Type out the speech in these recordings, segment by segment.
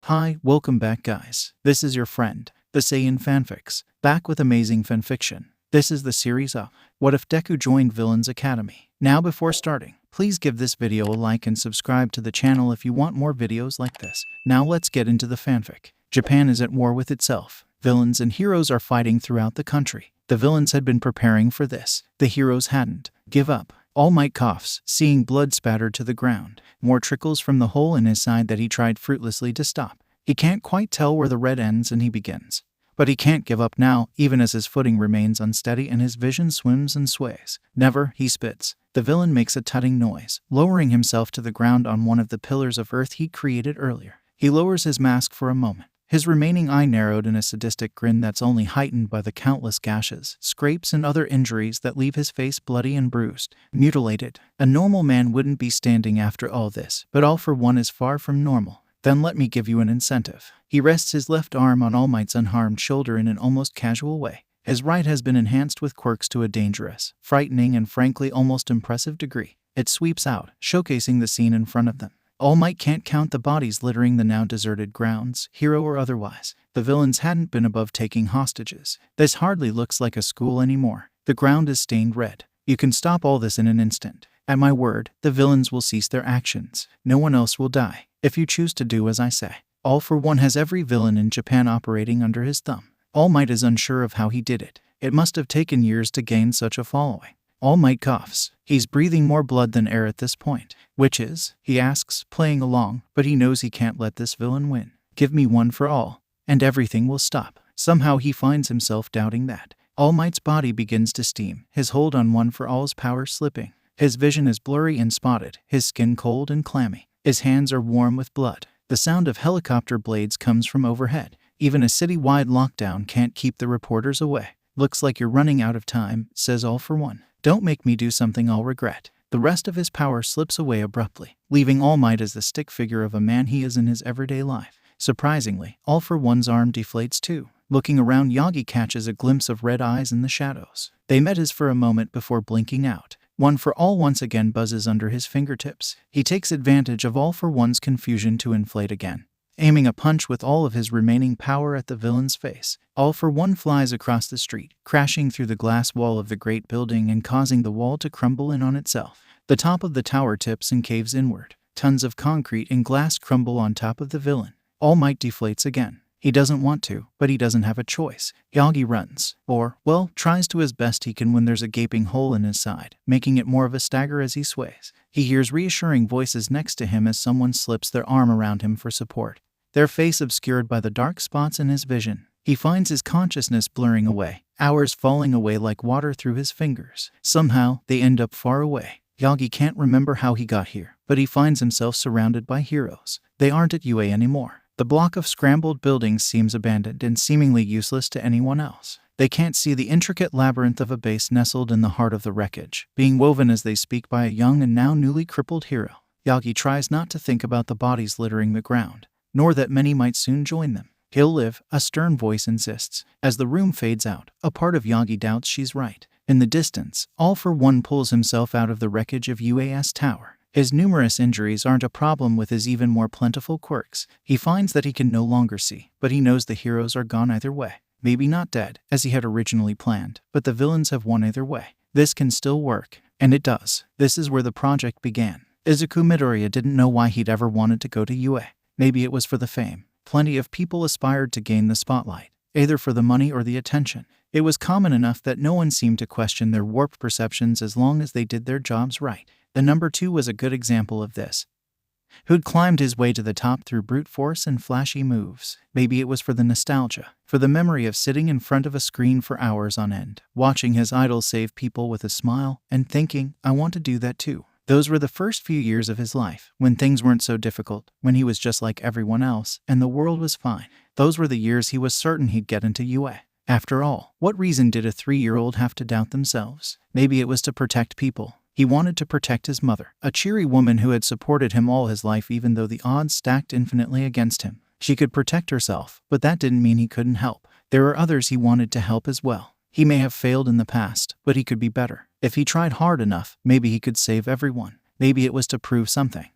Hi, welcome back guys. This is your friend, the Saiyan Fanfics, back with amazing fanfiction. This is the series of What If Deku Joined Villains Academy. Now before starting, please give this video a like and subscribe to the channel if you want more videos like this. Now let's get into the fanfic. Japan is at war with itself. Villains and heroes are fighting throughout the country. The villains had been preparing for this. The heroes hadn't. Give up. All Might coughs, seeing blood spattered to the ground. More trickles from the hole in his side that he tried fruitlessly to stop. He can't quite tell where the red ends and he begins. But he can't give up now, even as his footing remains unsteady and his vision swims and sways. Never, he spits. The villain makes a tutting noise, lowering himself to the ground on one of the pillars of earth he created earlier. He lowers his mask for a moment. His remaining eye narrowed in a sadistic grin that's only heightened by the countless gashes, scrapes, and other injuries that leave his face bloody and bruised, mutilated. A normal man wouldn't be standing after all this, but All For One is far from normal. Then let me give you an incentive. He rests his left arm on All Might's unharmed shoulder in an almost casual way. His right has been enhanced with quirks to a dangerous, frightening, and frankly almost impressive degree. It sweeps out, showcasing the scene in front of them. All Might can't count the bodies littering the now deserted grounds, hero or otherwise. The villains hadn't been above taking hostages. This hardly looks like a school anymore. The ground is stained red. You can stop all this in an instant. At my word, the villains will cease their actions. No one else will die, if you choose to do as I say. All For One has every villain in Japan operating under his thumb. All Might is unsure of how he did it. It must have taken years to gain such a following. All Might coughs. He's breathing more blood than air at this point. Which is? He asks, playing along, but he knows he can't let this villain win. Give me one for all, and everything will stop. Somehow he finds himself doubting that. All Might's body begins to steam, his hold on One For All's power slipping. His vision is blurry and spotted, his skin cold and clammy. His hands are warm with blood. The sound of helicopter blades comes from overhead. Even a city-wide lockdown can't keep the reporters away. Looks like you're running out of time, says All For One. Don't make me do something I'll regret. The rest of his power slips away abruptly, leaving All Might as the stick figure of a man he is in his everyday life. Surprisingly, All For One's arm deflates too. Looking around, Yagi catches a glimpse of red eyes in the shadows. They met his for a moment before blinking out. One For All once again buzzes under his fingertips. He takes advantage of All For One's confusion to inflate again, aiming a punch with all of his remaining power at the villain's face. All For One flies across the street, crashing through the glass wall of the great building and causing the wall to crumble in on itself. The top of the tower tips and caves inward. Tons of concrete and glass crumble on top of the villain. All Might deflates again. He doesn't want to, but he doesn't have a choice. Yagi runs, or, well, tries to as best he can when there's a gaping hole in his side, making it more of a stagger as he sways. He hears reassuring voices next to him as someone slips their arm around him for support, their face obscured by the dark spots in his vision. He finds his consciousness blurring away, hours falling away like water through his fingers. Somehow, they end up far away. Yagi can't remember how he got here, but he finds himself surrounded by heroes. They aren't at UA anymore. The block of scrambled buildings seems abandoned and seemingly useless to anyone else. They can't see the intricate labyrinth of a base nestled in the heart of the wreckage, being woven as they speak by a young and now newly crippled hero. Yagi tries not to think about the bodies littering the ground, nor that many might soon join them. He'll live, a stern voice insists. As the room fades out, a part of Yagi doubts she's right. In the distance, All For One pulls himself out of the wreckage of UAS Tower. His numerous injuries aren't a problem with his even more plentiful quirks. He finds that he can no longer see, but he knows the heroes are gone either way. Maybe not dead, as he had originally planned, but the villains have won either way. This can still work, and it does. This is where the project began. Izuku Midoriya didn't know why he'd ever wanted to go to UA. Maybe it was for the fame. Plenty of people aspired to gain the spotlight, either for the money or the attention. It was common enough that no one seemed to question their warped perceptions as long as they did their jobs right. The number 2 was a good example of this, who'd climbed his way to the top through brute force and flashy moves. Maybe it was for the nostalgia, for the memory of sitting in front of a screen for hours on end, watching his idol save people with a smile, and thinking, I want to do that too. Those were the first few years of his life, when things weren't so difficult, when he was just like everyone else, and the world was fine. Those were the years he was certain he'd get into UA. After all, what reason did a 3-year-old have to doubt themselves? Maybe it was to protect people. He wanted to protect his mother, a cheery woman who had supported him all his life even though the odds stacked infinitely against him. She could protect herself, but that didn't mean he couldn't help. There were others he wanted to help as well. He may have failed in the past, but he could be better. If he tried hard enough, maybe he could save everyone. Maybe it was to prove something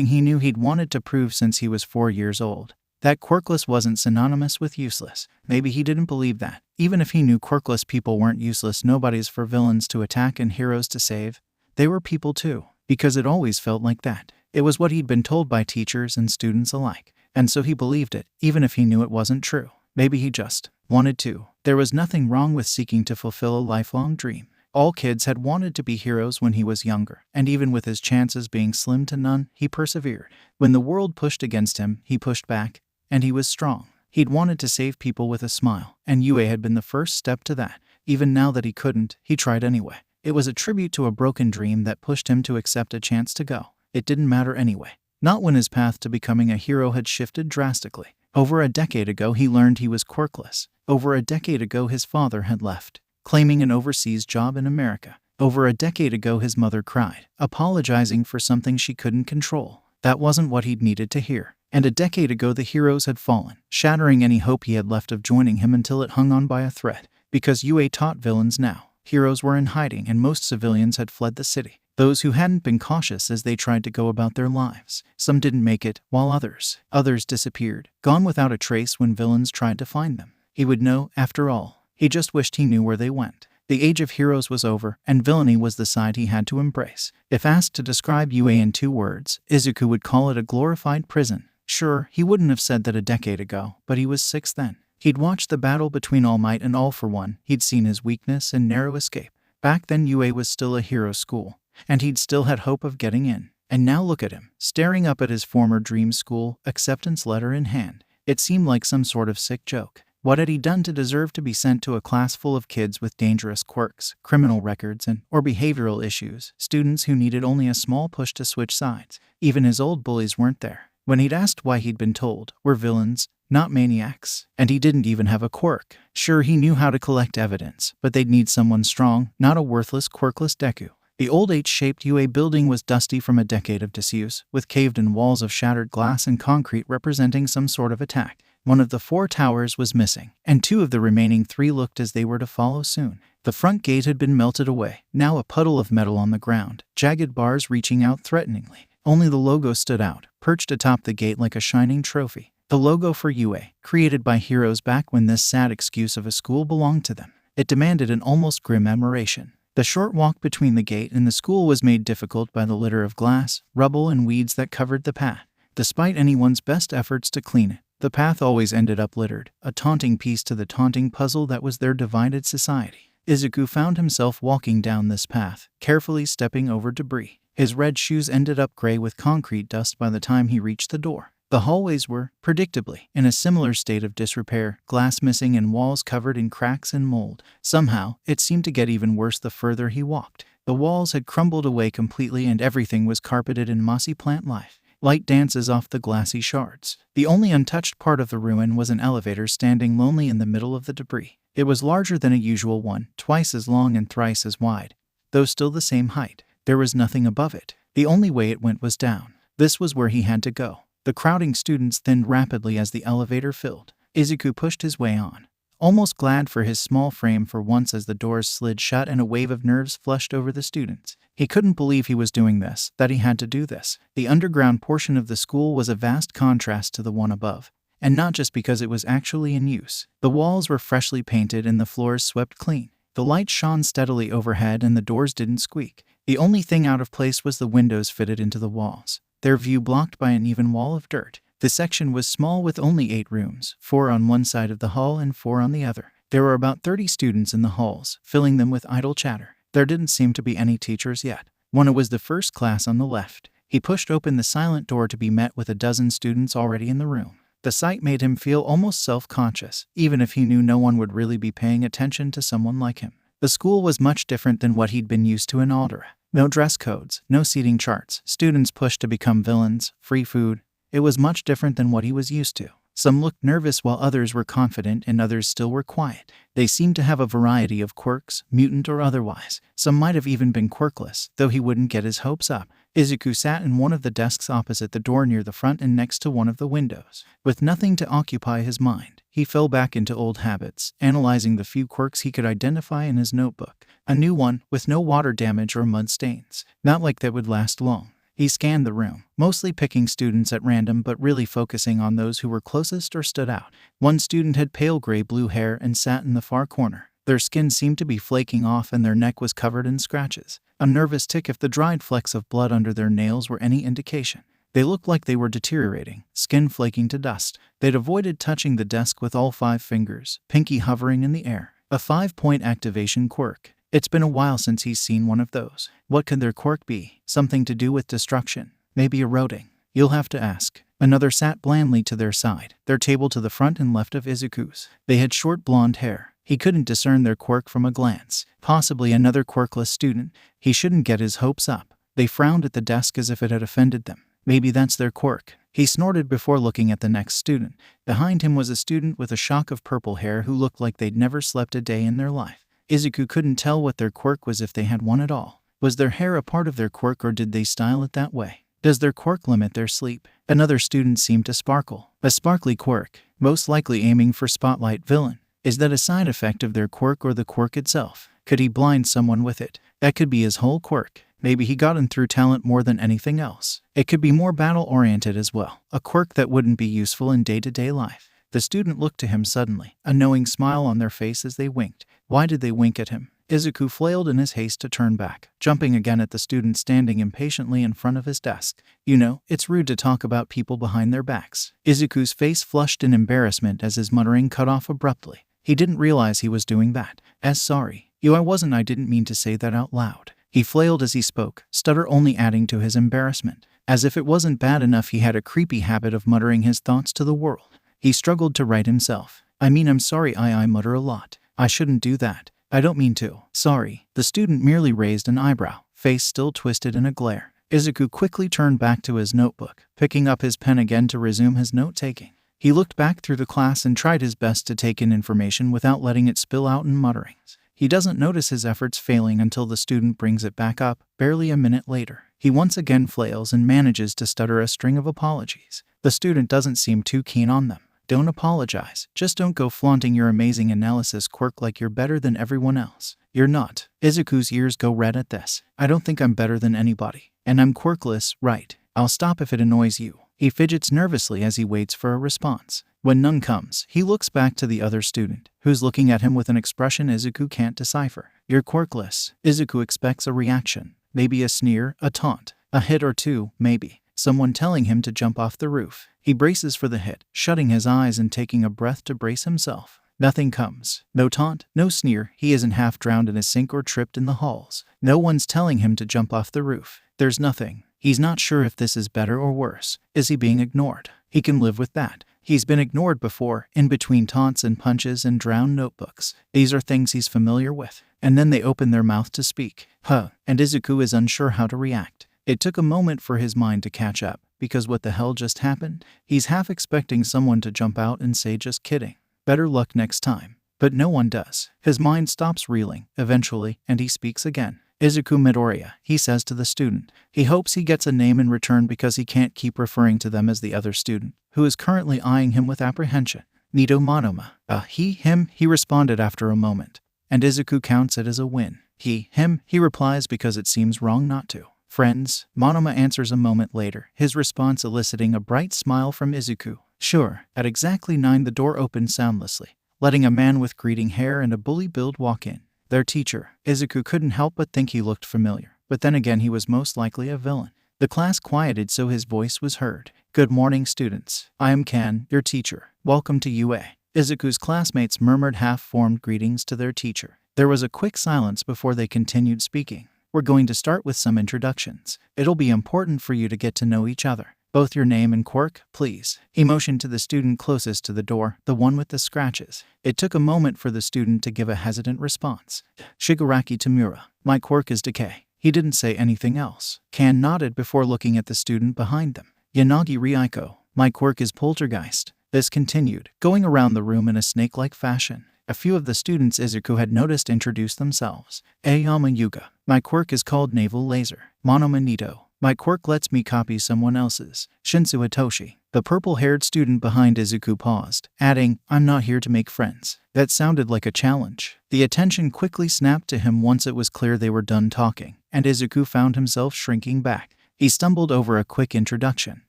he knew he'd wanted to prove since he was 4 years old. that quirkless wasn't synonymous with useless. Maybe he didn't believe that. Even if he knew quirkless people weren't useless, nobody's for villains to attack and heroes to save. They were people too, because it always felt like that. It was what he'd been told by teachers and students alike, and so he believed it, even if he knew it wasn't true. Maybe he just wanted to. There was nothing wrong with seeking to fulfill a lifelong dream. All kids had wanted to be heroes when he was younger, and even with his chances being slim to none, he persevered. When the world pushed against him, he pushed back, and he was strong. He'd wanted to save people with a smile, and UA had been the first step to that. Even now that he couldn't, he tried anyway. It was a tribute to a broken dream that pushed him to accept a chance to go. It didn't matter anyway. Not when his path to becoming a hero had shifted drastically. Over a decade ago, he learned he was quirkless. Over a decade ago, his father had left, claiming an overseas job in America. Over a decade ago, his mother cried, apologizing for something she couldn't control. That wasn't what he'd needed to hear. And a decade ago, the heroes had fallen, shattering any hope he had left of joining him until it hung on by a thread. Because UA taught villains now, heroes were in hiding and most civilians had fled the city. Those who hadn't been cautious as they tried to go about their lives. Some didn't make it, while others disappeared, gone without a trace when villains tried to find them. He would know, after all. He just wished he knew where they went. The age of heroes was over, and villainy was the side he had to embrace. If asked to describe UA in 2 words, Izuku would call it a glorified prison. Sure, he wouldn't have said that a decade ago, but he was 6 then. He'd watched the battle between All Might and All for One. He'd seen his weakness and narrow escape. Back then, UA was still a hero school, and he'd still had hope of getting in. And now look at him, staring up at his former dream school, acceptance letter in hand. It seemed like some sort of sick joke. What had he done to deserve to be sent to a class full of kids with dangerous quirks, criminal records, or behavioral issues, students who needed only a small push to switch sides? Even his old bullies weren't there. When he'd asked why, he'd been told, we're villains, not maniacs. And he didn't even have a quirk. Sure, he knew how to collect evidence, but they'd need someone strong, not a worthless, quirkless Deku. The old H-shaped UA building was dusty from a decade of disuse, with caved-in walls of shattered glass and concrete representing some sort of attack. One of the 4 towers was missing, and 2 of the remaining 3 looked as they were to follow soon. The front gate had been melted away, now a puddle of metal on the ground, jagged bars reaching out threateningly. Only the logo stood out, perched atop the gate like a shining trophy. The logo for UA, created by heroes back when this sad excuse of a school belonged to them. It demanded an almost grim admiration. The short walk between the gate and the school was made difficult by the litter of glass, rubble, and weeds that covered the path. Despite anyone's best efforts to clean it, the path always ended up littered, a taunting piece to the taunting puzzle that was their divided society. Izuku found himself walking down this path, carefully stepping over debris. His red shoes ended up gray with concrete dust by the time he reached the door. The hallways were, predictably, in a similar state of disrepair, glass missing and walls covered in cracks and mold. Somehow, it seemed to get even worse the further he walked. The walls had crumbled away completely and everything was carpeted in mossy plant life. Light dances off the glassy shards. The only untouched part of the ruin was an elevator standing lonely in the middle of the debris. It was larger than a usual one, twice as long and thrice as wide, though still the same height. There was nothing above it. The only way it went was down. This was where he had to go. The crowding students thinned rapidly as the elevator filled. Izuku pushed his way on, almost glad for his small frame for once as the doors slid shut and a wave of nerves flushed over the students. He couldn't believe he was doing this, that he had to do this. The underground portion of the school was a vast contrast to the one above, and not just because it was actually in use. The walls were freshly painted and the floors swept clean. The light shone steadily overhead and the doors didn't squeak. The only thing out of place was the windows fitted into the walls, their view blocked by an even wall of dirt. The section was small with only 8 rooms, 4 on one side of the hall and 4 on the other. There were about 30 students in the halls, filling them with idle chatter. There didn't seem to be any teachers yet. When it was the first class on the left, he pushed open the silent door to be met with a dozen students already in the room. The sight made him feel almost self-conscious, even if he knew no one would really be paying attention to someone like him. The school was much different than what he'd been used to in Aldera. No dress codes, no seating charts, students pushed to become villains, free food. It was much different than what he was used to. Some looked nervous while others were confident and others still were quiet. They seemed to have a variety of quirks, mutant or otherwise. Some might have even been quirkless, though he wouldn't get his hopes up. Izuku sat in one of the desks opposite the door near the front and next to one of the windows. With nothing to occupy his mind, he fell back into old habits, analyzing the few quirks he could identify in his notebook. A new one, with no water damage or mud stains. Not like that would last long. He scanned the room, mostly picking students at random but really focusing on those who were closest or stood out. One student had pale gray-blue hair and sat in the far corner. Their skin seemed to be flaking off and their neck was covered in scratches. A nervous tick if the dried flecks of blood under their nails were any indication. They looked like they were deteriorating, skin flaking to dust. They'd avoided touching the desk with all 5 fingers, pinky hovering in the air. A 5-point activation quirk. It's been a while since he's seen one of those. What could their quirk be? Something to do with destruction? Maybe eroding? You'll have to ask. Another sat blandly to their side, their table to the front and left of Izuku's. They had short blonde hair. He couldn't discern their quirk from a glance. Possibly another quirkless student. He shouldn't get his hopes up. They frowned at the desk as if it had offended them. Maybe that's their quirk. He snorted before looking at the next student. Behind him was a student with a shock of purple hair who looked like they'd never slept a day in their life. Izuku couldn't tell what their quirk was if they had one at all. Was their hair a part of their quirk or did they style it that way? Does their quirk limit their sleep? Another student seemed to sparkle. A sparkly quirk, most likely aiming for spotlight villain. Is that a side effect of their quirk or the quirk itself? Could he blind someone with it? That could be his whole quirk. Maybe he got in through talent more than anything else. It could be more battle-oriented as well. A quirk that wouldn't be useful in day-to-day life. The student looked to him suddenly, a knowing smile on their face as they winked. Why did they wink at him? Izuku flailed in his haste to turn back, jumping again at the student standing impatiently in front of his desk. You know, it's rude to talk about people behind their backs. Izuku's face flushed in embarrassment as his muttering cut off abruptly. He didn't realize he was doing that. Sorry. I didn't mean to say that out loud. He flailed as he spoke, stutter only adding to his embarrassment. As if it wasn't bad enough, he had a creepy habit of muttering his thoughts to the world. He struggled to right himself. I'm sorry, I mutter a lot. I shouldn't do that. I don't mean to. Sorry. The student merely raised an eyebrow, face still twisted in a glare. Izuku quickly turned back to his notebook, picking up his pen again to resume his note-taking. He looked back through the class and tried his best to take in information without letting it spill out in mutterings. He doesn't notice his efforts failing until the student brings it back up, barely a minute later. He once again flails and manages to stutter a string of apologies. The student doesn't seem too keen on them. Don't apologize. Just don't go flaunting your amazing analysis quirk like you're better than everyone else. You're not. Izuku's ears go red at this. I don't think I'm better than anybody. And I'm quirkless, right? I'll stop if it annoys you. He fidgets nervously as he waits for a response. When none comes, he looks back to the other student, who's looking at him with an expression Izuku can't decipher. You're quirkless. Izuku expects a reaction. Maybe a sneer, a taunt, a hit or two, maybe. Someone telling him to jump off the roof. He braces for the hit, shutting his eyes and taking a breath to brace himself. Nothing comes. No taunt, no sneer. He isn't half drowned in a sink or tripped in the halls. No one's telling him to jump off the roof. There's nothing. He's not sure if this is better or worse. Is he being ignored? He can live with that. He's been ignored before, in between taunts and punches and drowned notebooks. These are things he's familiar with. And then they open their mouth to speak. And Izuku is unsure how to react. It took a moment for his mind to catch up, because what the hell just happened? He's half expecting someone to jump out and say just kidding. Better luck next time. But no one does. His mind stops reeling, eventually, and he speaks again. Izuku Midoriya, he says to the student. He hopes he gets a name in return because he can't keep referring to them as the other student, who is currently eyeing him with apprehension. Nido Monoma. Him, he responded after a moment. And Izuku counts it as a win. Him, he replies because it seems wrong not to. Friends, Monoma answers a moment later, his response eliciting a bright smile from Izuku. Sure. At exactly 9 the door opened soundlessly, letting a man with greeting hair and a bully build walk in. Their teacher. Izuku couldn't help but think he looked familiar, but then again he was most likely a villain. The class quieted so his voice was heard. Good morning, students. I am Kan, your teacher. Welcome to UA. Izuku's classmates murmured half-formed greetings to their teacher. There was a quick silence before they continued speaking. We're going to start with some introductions. It'll be important for you to get to know each other. Both your name and quirk, please. He motioned to the student closest to the door, the one with the scratches. It took a moment for the student to give a hesitant response. Shigaraki Tamura. My quirk is decay. He didn't say anything else. Kan nodded before looking at the student behind them. Yanagi Ryuko. My quirk is poltergeist. This continued, going around the room in a snake-like fashion. A few of the students Izuku had noticed introduced themselves. Ayama Yuga. My quirk is called naval laser. Monoma Nito. My quirk lets me copy someone else's. Shinsu Hitoshi. The purple-haired student behind Izuku paused, adding, I'm not here to make friends. That sounded like a challenge. The attention quickly snapped to him once it was clear they were done talking, and Izuku found himself shrinking back. He stumbled over a quick introduction.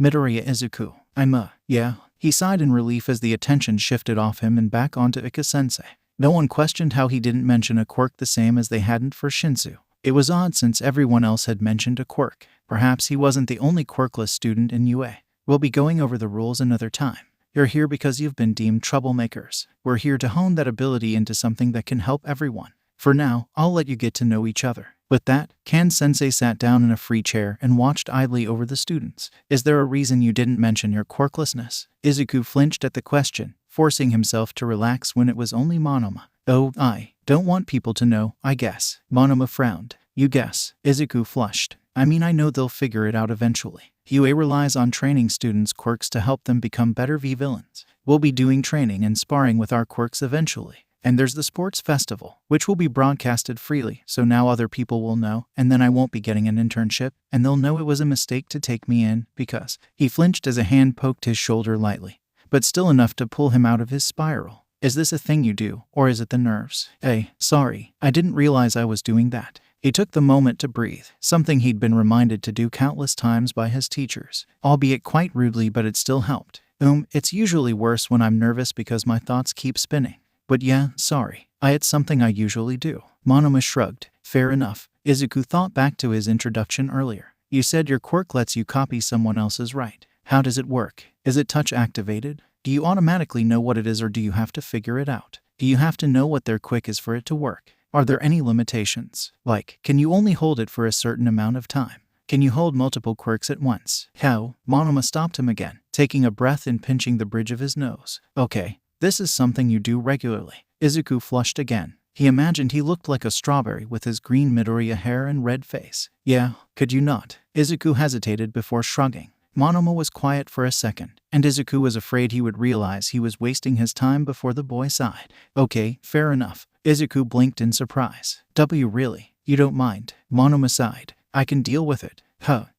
Midoriya Izuku. Yeah. He sighed in relief as the attention shifted off him and back onto Ika-sensei. No one questioned how he didn't mention a quirk the same as they hadn't for Shinsu. It was odd since everyone else had mentioned a quirk. Perhaps he wasn't the only quirkless student in UA. We'll be going over the rules another time. You're here because you've been deemed troublemakers. We're here to hone that ability into something that can help everyone. For now, I'll let you get to know each other. With that, Kan-sensei sat down in a free chair and watched idly over the students. Is there a reason you didn't mention your quirklessness? Izuku flinched at the question, forcing himself to relax when it was only Monoma. Oh, I don't want people to know, I guess. Monoma frowned. You guess. Izuku flushed. I mean, I know they'll figure it out eventually. UA relies on training students' quirks to help them become better V-villains. We'll be doing training and sparring with our quirks eventually. And there's the sports festival, which will be broadcasted freely, so now other people will know, and then I won't be getting an internship, and they'll know it was a mistake to take me in, because he flinched as a hand poked his shoulder lightly, but still enough to pull him out of his spiral. Is this a thing you do, or is it the nerves? Hey, sorry, I didn't realize I was doing that. He took the moment to breathe, something he'd been reminded to do countless times by his teachers, albeit quite rudely, but it still helped. It's usually worse when I'm nervous because my thoughts keep spinning. But yeah, sorry. It's something I usually do. Monoma shrugged. Fair enough. Izuku thought back to his introduction earlier. You said your quirk lets you copy someone else's, right? How does it work? Is it touch activated? Do you automatically know what it is, or do you have to figure it out? Do you have to know what their quick is for it to work? Are there any limitations? Like, can you only hold it for a certain amount of time? Can you hold multiple quirks at once? How? Monoma stopped him again, taking a breath and pinching the bridge of his nose. Okay. This is something you do regularly. Izuku flushed again. He imagined he looked like a strawberry with his green Midoriya hair and red face. Yeah, could you not? Izuku hesitated before shrugging. Monoma was quiet for a second, and Izuku was afraid he would realize he was wasting his time before the boy sighed. Okay, fair enough. Izuku blinked in surprise. Really? You don't mind? Monoma sighed. I can deal with it.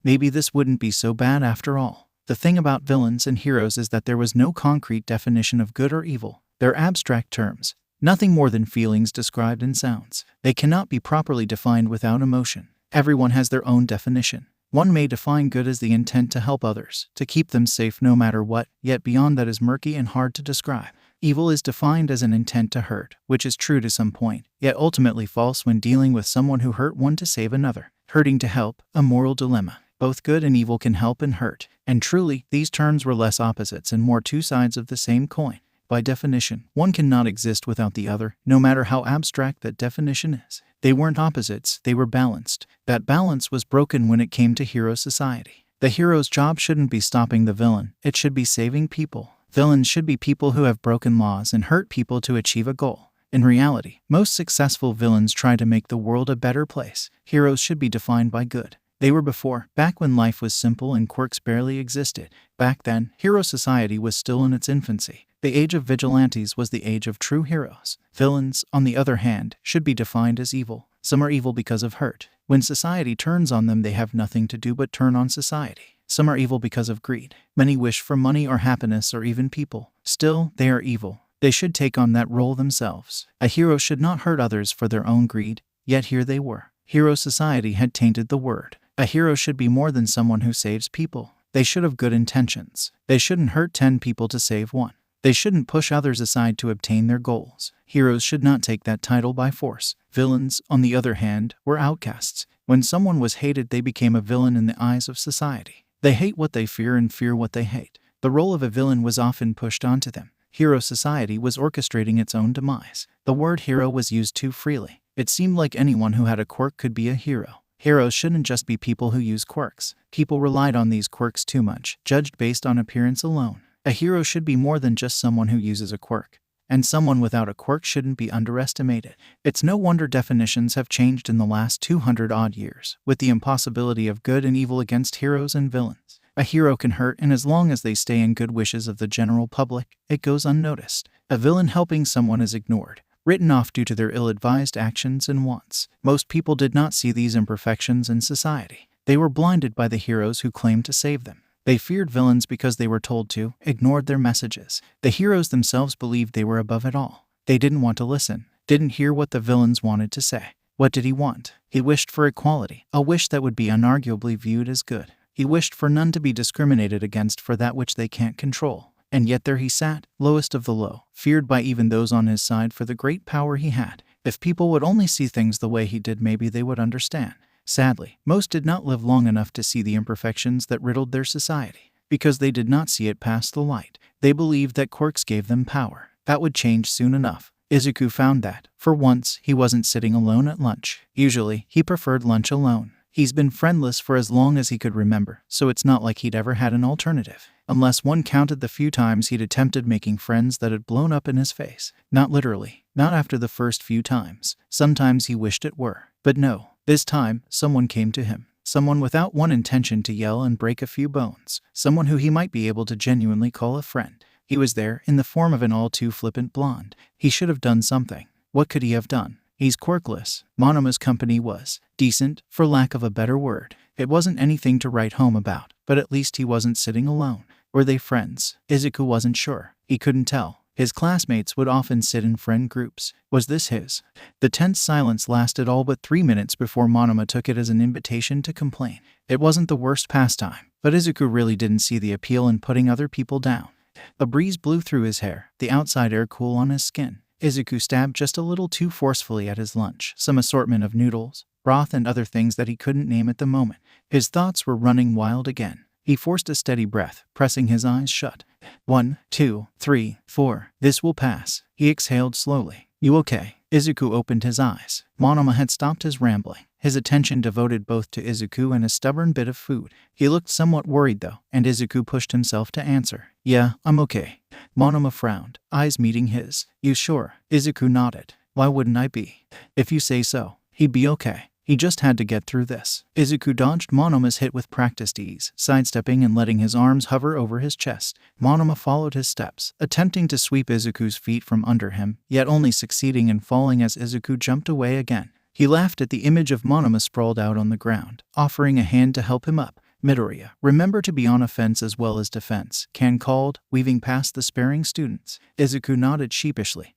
Maybe this wouldn't be so bad after all. The thing about villains and heroes is that there was no concrete definition of good or evil. They're abstract terms, nothing more than feelings described in sounds. They cannot be properly defined without emotion. Everyone has their own definition. One may define good as the intent to help others, to keep them safe no matter what, yet beyond that is murky and hard to describe. Evil is defined as an intent to hurt, which is true to some point, yet ultimately false when dealing with someone who hurt one to save another. Hurting to help, a moral dilemma. Both good and evil can help and hurt. And truly, these terms were less opposites and more two sides of the same coin. By definition, one cannot exist without the other, no matter how abstract that definition is. They weren't opposites, they were balanced. That balance was broken when it came to hero society. The hero's job shouldn't be stopping the villain, it should be saving people. Villains should be people who have broken laws and hurt people to achieve a goal. In reality, most successful villains try to make the world a better place. Heroes should be defined by good. They were before, back when life was simple and quirks barely existed. Back then, hero society was still in its infancy. The age of vigilantes was the age of true heroes. Villains, on the other hand, should be defined as evil. Some are evil because of hurt. When society turns on them, they have nothing to do but turn on society. Some are evil because of greed. Many wish for money or happiness or even people. Still, they are evil. They should take on that role themselves. A hero should not hurt others for their own greed, yet here they were. Hero society had tainted the word. A hero should be more than someone who saves people. They should have good intentions. They shouldn't hurt 10 people to save one. They shouldn't push others aside to obtain their goals. Heroes should not take that title by force. Villains, on the other hand, were outcasts. When someone was hated, they became a villain in the eyes of society. They hate what they fear and fear what they hate. The role of a villain was often pushed onto them. Hero society was orchestrating its own demise. The word hero was used too freely. It seemed like anyone who had a quirk could be a hero. Heroes shouldn't just be people who use quirks. People relied on these quirks too much, judged based on appearance alone. A hero should be more than just someone who uses a quirk. And someone without a quirk shouldn't be underestimated. It's no wonder definitions have changed in the last 200-odd years, with the impossibility of good and evil against heroes and villains. A hero can hurt, and as long as they stay in good wishes of the general public, it goes unnoticed. A villain helping someone is ignored, written off due to their ill-advised actions and wants. Most people did not see these imperfections in society. They were blinded by the heroes who claimed to save them. They feared villains because they were told to, ignored their messages. The heroes themselves believed they were above it all. They didn't want to listen, didn't hear what the villains wanted to say. What did he want? He wished for equality, a wish that would be unarguably viewed as good. He wished for none to be discriminated against for that which they can't control. And yet there he sat, lowest of the low, feared by even those on his side for the great power he had. If people would only see things the way he did, maybe they would understand. Sadly, most did not live long enough to see the imperfections that riddled their society. Because they did not see it past the light, they believed that quirks gave them power. That would change soon enough. Izuku found that, for once, he wasn't sitting alone at lunch. Usually, he preferred lunch alone. He's been friendless for as long as he could remember, so it's not like he'd ever had an alternative. Unless one counted the few times he'd attempted making friends that had blown up in his face. Not literally. Not after the first few times. Sometimes he wished it were. But no. This time, someone came to him. Someone without one intention to yell and break a few bones. Someone who he might be able to genuinely call a friend. He was there, in the form of an all-too-flippant blonde. He should have done something. What could he have done? He's quirkless. Monoma's company was decent, for lack of a better word. It wasn't anything to write home about, but at least he wasn't sitting alone. Were they friends? Izuku wasn't sure. He couldn't tell. His classmates would often sit in friend groups. Was this his? The tense silence lasted all but 3 minutes before Monoma took it as an invitation to complain. It wasn't the worst pastime, but Izuku really didn't see the appeal in putting other people down. A breeze blew through his hair, the outside air cool on his skin. Izuku stabbed just a little too forcefully at his lunch, some assortment of noodles, broth, and other things that he couldn't name at the moment. His thoughts were running wild again. He forced a steady breath, pressing his eyes shut. 1, 2, 3, 4. This will pass. He exhaled slowly. You okay? Izuku opened his eyes. Monoma had stopped his rambling, his attention devoted both to Izuku and a stubborn bit of food. He looked somewhat worried though, and Izuku pushed himself to answer. Yeah, I'm okay. Monoma frowned, eyes meeting his. You sure? Izuku nodded. Why wouldn't I be? If you say so. He'd be okay. He just had to get through this. Izuku dodged Monoma's hit with practiced ease, sidestepping and letting his arms hover over his chest. Monoma followed his steps, attempting to sweep Izuku's feet from under him, yet only succeeding in falling as Izuku jumped away again. He laughed at the image of Monoma sprawled out on the ground, offering a hand to help him up. Midoriya, remember to be on offense as well as defense, Kan called, weaving past the sparing students. Izuku nodded sheepishly,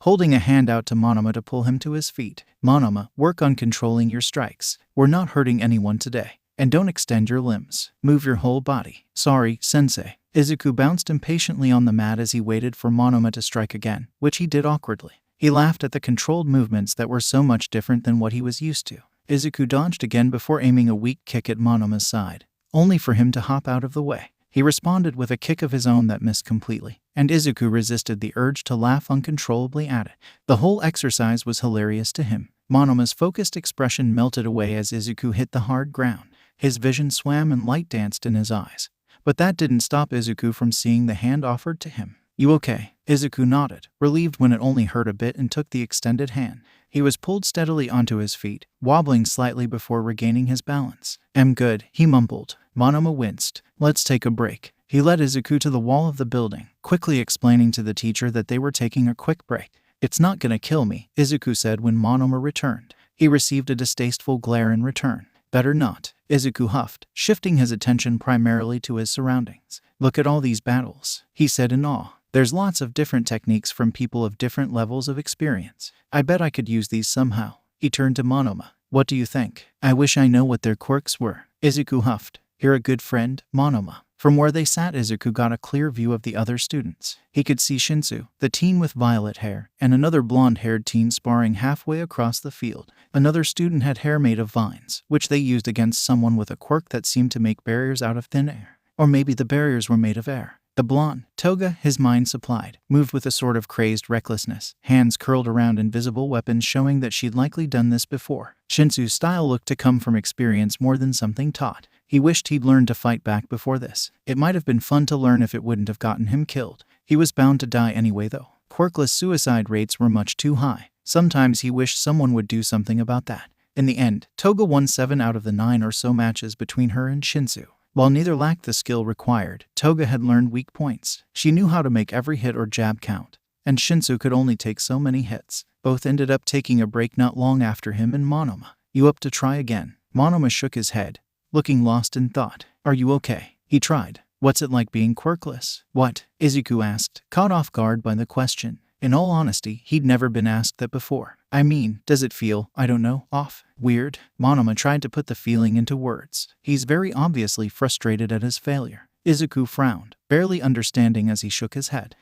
holding a hand out to Monoma to pull him to his feet. Monoma, work on controlling your strikes. We're not hurting anyone today. And don't extend your limbs. Move your whole body. Sorry, sensei. Izuku bounced impatiently on the mat as he waited for Monoma to strike again, which he did awkwardly. He laughed at the controlled movements that were so much different than what he was used to. Izuku dodged again before aiming a weak kick at Monoma's side, only for him to hop out of the way. He responded with a kick of his own that missed completely, and Izuku resisted the urge to laugh uncontrollably at it. The whole exercise was hilarious to him. Monoma's focused expression melted away as Izuku hit the hard ground. His vision swam and light danced in his eyes. But that didn't stop Izuku from seeing the hand offered to him. You okay? Izuku nodded, relieved when it only hurt a bit, and took the extended hand. He was pulled steadily onto his feet, wobbling slightly before regaining his balance. I'm good, he mumbled. Monoma winced. Let's take a break. He led Izuku to the wall of the building, quickly explaining to the teacher that they were taking a quick break. It's not gonna kill me, Izuku said when Monoma returned. He received a distasteful glare in return. Better not, Izuku huffed, shifting his attention primarily to his surroundings. Look at all these battles, he said in awe. There's lots of different techniques from people of different levels of experience. I bet I could use these somehow. He turned to Monoma. What do you think? I wish I know what their quirks were. Izuku huffed. You're a good friend, Monoma. From where they sat, Izuku got a clear view of the other students. He could see Shinsu, the teen with violet hair, and another blonde-haired teen sparring halfway across the field. Another student had hair made of vines, which they used against someone with a quirk that seemed to make barriers out of thin air. Or maybe the barriers were made of air. The blonde, Toga, his mind supplied, moved with a sort of crazed recklessness, hands curled around invisible weapons showing that she'd likely done this before. Shinsu's style looked to come from experience more than something taught. He wished he'd learned to fight back before this. It might have been fun to learn if it wouldn't have gotten him killed. He was bound to die anyway though. Quirkless suicide rates were much too high. Sometimes he wished someone would do something about that. In the end, Toga won 7 out of the 9 or so matches between her and Shinsu. While neither lacked the skill required, Toga had learned weak points. She knew how to make every hit or jab count, and Shinsu could only take so many hits. Both ended up taking a break not long after him and Monoma. You up to try again? Monoma shook his head, looking lost in thought. Are you okay? He tried. What's it like being quirkless? What? Izuku asked, caught off guard by the question. In all honesty, he'd never been asked that before. I mean, does it feel, I don't know, off? Weird? Monoma tried to put the feeling into words. He's very obviously frustrated at his failure. Izuku frowned, barely understanding as he shook his head.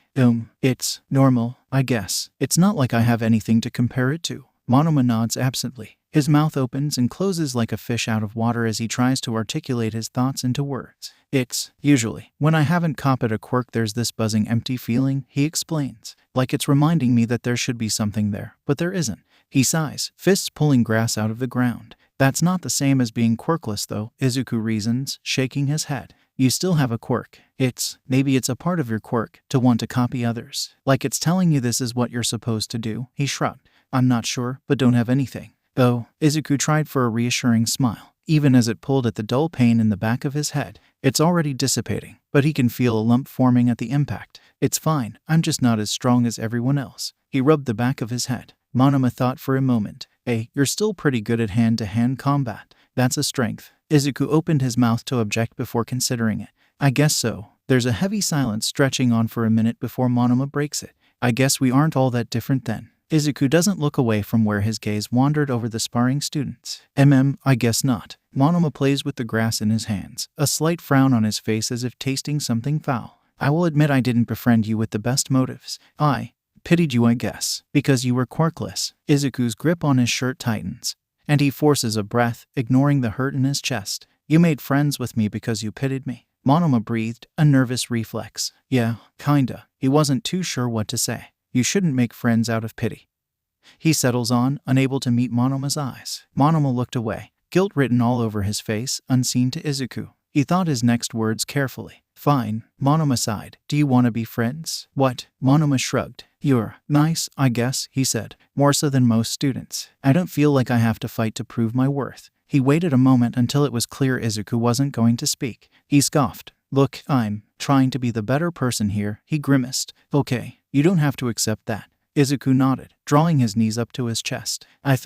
It's normal, I guess. It's not like I have anything to compare it to. Monoma nods absently. His mouth opens and closes like a fish out of water as he tries to articulate his thoughts into words. It's, usually, when I haven't copied a quirk there's this buzzing empty feeling, he explains. Like it's reminding me that there should be something there, but there isn't. He sighs, fists pulling grass out of the ground. That's not the same as being quirkless though, Izuku reasons, shaking his head. You still have a quirk. Maybe it's a part of your quirk to want to copy others. Like it's telling you this is what you're supposed to do, he shrugged. I'm not sure, but don't have anything. Oh, Izuku tried for a reassuring smile, even as it pulled at the dull pain in the back of his head. It's already dissipating, but he can feel a lump forming at the impact. It's fine, I'm just not as strong as everyone else. He rubbed the back of his head. Monoma thought for a moment. You're still pretty good at hand-to-hand combat. That's a strength. Izuku opened his mouth to object before considering it. I guess so. There's a heavy silence stretching on for a minute before Monoma breaks it. I guess we aren't all that different then. Izuku doesn't look away from where his gaze wandered over the sparring students. I guess not. Monoma plays with the grass in his hands, a slight frown on his face as if tasting something foul. I will admit I didn't befriend you with the best motives. I pitied you, I guess, because you were quirkless. Izuku's grip on his shirt tightens, and he forces a breath, ignoring the hurt in his chest. You made friends with me because you pitied me. Monoma breathed, a nervous reflex. Yeah, kinda. He wasn't too sure what to say. You shouldn't make friends out of pity. He settles on, unable to meet Monoma's eyes. Monoma looked away, guilt written all over his face, unseen to Izuku. He thought his next words carefully. Fine, Monoma sighed. Do you want to be friends? What? Monoma shrugged. You're nice, I guess, he said. More so than most students. I don't feel like I have to fight to prove my worth. He waited a moment until it was clear Izuku wasn't going to speak. He scoffed. Look, I'm trying to be the better person here, he grimaced. Okay, you don't have to accept that. Izuku nodded, drawing his knees up to his chest. I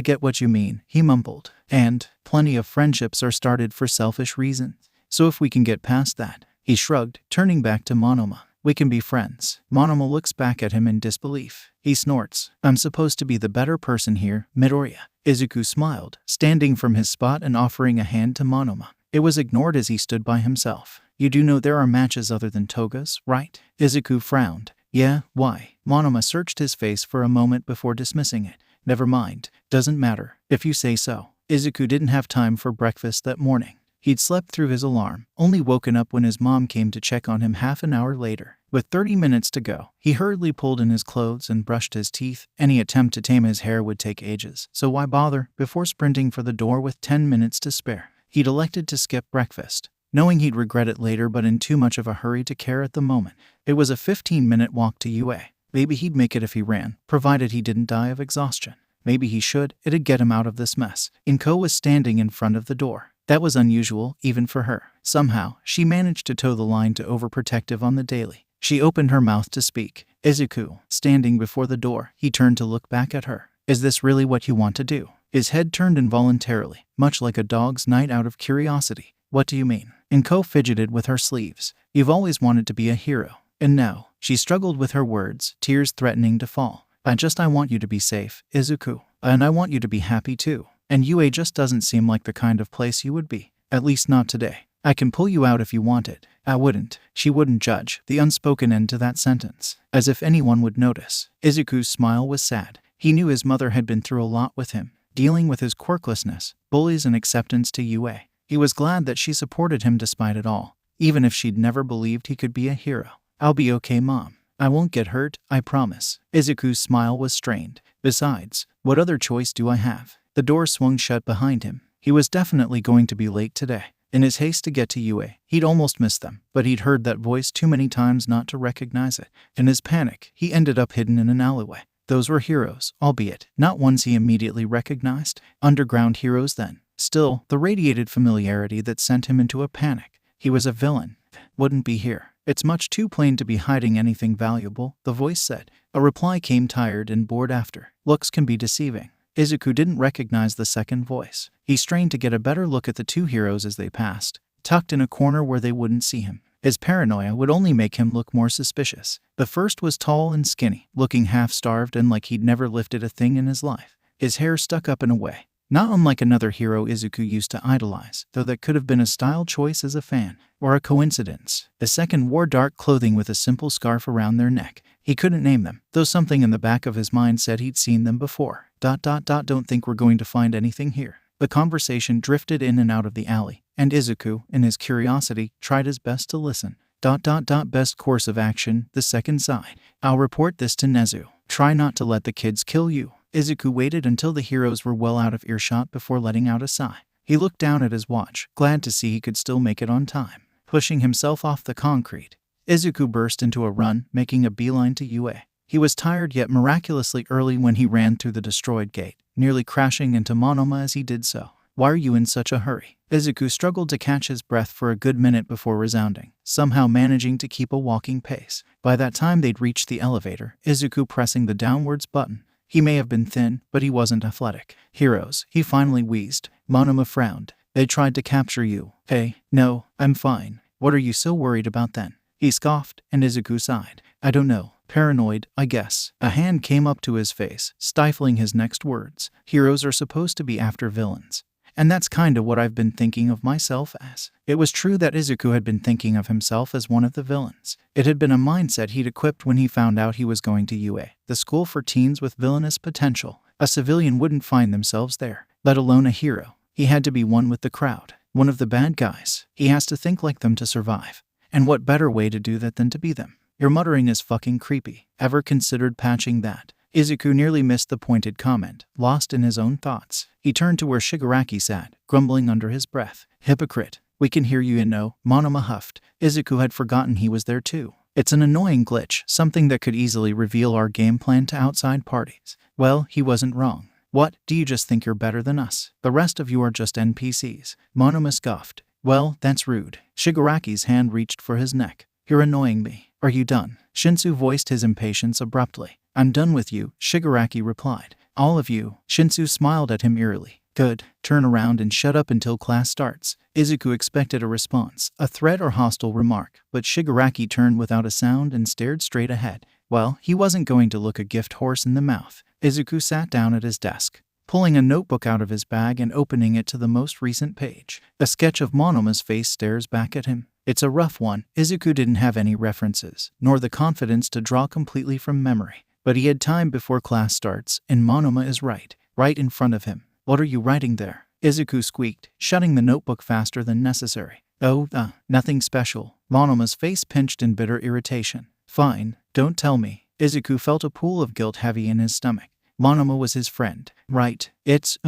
get what you mean, he mumbled. And plenty of friendships are started for selfish reasons. So if we can get past that, he shrugged, turning back to Monoma. We can be friends. Monoma looks back at him in disbelief. He snorts. I'm supposed to be the better person here, Midoriya. Izuku smiled, standing from his spot and offering a hand to Monoma. It was ignored as he stood by himself. You do know there are matches other than togas, right? Izuku frowned. Yeah, why? Monoma searched his face for a moment before dismissing it. Never mind. Doesn't matter, if you say so. Izuku didn't have time for breakfast that morning. He'd slept through his alarm, only woken up when his mom came to check on him half an hour later. With 30 minutes to go, he hurriedly pulled in his clothes and brushed his teeth. Any attempt to tame his hair would take ages, so why bother? Before sprinting for the door with 10 minutes to spare, he'd elected to skip breakfast, knowing he'd regret it later but in too much of a hurry to care at the moment. It was a 15-minute walk to UA. Maybe he'd make it if he ran, provided he didn't die of exhaustion. Maybe he should, it'd get him out of this mess. Inko was standing in front of the door. That was unusual, even for her. Somehow, she managed to toe the line to overprotective on the daily. She opened her mouth to speak. Izuku, standing before the door, he turned to look back at her. Is this really what you want to do? His head turned involuntarily, much like a dog's night out of curiosity. What do you mean? Inko fidgeted with her sleeves. You've always wanted to be a hero. And now, she struggled with her words, tears threatening to fall. I want you to be safe, Izuku. And I want you to be happy too. And UA just doesn't seem like the kind of place you would be. At least not today. I can pull you out if you wanted. I wouldn't. She wouldn't judge. The unspoken end to that sentence. As if anyone would notice. Izuku's smile was sad. He knew his mother had been through a lot with him, dealing with his quirklessness, bullies and acceptance to UA. He was glad that she supported him despite it all, even if she'd never believed he could be a hero. I'll be okay, Mom. I won't get hurt, I promise. Izuku's smile was strained. Besides, what other choice do I have? The door swung shut behind him. He was definitely going to be late today. In his haste to get to UA, he'd almost missed them, but he'd heard that voice too many times not to recognize it. In his panic, he ended up hidden in an alleyway. Those were heroes, albeit not ones he immediately recognized. Underground heroes then. Still, the radiated familiarity that sent him into a panic. He was a villain. Wouldn't be here. It's much too plain to be hiding anything valuable, the voice said. A reply came tired and bored after. Looks can be deceiving. Izuku didn't recognize the second voice. He strained to get a better look at the two heroes as they passed, tucked in a corner where they wouldn't see him. His paranoia would only make him look more suspicious. The first was tall and skinny, looking half-starved and like he'd never lifted a thing in his life. His hair stuck up in a way not unlike another hero Izuku used to idolize, though that could have been a style choice as a fan, or a coincidence. The second wore dark clothing with a simple scarf around their neck. He couldn't name them, though something in the back of his mind said he'd seen them before. Don't think we're going to find anything here. The conversation drifted in and out of the alley, and Izuku, in his curiosity, tried his best to listen. Best course of action, the second side. I'll report this to Nezu. Try not to let the kids kill you. Izuku waited until the heroes were well out of earshot before letting out a sigh. He looked down at his watch, glad to see he could still make it on time. Pushing himself off the concrete, Izuku burst into a run, making a beeline to UA. He was tired yet miraculously early when he ran through the destroyed gate, nearly crashing into Monoma as he did so. Why are you in such a hurry? Izuku struggled to catch his breath for a good minute before resounding, somehow managing to keep a walking pace. By that time they'd reached the elevator, Izuku pressing the downwards button. He may have been thin, but he wasn't athletic. Heroes, he finally wheezed. Monoma frowned. They tried to capture you. Hey, no, I'm fine. What are you so worried about then? He scoffed, and Izuku sighed. I don't know. Paranoid, I guess. A hand came up to his face, stifling his next words. Heroes are supposed to be after villains. And that's kinda what I've been thinking of myself as. It was true that Izuku had been thinking of himself as one of the villains. It had been a mindset he'd equipped when he found out he was going to UA, the school for teens with villainous potential. A civilian wouldn't find themselves there, let alone a hero. He had to be one with the crowd, one of the bad guys. He has to think like them to survive. And what better way to do that than to be them? Your muttering is fucking creepy. Ever considered patching that? Izuku nearly missed the pointed comment, lost in his own thoughts. He turned to where Shigaraki sat, grumbling under his breath. Hypocrite. We can hear you, Monoma huffed. Izuku had forgotten he was there too. It's an annoying glitch, something that could easily reveal our game plan to outside parties. Well, he wasn't wrong. What, do you just think you're better than us? The rest of you are just NPCs. Monoma scoffed. Well, that's rude. Shigaraki's hand reached for his neck. You're annoying me. Are you done? Shinsu voiced his impatience abruptly. I'm done with you, Shigaraki replied. All of you. Shinsu smiled at him eerily. Good. Turn around and shut up until class starts. Izuku expected a response, a threat or hostile remark, but Shigaraki turned without a sound and stared straight ahead. Well, he wasn't going to look a gift horse in the mouth. Izuku sat down at his desk, pulling a notebook out of his bag and opening it to the most recent page. A sketch of Monoma's face stares back at him. It's a rough one. Izuku didn't have any references, nor the confidence to draw completely from memory. But he had time before class starts, and Monoma is right in front of him. What are you writing there? Izuku squeaked, shutting the notebook faster than necessary. Oh, nothing special. Monoma's face pinched in bitter irritation. Fine, don't tell me. Izuku felt a pool of guilt heavy in his stomach. Monoma was his friend. Right. It's,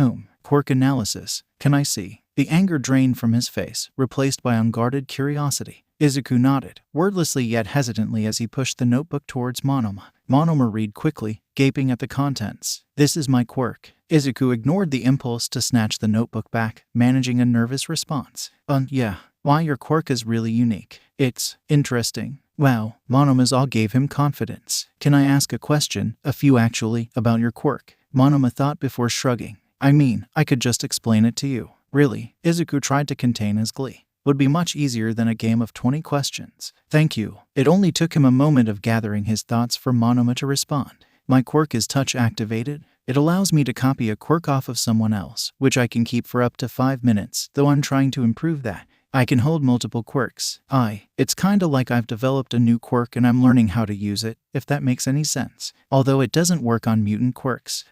Quirk analysis. Can I see? The anger drained from his face, replaced by unguarded curiosity. Izuku nodded, wordlessly yet hesitantly as he pushed the notebook towards Monoma. Monoma read quickly, gaping at the contents. This is my quirk. Izuku ignored the impulse to snatch the notebook back, managing a nervous response. Yeah. Why, your quirk is really unique. It's interesting. Wow. Monoma's awe gave him confidence. Can I ask a question? A few actually, about your quirk. Monoma thought before shrugging. I mean, I could just explain it to you. Really? Izuku tried to contain his glee. Would be much easier than a game of 20 questions. Thank you. It only took him a moment of gathering his thoughts for Monoma to respond. My quirk is touch activated. It allows me to copy a quirk off of someone else, which I can keep for up to 5 minutes, though I'm trying to improve that. I can hold multiple quirks. It's kinda like I've developed a new quirk and I'm learning how to use it, if that makes any sense. Although it doesn't work on mutant quirks.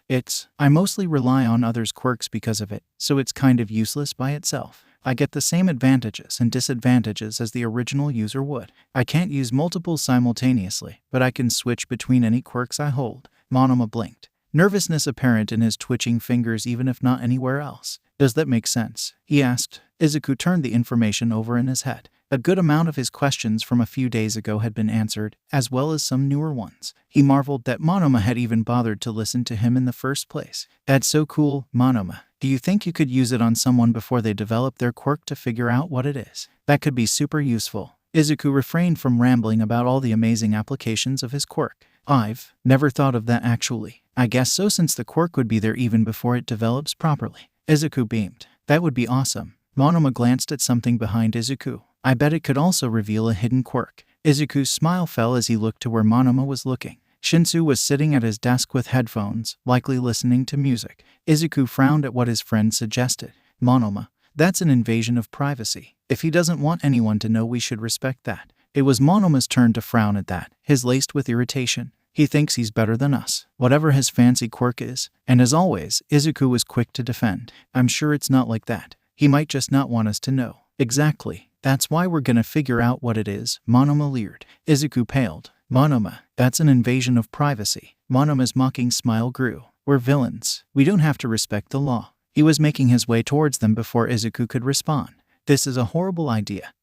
I mostly rely on others' quirks because of it, so it's kind of useless by itself. I get the same advantages and disadvantages as the original user would. I can't use multiple simultaneously, but I can switch between any quirks I hold. Monoma blinked, nervousness apparent in his twitching fingers even if not anywhere else. Does that make sense? He asked. Izuku turned the information over in his head. A good amount of his questions from a few days ago had been answered, as well as some newer ones. He marveled that Monoma had even bothered to listen to him in the first place. That's so cool, Monoma. Do you think you could use it on someone before they develop their quirk to figure out what it is? That could be super useful. Izuku refrained from rambling about all the amazing applications of his quirk. I've never thought of that actually. I guess so, since the quirk would be there even before it develops properly. Izuku beamed. That would be awesome. Monoma glanced at something behind Izuku. I bet it could also reveal a hidden quirk. Izuku's smile fell as he looked to where Monoma was looking. Shinsu was sitting at his desk with headphones, likely listening to music. Izuku frowned at what his friend suggested. Monoma, that's an invasion of privacy. If he doesn't want anyone to know, we should respect that. It was Monoma's turn to frown at that, his laced with irritation. He thinks he's better than us, whatever his fancy quirk is. And as always, Izuku was quick to defend. I'm sure it's not like that. He might just not want us to know. Exactly. That's why we're gonna figure out what it is, Monoma leered. Izuku paled. Monoma, that's an invasion of privacy. Monoma's mocking smile grew. We're villains. We don't have to respect the law. He was making his way towards them before Izuku could respond. This is a horrible idea,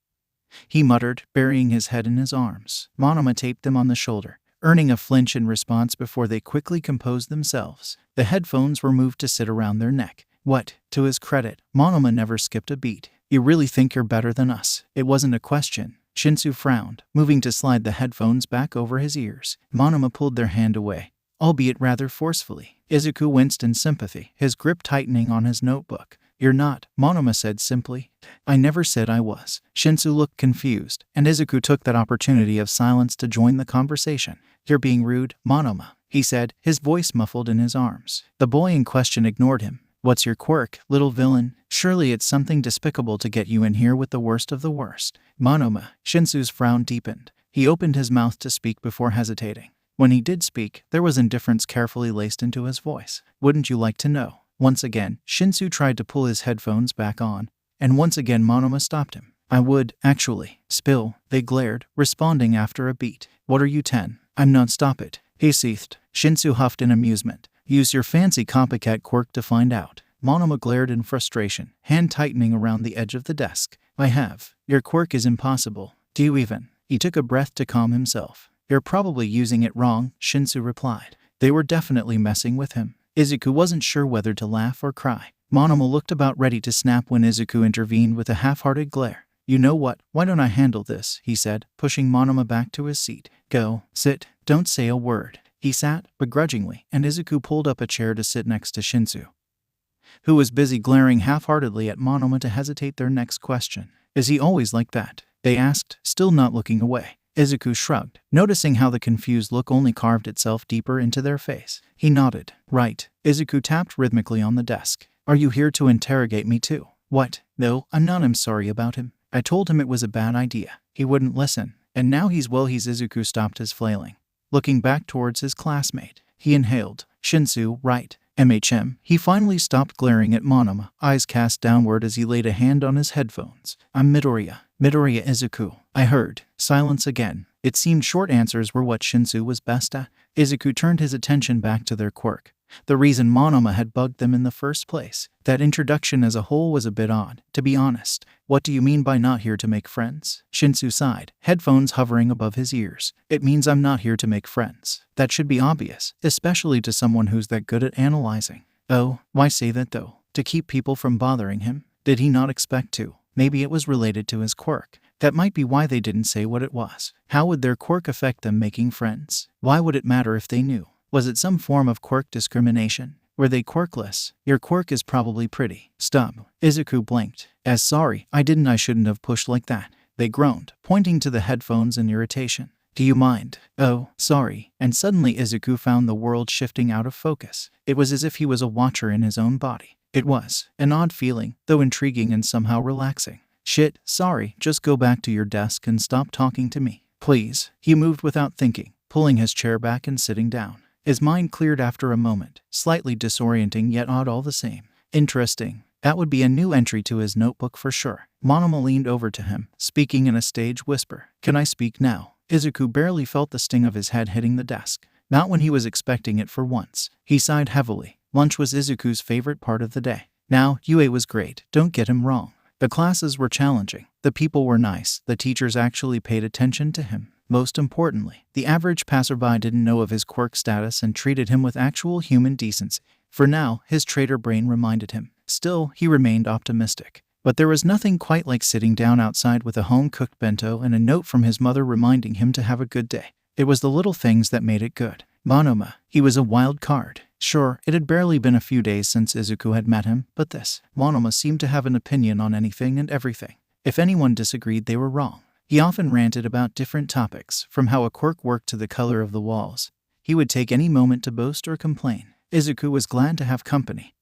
he muttered, burying his head in his arms. Monoma taped them on the shoulder, earning a flinch in response before they quickly composed themselves. The headphones were moved to sit around their neck. What? To his credit, Monoma never skipped a beat. You really think you're better than us? It wasn't a question. Shinsu frowned, moving to slide the headphones back over his ears. Monoma pulled their hand away, albeit rather forcefully. Izuku winced in sympathy, his grip tightening on his notebook. You're not, Monoma said simply. I never said I was. Shinsu looked confused, and Izuku took that opportunity of silence to join the conversation. You're being rude, Monoma, he said, his voice muffled in his arms. The boy in question ignored him. What's your quirk, little villain? Surely it's something despicable to get you in here with the worst of the worst. Monoma, Shinsu's frown deepened. He opened his mouth to speak before hesitating. When he did speak, there was indifference carefully laced into his voice. Wouldn't you like to know? Once again, Shinsu tried to pull his headphones back on, and once again Monoma stopped him. I would, actually. Spill, they glared, responding after a beat. What are you 10? I'm not. Stop it, he seethed. Shinsu huffed in amusement. Use your fancy copycat quirk to find out. Monoma glared in frustration, hand tightening around the edge of the desk. I have. Your quirk is impossible. Do you even? He took a breath to calm himself. You're probably using it wrong, Shinsu replied. They were definitely messing with him. Izuku wasn't sure whether to laugh or cry. Monoma looked about ready to snap when Izuku intervened with a half-hearted glare. You know what? Why don't I handle this? He said, pushing Monoma back to his seat. Go. Sit. Don't say a word. He sat, begrudgingly, and Izuku pulled up a chair to sit next to Shinsu, who was busy glaring half-heartedly at Monoma to hesitate their next question. Is he always like that? They asked, still not looking away. Izuku shrugged, noticing how the confused look only carved itself deeper into their face. He nodded. Right. Izuku tapped rhythmically on the desk. Are you here to interrogate me too? What? No, I'm not. I'm sorry about him. I told him it was a bad idea. He wouldn't listen. And now he's Izuku stopped his flailing, looking back towards his classmate. He inhaled. Shinsu, right. MHM. He finally stopped glaring at Monoma, eyes cast downward as he laid a hand on his headphones. I'm Midoriya Izuku. I heard. Silence again. It seemed short answers were what Shinsu was best at. Izuku turned his attention back to their quirk, the reason Monoma had bugged them in the first place. That introduction as a whole was a bit odd, to be honest. What do you mean by not here to make friends? Shinsu sighed, headphones hovering above his ears. It means I'm not here to make friends. That should be obvious, especially to someone who's that good at analyzing. Oh, why say that though? To keep people from bothering him? Did he not expect to? Maybe it was related to his quirk. That might be why they didn't say what it was. How would their quirk affect them making friends? Why would it matter if they knew? Was it some form of quirk discrimination? Were they quirkless? Your quirk is probably pretty. Stub. Izuku blinked. As sorry, I shouldn't have pushed like that. They groaned, pointing to the headphones in irritation. Do you mind? Oh, sorry. And suddenly Izuku found the world shifting out of focus. It was as if he was a watcher in his own body. It was an odd feeling, though intriguing and somehow relaxing. Shit, sorry, just go back to your desk and stop talking to me. Please. He moved without thinking, pulling his chair back and sitting down. His mind cleared after a moment, slightly disorienting yet odd all the same. Interesting. That would be a new entry to his notebook for sure. Monoma leaned over to him, speaking in a stage whisper. Can I speak now? Izuku barely felt the sting of his head hitting the desk. Not when he was expecting it for once. He sighed heavily. Lunch was Izuku's favorite part of the day. Now, UA was great, don't get him wrong. The classes were challenging. The people were nice. The teachers actually paid attention to him. Most importantly, the average passerby didn't know of his quirk status and treated him with actual human decency. For now, his traitor brain reminded him. Still, he remained optimistic. But there was nothing quite like sitting down outside with a home-cooked bento and a note from his mother reminding him to have a good day. It was the little things that made it good. Monoma, he was a wild card. Sure, it had barely been a few days since Izuku had met him, but this Monoma seemed to have an opinion on anything and everything. If anyone disagreed, they were wrong. He often ranted about different topics, from how a quirk worked to the color of the walls. He would take any moment to boast or complain. Izuku was glad to have company.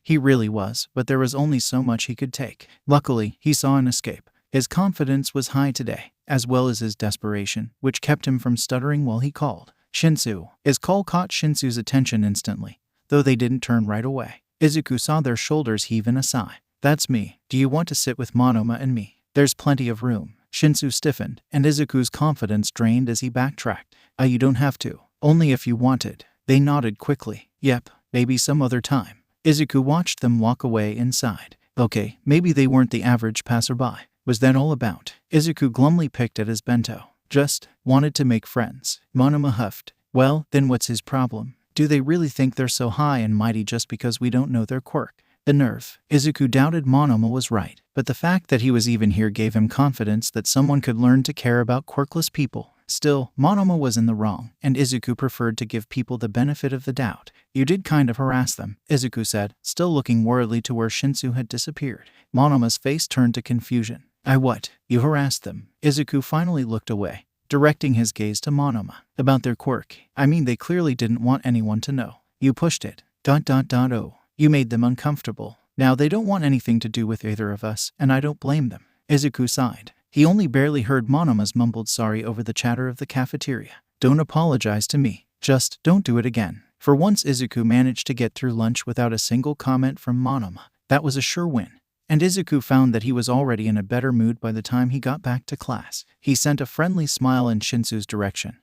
He really was, but there was only so much he could take. Luckily, he saw an escape. His confidence was high today, as well as his desperation, which kept him from stuttering while he called. Shinsu. His call caught Shinsu's attention instantly, though they didn't turn right away. Izuku saw their shoulders heave in a sigh. That's me. Do you want to sit with Monoma and me? There's plenty of room. Shinsu stiffened, and Izuku's confidence drained as he backtracked. You don't have to. Only if you wanted. They nodded quickly. Yep, maybe some other time. Izuku watched them walk away inside. Okay, maybe they weren't the average passerby. Was that all about? Izuku glumly picked at his bento. Just wanted to make friends. Monoma huffed. Well, then what's his problem? Do they really think they're so high and mighty just because we don't know their quirk? The nerve. Izuku doubted Monoma was right, but the fact that he was even here gave him confidence that someone could learn to care about quirkless people. Still, Monoma was in the wrong, and Izuku preferred to give people the benefit of the doubt. You did kind of harass them, Izuku said, still looking worriedly to where Shinsu had disappeared. Monoma's face turned to confusion. I what? You harassed them? Izuku finally looked away, directing his gaze to Monoma. About their quirk. I mean, they clearly didn't want anyone to know. You pushed it. Oh. You made them uncomfortable. Now they don't want anything to do with either of us, and I don't blame them. Izuku sighed. He only barely heard Monoma's mumbled sorry over the chatter of the cafeteria. Don't apologize to me. Just don't do it again. For once, Izuku managed to get through lunch without a single comment from Monoma. That was a sure win. And Izuku found that he was already in a better mood by the time he got back to class. He sent a friendly smile in Shinsu's direction,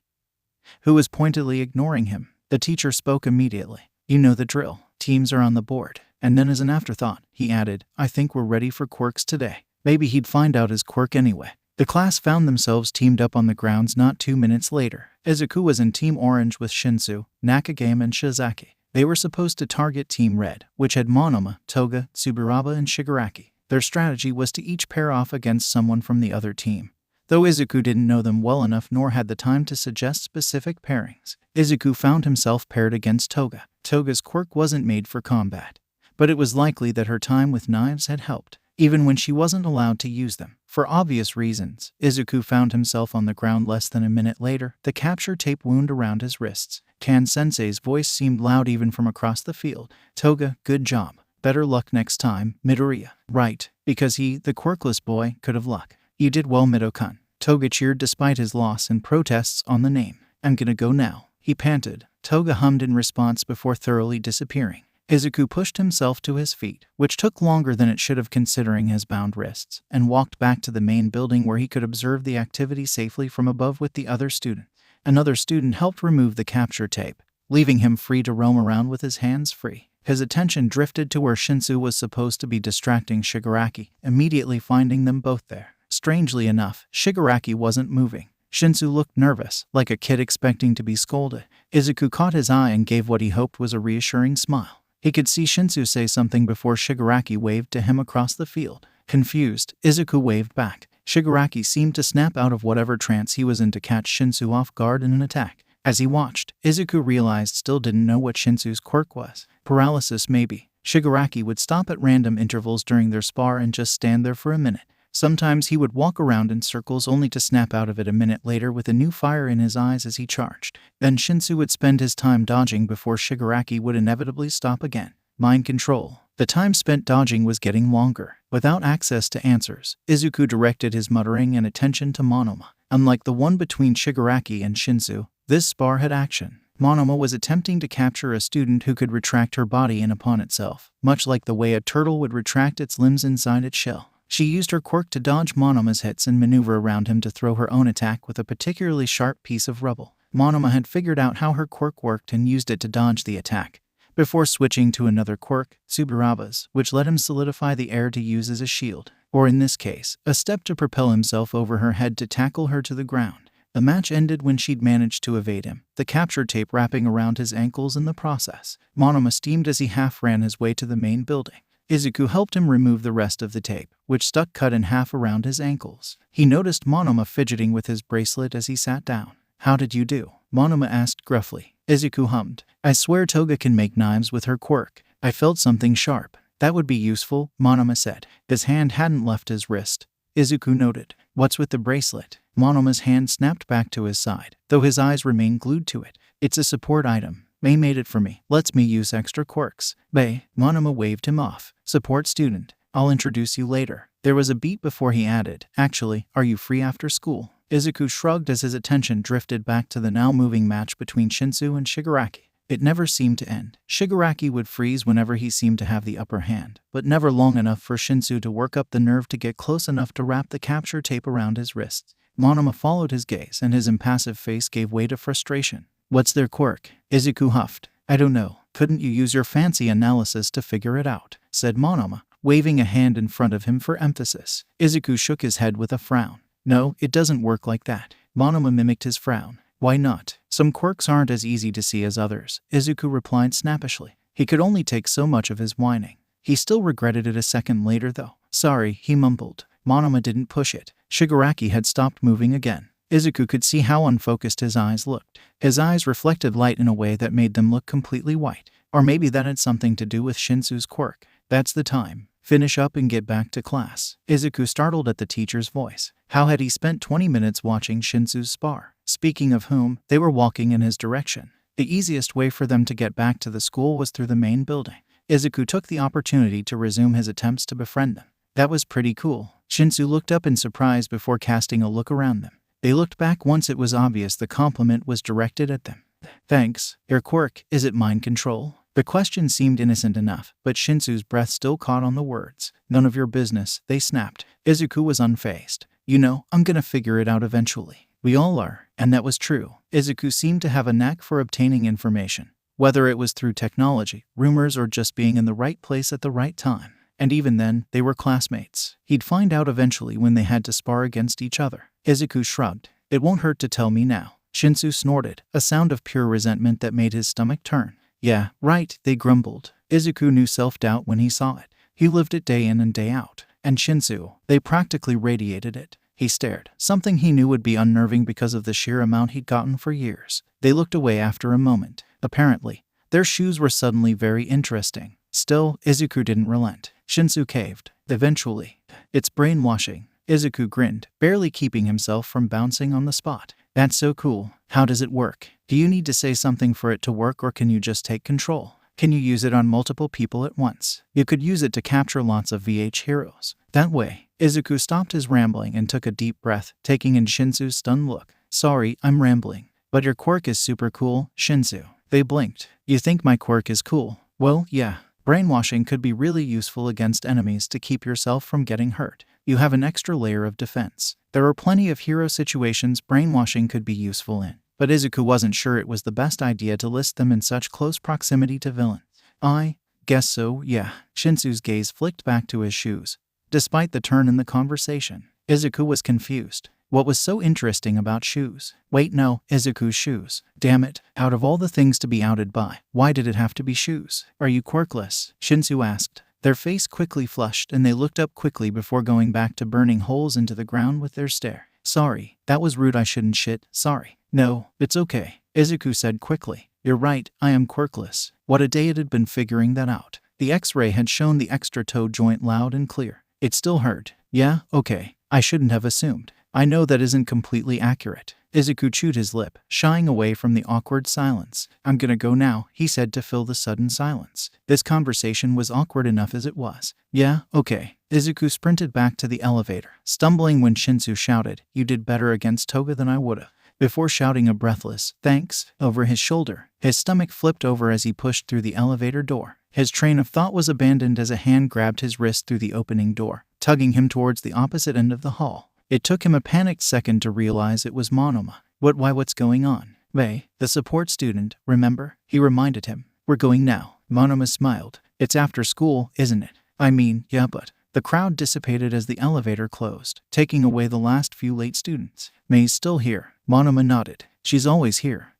who was pointedly ignoring him. The teacher spoke immediately. You know the drill. Teams are on the board. And then as an afterthought, he added, I think we're ready for quirks today. Maybe he'd find out his quirk anyway. The class found themselves teamed up on the grounds not 2 minutes later. Izuku was in Team Orange with Shinsu, Nakagame, and Shizaki. They were supposed to target Team Red, which had Monoma, Toga, Tsuburaba, and Shigaraki. Their strategy was to each pair off against someone from the other team, though Izuku didn't know them well enough nor had the time to suggest specific pairings. Izuku found himself paired against Toga. Toga's quirk wasn't made for combat, but it was likely that her time with knives had helped, even when she wasn't allowed to use them. For obvious reasons, Izuku found himself on the ground less than a minute later, the capture tape wound around his wrists. Kan-sensei's voice seemed loud even from across the field. Toga, good job. Better luck next time, Midoriya. Right, because he, the quirkless boy, could have luck. You did well, Mido-kun. Toga cheered despite his loss and protests on the name. I'm gonna go now, he panted. Toga hummed in response before thoroughly disappearing. Izuku pushed himself to his feet, which took longer than it should have considering his bound wrists, and walked back to the main building where he could observe the activity safely from above with the other student. Another student helped remove the capture tape, leaving him free to roam around with his hands free. His attention drifted to where Shinsu was supposed to be distracting Shigaraki, immediately finding them both there. Strangely enough, Shigaraki wasn't moving. Shinsu looked nervous, like a kid expecting to be scolded. Izuku caught his eye and gave what he hoped was a reassuring smile. He could see Shinsu say something before Shigaraki waved to him across the field. Confused, Izuku waved back. Shigaraki seemed to snap out of whatever trance he was in to catch Shinsu off guard in an attack. As he watched, Izuku realized still didn't know what Shinsu's quirk was. Paralysis maybe. Shigaraki would stop at random intervals during their spar and just stand there for a minute. Sometimes he would walk around in circles only to snap out of it a minute later with a new fire in his eyes as he charged. Then Shinsu would spend his time dodging before Shigaraki would inevitably stop again. Mind control. The time spent dodging was getting longer. Without access to answers, Izuku directed his muttering and attention to Monoma. Unlike the one between Shigaraki and Shinsu, this spar had action. Monoma was attempting to capture a student who could retract her body in upon itself, much like the way a turtle would retract its limbs inside its shell. She used her quirk to dodge Monoma's hits and maneuver around him to throw her own attack with a particularly sharp piece of rubble. Monoma had figured out how her quirk worked and used it to dodge the attack, before switching to another quirk, Tsuburaba's, which let him solidify the air to use as a shield, or in this case, a step to propel himself over her head to tackle her to the ground. The match ended when she'd managed to evade him, the capture tape wrapping around his ankles in the process. Monoma steamed as he half ran his way to the main building. Izuku helped him remove the rest of the tape, which stuck cut in half around his ankles. He noticed Monoma fidgeting with his bracelet as he sat down. How did you do? Monoma asked gruffly. Izuku hummed. I swear Toga can make knives with her quirk. I felt something sharp. That would be useful, Monoma said. His hand hadn't left his wrist, Izuku noted. What's with the bracelet? Monoma's hand snapped back to his side, though his eyes remained glued to it. It's a support item. May made it for me. Lets me use extra quirks. Bay. Monoma waved him off. Support student. I'll introduce you later. There was a beat before he added, actually, are you free after school? Izuku shrugged as his attention drifted back to the now moving match between Shinsu and Shigaraki. It never seemed to end. Shigaraki would freeze whenever he seemed to have the upper hand, but never long enough for Shinsu to work up the nerve to get close enough to wrap the capture tape around his wrists. Monoma followed his gaze, and his impassive face gave way to frustration. What's their quirk? Izuku huffed. I don't know. Couldn't you use your fancy analysis to figure it out? Said Monoma, waving a hand in front of him for emphasis. Izuku shook his head with a frown. No, it doesn't work like that. Monoma mimicked his frown. Why not? Some quirks aren't as easy to see as others, Izuku replied snappishly. He could only take so much of his whining. He still regretted it a second later though. Sorry, he mumbled. Monoma didn't push it. Shigaraki had stopped moving again. Izuku could see how unfocused his eyes looked. His eyes reflected light in a way that made them look completely white. Or maybe that had something to do with Shinsu's quirk. That's the time. Finish up and get back to class. Izuku startled at the teacher's voice. How had he spent 20 minutes watching Shinsu's spar? Speaking of whom, they were walking in his direction. The easiest way for them to get back to the school was through the main building. Izuku took the opportunity to resume his attempts to befriend them. That was pretty cool. Shinsu looked up in surprise before casting a look around them. They looked back once it was obvious the compliment was directed at them. Thanks. Your quirk, is it mind control? The question seemed innocent enough, but Shinsu's breath still caught on the words. None of your business, they snapped. Izuku was unfazed. You know, I'm gonna figure it out eventually. We all are, and that was true. Izuku seemed to have a knack for obtaining information, whether it was through technology, rumors, or just being in the right place at the right time. And even then, they were classmates. He'd find out eventually when they had to spar against each other. Izuku shrugged. It won't hurt to tell me now. Shinsu snorted, a sound of pure resentment that made his stomach turn. Yeah, right, they grumbled. Izuku knew self-doubt when he saw it. He lived it day in and day out. And Shinsu, they practically radiated it. He stared, something he knew would be unnerving because of the sheer amount he'd gotten for years. They looked away after a moment. Apparently, their shoes were suddenly very interesting. Still, Izuku didn't relent. Shinsu caved. Eventually. It's brainwashing. Izuku grinned, barely keeping himself from bouncing on the spot. That's so cool. How does it work? Do you need to say something for it to work, or can you just take control? Can you use it on multiple people at once? You could use it to capture lots of VH heroes. That way. Izuku stopped his rambling and took a deep breath, taking in Shinsu's stunned look. Sorry, I'm rambling. But your quirk is super cool, Shinsu. They blinked. You think my quirk is cool? Well, yeah. Brainwashing could be really useful against enemies to keep yourself from getting hurt. You have an extra layer of defense. There are plenty of hero situations brainwashing could be useful in, but Izuku wasn't sure it was the best idea to list them in such close proximity to villains. I guess so, yeah. Shinsu's gaze flicked back to his shoes. Despite the turn in the conversation, Izuku was confused. What was so interesting about shoes? Wait, no, Izuku's shoes. Damn it, out of all the things to be outed by, why did it have to be shoes? Are you quirkless? Shinsu asked. Their face quickly flushed and they looked up quickly before going back to burning holes into the ground with their stare. Sorry, that was rude, I shouldn't shit, sorry. No, it's okay, Izuku said quickly. You're right, I am quirkless. What a day it had been figuring that out. The X-ray had shown the extra toe joint loud and clear. It still hurt. Yeah, okay, I shouldn't have assumed. I know that isn't completely accurate. Izuku chewed his lip, shying away from the awkward silence. I'm gonna go now, he said to fill the sudden silence. This conversation was awkward enough as it was. Yeah, okay. Izuku sprinted back to the elevator, stumbling when Shinsu shouted, You did better against Toga than I would've. Before shouting a breathless, thanks, over his shoulder, his stomach flipped over as he pushed through the elevator door. His train of thought was abandoned as a hand grabbed his wrist through the opening door, tugging him towards the opposite end of the hall. It took him a panicked second to realize it was Monoma. What's going on? Wei, the support student, remember? He reminded him. We're going now. Monoma smiled. It's after school, isn't it? I mean, yeah, but... The crowd dissipated as the elevator closed, taking away the last few late students. Mei's still here. Monoma nodded. She's always here.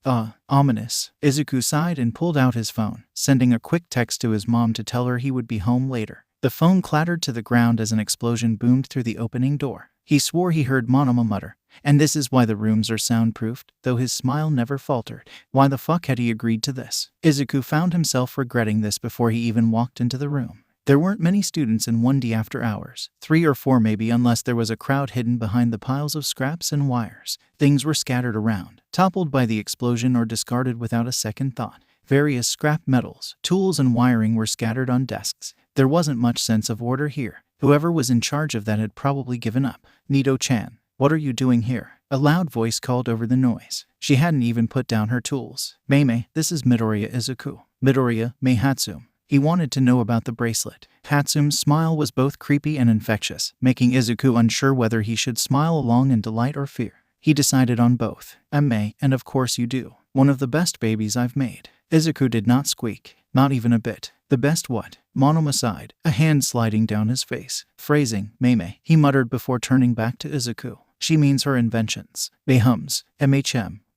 Ominous. Izuku sighed and pulled out his phone, sending a quick text to his mom to tell her he would be home later. The phone clattered to the ground as an explosion boomed through the opening door. He swore he heard Monoma mutter, and this is why the rooms are soundproofed, though his smile never faltered. Why the fuck had he agreed to this? Izuku found himself regretting this before he even walked into the room. There weren't many students in 1D after hours, 3 or 4 maybe, unless there was a crowd hidden behind the piles of scraps and wires. Things were scattered around, toppled by the explosion or discarded without a second thought. Various scrap metals, tools and wiring were scattered on desks. There wasn't much sense of order here. Whoever was in charge of that had probably given up. Nido-chan, what are you doing here? A loud voice called over the noise. She hadn't even put down her tools. Mei, this is Midoriya Izuku. Midoriya, Mei Hatsum. He wanted to know about the bracelet. Hatsum's smile was both creepy and infectious, making Izuku unsure whether he should smile along in delight or fear. He decided on both. Mei, and of course you do. One of the best babies I've made. Izuku did not squeak. Not even a bit. The best what? Monoma sighed, a hand sliding down his face. Phrasing, Mei, he muttered before turning back to Izuku. She means her inventions. Mei hums,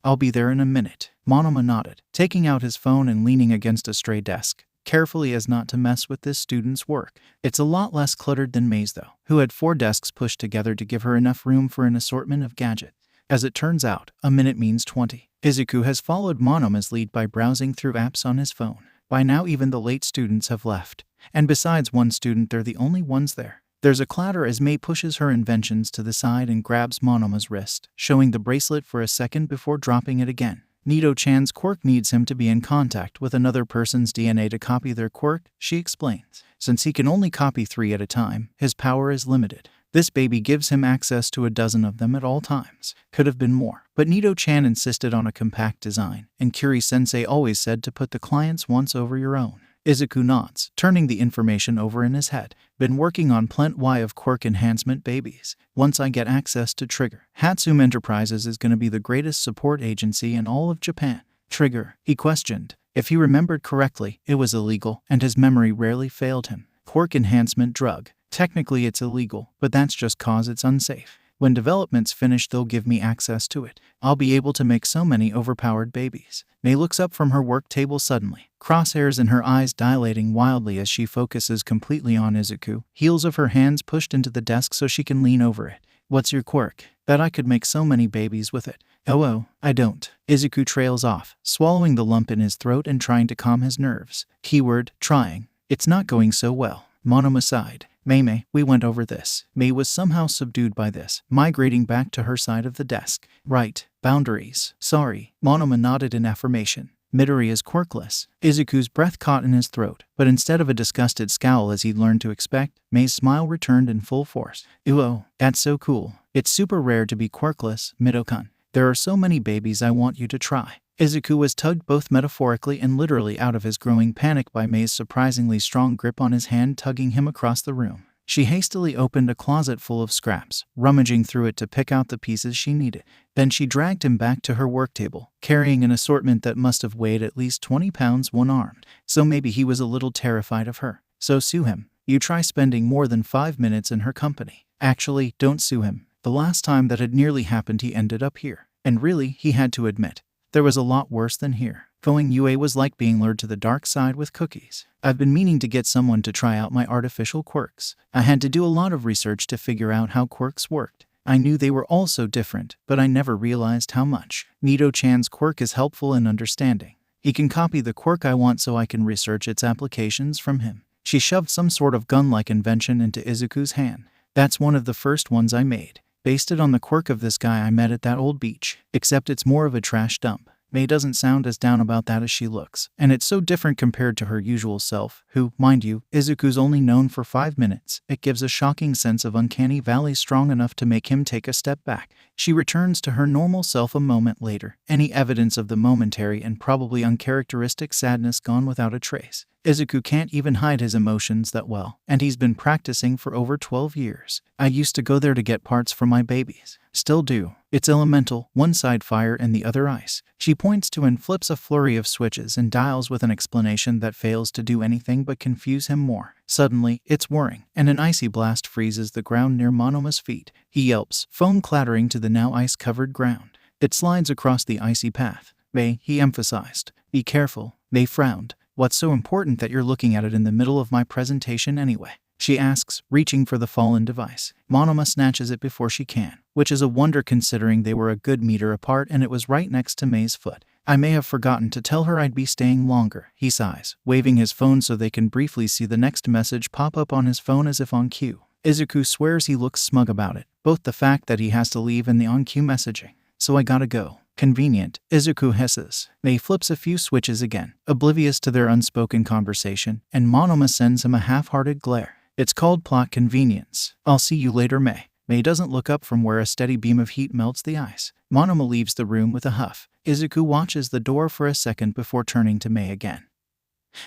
I'll be there in a minute. Monoma nodded, taking out his phone and leaning against a stray desk, carefully as not to mess with this student's work. It's a lot less cluttered than Mei's though, who had 4 desks pushed together to give her enough room for an assortment of gadgets. As it turns out, a minute means 20. Izuku has followed Monoma's lead by browsing through apps on his phone. By now even the late students have left. And besides one student, they're the only ones there. There's a clatter as Mei pushes her inventions to the side and grabs Monoma's wrist, showing the bracelet for a second before dropping it again. Nido-chan's quirk needs him to be in contact with another person's DNA to copy their quirk, she explains. Since he can only copy 3 at a time, his power is limited. This baby gives him access to a dozen of them at all times. Could have been more, but Nido-chan insisted on a compact design, and Kiri-sensei always said to put the client's wants over your own. Izuku nods, turning the information over in his head. Been working on plenty of quirk enhancement babies. Once I get access to Trigger, Hatsum Enterprises is going to be the greatest support agency in all of Japan. Trigger, he questioned. If he remembered correctly, it was illegal, and his memory rarely failed him. Quirk enhancement drug. Technically it's illegal, but that's just cause it's unsafe. When development's finished, they'll give me access to it. I'll be able to make so many overpowered babies. Mei looks up from her work table suddenly, crosshairs in her eyes dilating wildly as she focuses completely on Izuku, heels of her hands pushed into the desk so she can lean over it. What's your quirk? Bet I could make so many babies with it. Oh, I don't. Izuku trails off, swallowing the lump in his throat and trying to calm his nerves. Keyword, trying. It's not going so well. Monoma sighed. Mei, we went over this. Mei was somehow subdued by this, migrating back to her side of the desk. Right. Boundaries. Sorry. Monoma nodded in affirmation. Midoriya is quirkless. Izuku's breath caught in his throat, but instead of a disgusted scowl as he'd learned to expect, Mei's smile returned in full force. Oh, that's so cool. It's super rare to be quirkless, Mido-kun. There are so many babies I want you to try. Izuku was tugged both metaphorically and literally out of his growing panic by Mei's surprisingly strong grip on his hand, tugging him across the room. She hastily opened a closet full of scraps, rummaging through it to pick out the pieces she needed. Then she dragged him back to her work table, carrying an assortment that must have weighed at least 20 pounds one-armed. So maybe he was a little terrified of her. So sue him. You try spending more than 5 minutes in her company. Actually, don't sue him. The last time that had nearly happened, he ended up here. And really, he had to admit, there was a lot worse than here. Going UA was like being lured to the dark side with cookies. I've been meaning to get someone to try out my artificial quirks. I had to do a lot of research to figure out how quirks worked. I knew they were all so different, but I never realized how much. Nido-chan's quirk is helpful in understanding. He can copy the quirk I want so I can research its applications from him. She shoved some sort of gun-like invention into Izuku's hand. That's one of the first ones I made. Based it on the quirk of this guy I met at that old beach, except it's more of a trash dump. Mei doesn't sound as down about that as she looks, and it's so different compared to her usual self, who, mind you, Izuku's only known for 5 minutes. It gives a shocking sense of uncanny valley strong enough to make him take a step back. She returns to her normal self a moment later, any evidence of the momentary and probably uncharacteristic sadness gone without a trace. Izuku can't even hide his emotions that well, and he's been practicing for over 12 years. I used to go there to get parts for my babies. Still do. It's elemental, one side fire and the other ice. She points to and flips a flurry of switches and dials with an explanation that fails to do anything but confuse him more. Suddenly, it's whirring, and an icy blast freezes the ground near Monoma's feet. He yelps, foam clattering to the now ice-covered ground. It slides across the icy path. Mei, he emphasized. Be careful. Mei frowned. What's so important that you're looking at it in the middle of my presentation anyway? She asks, reaching for the fallen device. Monoma snatches it before she can, which is a wonder considering they were a good meter apart and it was right next to Mei's foot. I may have forgotten to tell her I'd be staying longer, he sighs, waving his phone so they can briefly see the next message pop up on his phone as if on cue. Izuku swears he looks smug about it, both the fact that he has to leave and the on-cue messaging. So I gotta go. Convenient, Izuku hisses. Mei flips a few switches again, oblivious to their unspoken conversation, and Monoma sends him a half-hearted glare. It's called plot convenience. I'll see you later, Mei. Mei doesn't look up from where a steady beam of heat melts the ice. Monoma leaves the room with a huff. Izuku watches the door for a second before turning to Mei again,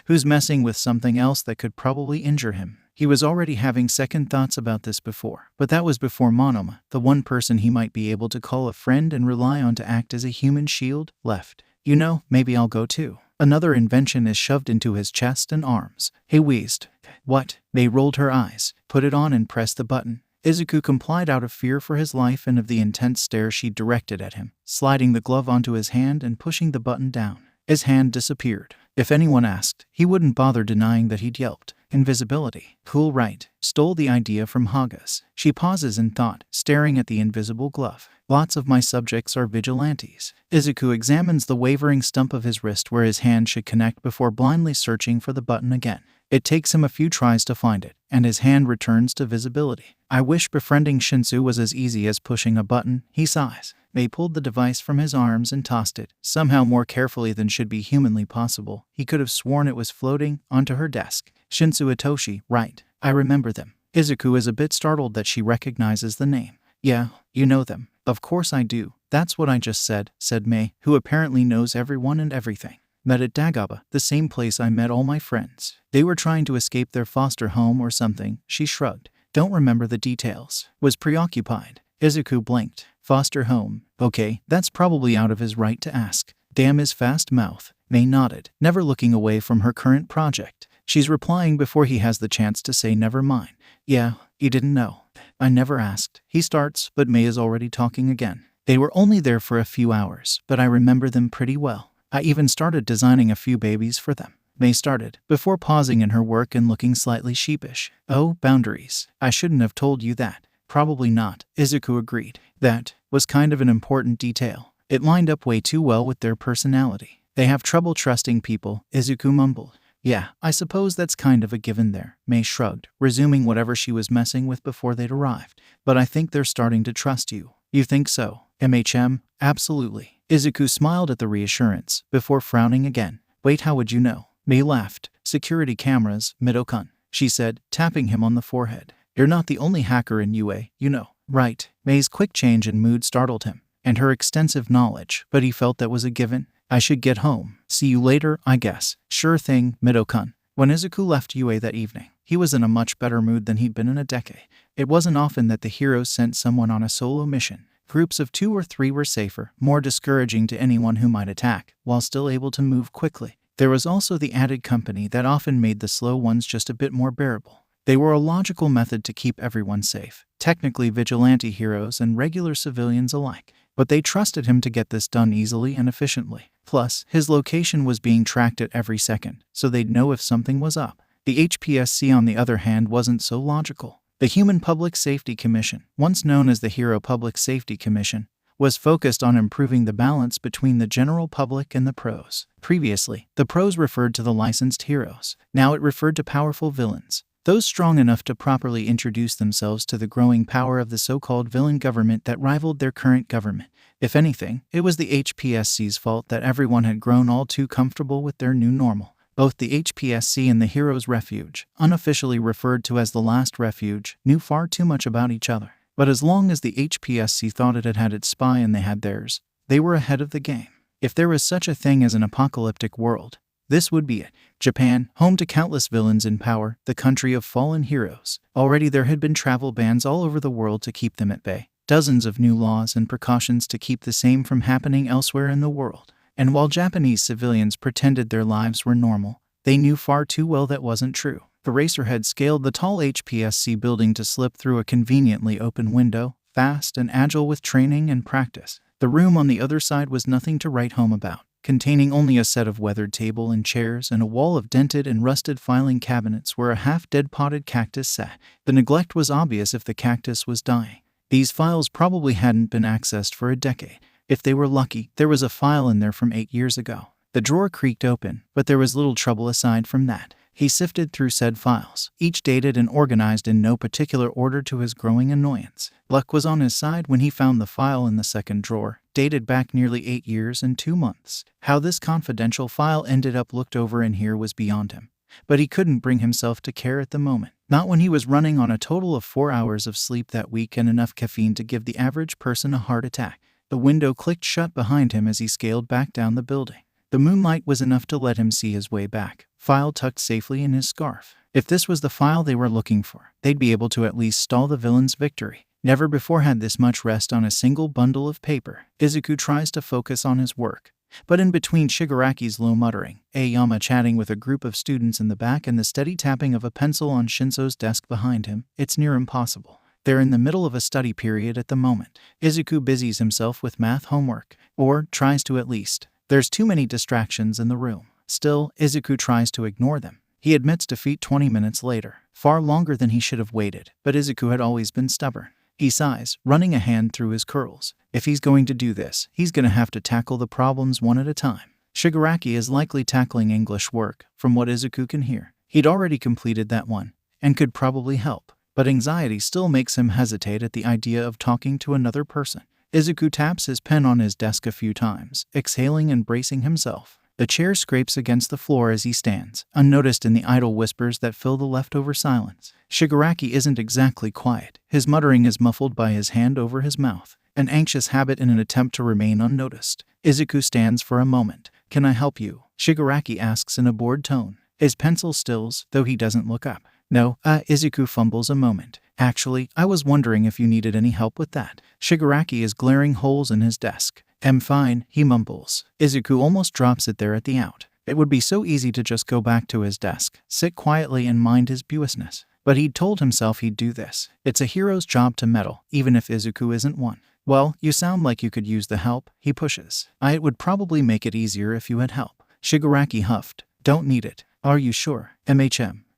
who's messing with something else that could probably injure him. He was already having second thoughts about this before, but that was before Monoma, the one person he might be able to call a friend and rely on to act as a human shield, left. You know, maybe I'll go too. Another invention is shoved into his chest and arms. He wheezed. What? Mei rolled her eyes, put it on and pressed the button. Izuku complied out of fear for his life and of the intense stare she directed at him, sliding the glove onto his hand and pushing the button down. His hand disappeared. If anyone asked, he wouldn't bother denying that he'd yelped. Invisibility. Cool, right? Stole the idea from Haga's. She pauses in thought, staring at the invisible glove. Lots of my subjects are vigilantes. Izuku examines the wavering stump of his wrist where his hand should connect before blindly searching for the button again. It takes him a few tries to find it, and his hand returns to visibility. I wish befriending Shinsu was as easy as pushing a button, he sighs. Mei pulled the device from his arms and tossed it, somehow more carefully than should be humanly possible. He could have sworn it was floating onto her desk. Shinsu Itoshi, right. I remember them. Izuku is a bit startled that she recognizes the name. Yeah, you know them. Of course I do. That's what I just said Mei, who apparently knows everyone and everything. Met at Dagaba, the same place I met all my friends. They were trying to escape their foster home or something, she shrugged. Don't remember the details. Was preoccupied. Izuku blinked. Foster home. Okay, that's probably out of his right to ask. Damn his fast mouth. Mei nodded, never looking away from her current project. She's replying before he has the chance to say never mind. Yeah, you didn't know. I never asked. He starts, but Mei is already talking again. They were only there for a few hours, but I remember them pretty well. I even started designing a few babies for them. Mei started, before pausing in her work and looking slightly sheepish. Oh, boundaries. I shouldn't have told you that. Probably not, Izuku agreed. That was kind of an important detail. It lined up way too well with their personality. They have trouble trusting people, Izuku mumbled. Yeah, I suppose that's kind of a given there, Mei shrugged, resuming whatever she was messing with before they'd arrived. But I think they're starting to trust you. You think so? MHM? Absolutely. Izuku smiled at the reassurance, before frowning again. Wait, how would you know? Mei laughed. Security cameras, Midokun, she said, tapping him on the forehead. You're not the only hacker in UA, you know. Right. Mei's quick change in mood startled him, and her extensive knowledge, but he felt that was a given. I should get home. See you later, I guess. Sure thing, Midokun. When Izuku left UA that evening, he was in a much better mood than he'd been in a decade. It wasn't often that the heroes sent someone on a solo mission. Groups of 2 or 3 were safer, more discouraging to anyone who might attack, while still able to move quickly. There was also the added company that often made the slow ones just a bit more bearable. They were a logical method to keep everyone safe, technically vigilante heroes and regular civilians alike. But they trusted him to get this done easily and efficiently. Plus, his location was being tracked at every second, so they'd know if something was up. The HPSC, on the other hand, wasn't so logical. The Human Public Safety Commission, once known as the Hero Public Safety Commission, was focused on improving the balance between the general public and the pros. Previously, the pros referred to the licensed heroes. Now it referred to powerful villains, those strong enough to properly introduce themselves to the growing power of the so-called villain government that rivaled their current government. If anything, it was the HPSC's fault that everyone had grown all too comfortable with their new normal. Both the HPSC and the Heroes Refuge, unofficially referred to as the Last Refuge, knew far too much about each other. But as long as the HPSC thought it had had its spy and they had theirs, they were ahead of the game. If there was such a thing as an apocalyptic world, this would be it. Japan, home to countless villains in power, the country of fallen heroes. Already there had been travel bans all over the world to keep them at bay. Dozens of new laws and precautions to keep the same from happening elsewhere in the world. And while Japanese civilians pretended their lives were normal, they knew far too well that wasn't true. The racer had scaled the tall HPSC building to slip through a conveniently open window, fast and agile with training and practice. The room on the other side was nothing to write home about, containing only a set of weathered table and chairs and a wall of dented and rusted filing cabinets where a half-dead potted cactus sat. The neglect was obvious if the cactus was dying. These files probably hadn't been accessed for a decade. If they were lucky, there was a file in there from 8 years ago. The drawer creaked open, but there was little trouble aside from that. He sifted through said files, each dated and organized in no particular order to his growing annoyance. Luck was on his side when he found the file in the second drawer, dated back nearly 8 years and 2 months. How this confidential file ended up looked over in here was beyond him. But he couldn't bring himself to care at the moment. Not when he was running on a total of 4 hours of sleep that week and enough caffeine to give the average person a heart attack. The window clicked shut behind him as he scaled back down the building. The moonlight was enough to let him see his way back, file tucked safely in his scarf. If this was the file they were looking for, they'd be able to at least stall the villain's victory. Never before had this much rest on a single bundle of paper. Izuku tries to focus on his work. But in between Shigaraki's low muttering, Aoyama chatting with a group of students in the back and the steady tapping of a pencil on Shinso's desk behind him, it's near impossible. They're in the middle of a study period at the moment. Izuku busies himself with math homework, or tries to at least. There's too many distractions in the room. Still, Izuku tries to ignore them. He admits defeat 20 minutes later, far longer than he should have waited, but Izuku had always been stubborn. He sighs, running a hand through his curls. If he's going to do this, he's going to have to tackle the problems one at a time. Shigaraki is likely tackling English work, from what Izuku can hear. He'd already completed that one, and could probably help. But anxiety still makes him hesitate at the idea of talking to another person. Izuku taps his pen on his desk a few times, exhaling and bracing himself. The chair scrapes against the floor as he stands, unnoticed in the idle whispers that fill the leftover silence. Shigaraki isn't exactly quiet. His muttering is muffled by his hand over his mouth, an anxious habit in an attempt to remain unnoticed. Izuku stands for a moment. "Can I help you?" Shigaraki asks in a bored tone. His pencil stills, though he doesn't look up. "No, Izuku fumbles a moment. "Actually, I was wondering if you needed any help with that." Shigaraki is glaring holes in his desk. "I'm fine," he mumbles. Izuku almost drops it there at the out. It would be so easy to just go back to his desk, sit quietly and mind his business. But he'd told himself he'd do this. It's a hero's job to meddle, even if Izuku isn't one. "Well, you sound like you could use the help," he pushes. "It would probably make it easier if you had help." Shigaraki huffed. "Don't need it." "Are you sure?"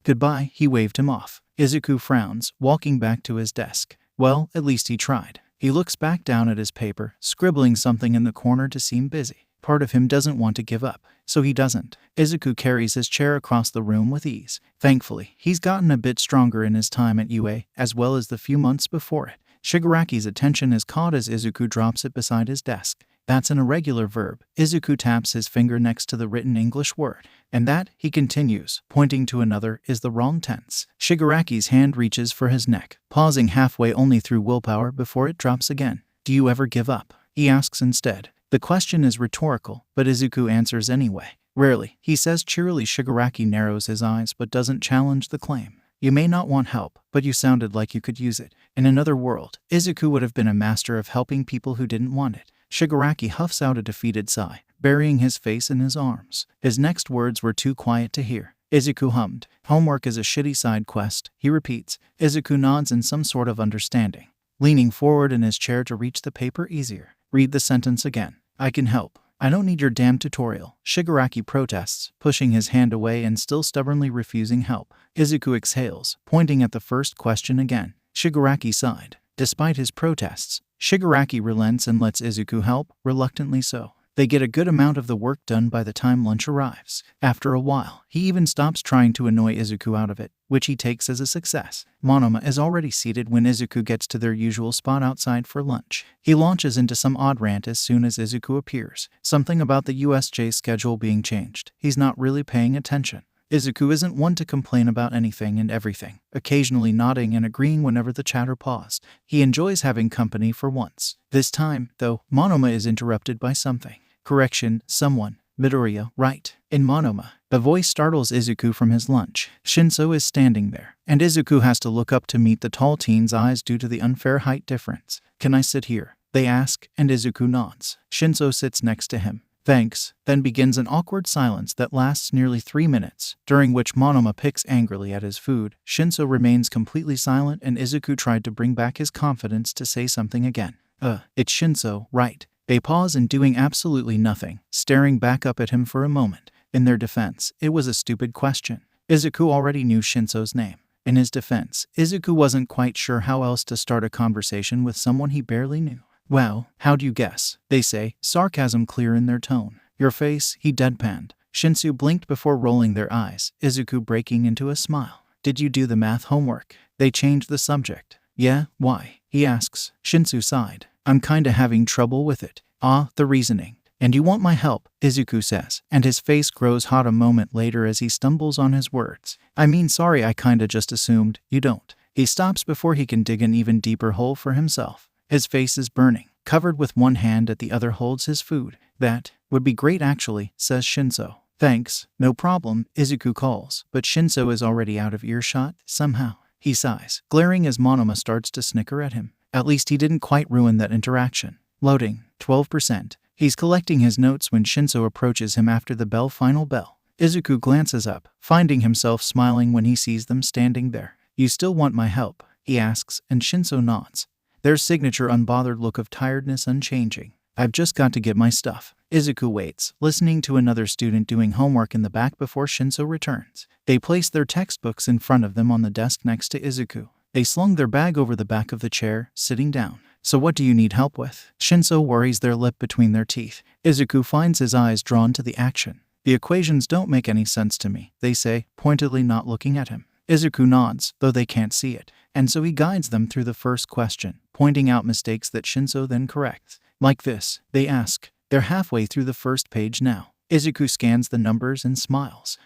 "Goodbye," he waved him off. Izuku frowns, walking back to his desk. Well, at least he tried. He looks back down at his paper, scribbling something in the corner to seem busy. Part of him doesn't want to give up, so he doesn't. Izuku carries his chair across the room with ease. Thankfully, he's gotten a bit stronger in his time at UA, as well as the few months before it. Shigaraki's attention is caught as Izuku drops it beside his desk. That's an irregular verb. Izuku taps his finger next to the written English word. And that, he continues, pointing to another, is the wrong tense. Shigaraki's hand reaches for his neck, pausing halfway only through willpower before it drops again. "Do you ever give up?" he asks instead. The question is rhetorical, but Izuku answers anyway. "Rarely," he says cheerily. Shigaraki narrows his eyes but doesn't challenge the claim. "You may not want help, but you sounded like you could use it." In another world, Izuku would have been a master of helping people who didn't want it. Shigaraki huffs out a defeated sigh, burying his face in his arms. His next words were too quiet to hear. Izuku hummed. "Homework is a shitty side quest," he repeats. Izuku nods in some sort of understanding, leaning forward in his chair to reach the paper easier. "Read the sentence again." "I can help." "I don't need your damn tutorial," Shigaraki protests, pushing his hand away and still stubbornly refusing help. Izuku exhales, pointing at the first question again. Shigaraki sighed. Despite his protests, Shigaraki relents and lets Izuku help, reluctantly so. They get a good amount of the work done by the time lunch arrives. After a while, he even stops trying to annoy Izuku out of it, which he takes as a success. Monoma is already seated when Izuku gets to their usual spot outside for lunch. He launches into some odd rant as soon as Izuku appears. Something about the USJ schedule being changed. He's not really paying attention. Izuku isn't one to complain about anything and everything, occasionally nodding and agreeing whenever the chatter paused. He enjoys having company for once. This time, though, Monoma is interrupted by something. Correction, someone. Midoriya, right. In Monoma, a voice startles Izuku from his lunch. Shinso is standing there, and Izuku has to look up to meet the tall teen's eyes due to the unfair height difference. "Can I sit here?" they ask, and Izuku nods. Shinso sits next to him. "Thanks." Then begins an awkward silence that lasts nearly 3 minutes, during which Monoma picks angrily at his food. Shinso remains completely silent, and Izuku tried to bring back his confidence to say something again. It's Shinso, right?" They pause in doing absolutely nothing, staring back up at him for a moment. In their defense, it was a stupid question. Izuku already knew Shinso's name. In his defense, Izuku wasn't quite sure how else to start a conversation with someone he barely knew. Well, how'd you guess? They say, sarcasm clear in their tone. Your face, he deadpanned. Shinsu blinked before rolling their eyes, Izuku breaking into a smile. Did you do the math homework? They changed the subject. Yeah, why? He asks. Shinsu sighed. I'm kinda having trouble with it. Ah, the reasoning. And you want my help, Izuku says, and his face grows hot a moment later as he stumbles on his words. I mean, sorry, I kinda just assumed you don't. He stops before he can dig an even deeper hole for himself. His face is burning. Covered with one hand at the other holds his food. That would be great actually, says Shinso. Thanks, no problem, Izuku calls, but Shinso is already out of earshot, somehow. He sighs, glaring as Monoma starts to snicker at him. At least he didn't quite ruin that interaction. Loading, 12%. He's collecting his notes when Shinso approaches him after the final bell. Izuku glances up, finding himself smiling when he sees them standing there. You still want my help? He asks, and Shinso nods. Their signature unbothered look of tiredness unchanging. I've just got to get my stuff. Izuku waits, listening to another student doing homework in the back before Shinso returns. They place their textbooks in front of them on the desk next to Izuku. They slung their bag over the back of the chair, sitting down. So what do you need help with? Shinso worries their lip between their teeth. Izuku finds his eyes drawn to the action. The equations don't make any sense to me, they say, pointedly not looking at him. Izuku nods, though they can't see it, and so he guides them through the first question, pointing out mistakes that Shinso then corrects. Like this, they ask. They're halfway through the first page now. Izuku scans the numbers and smiles.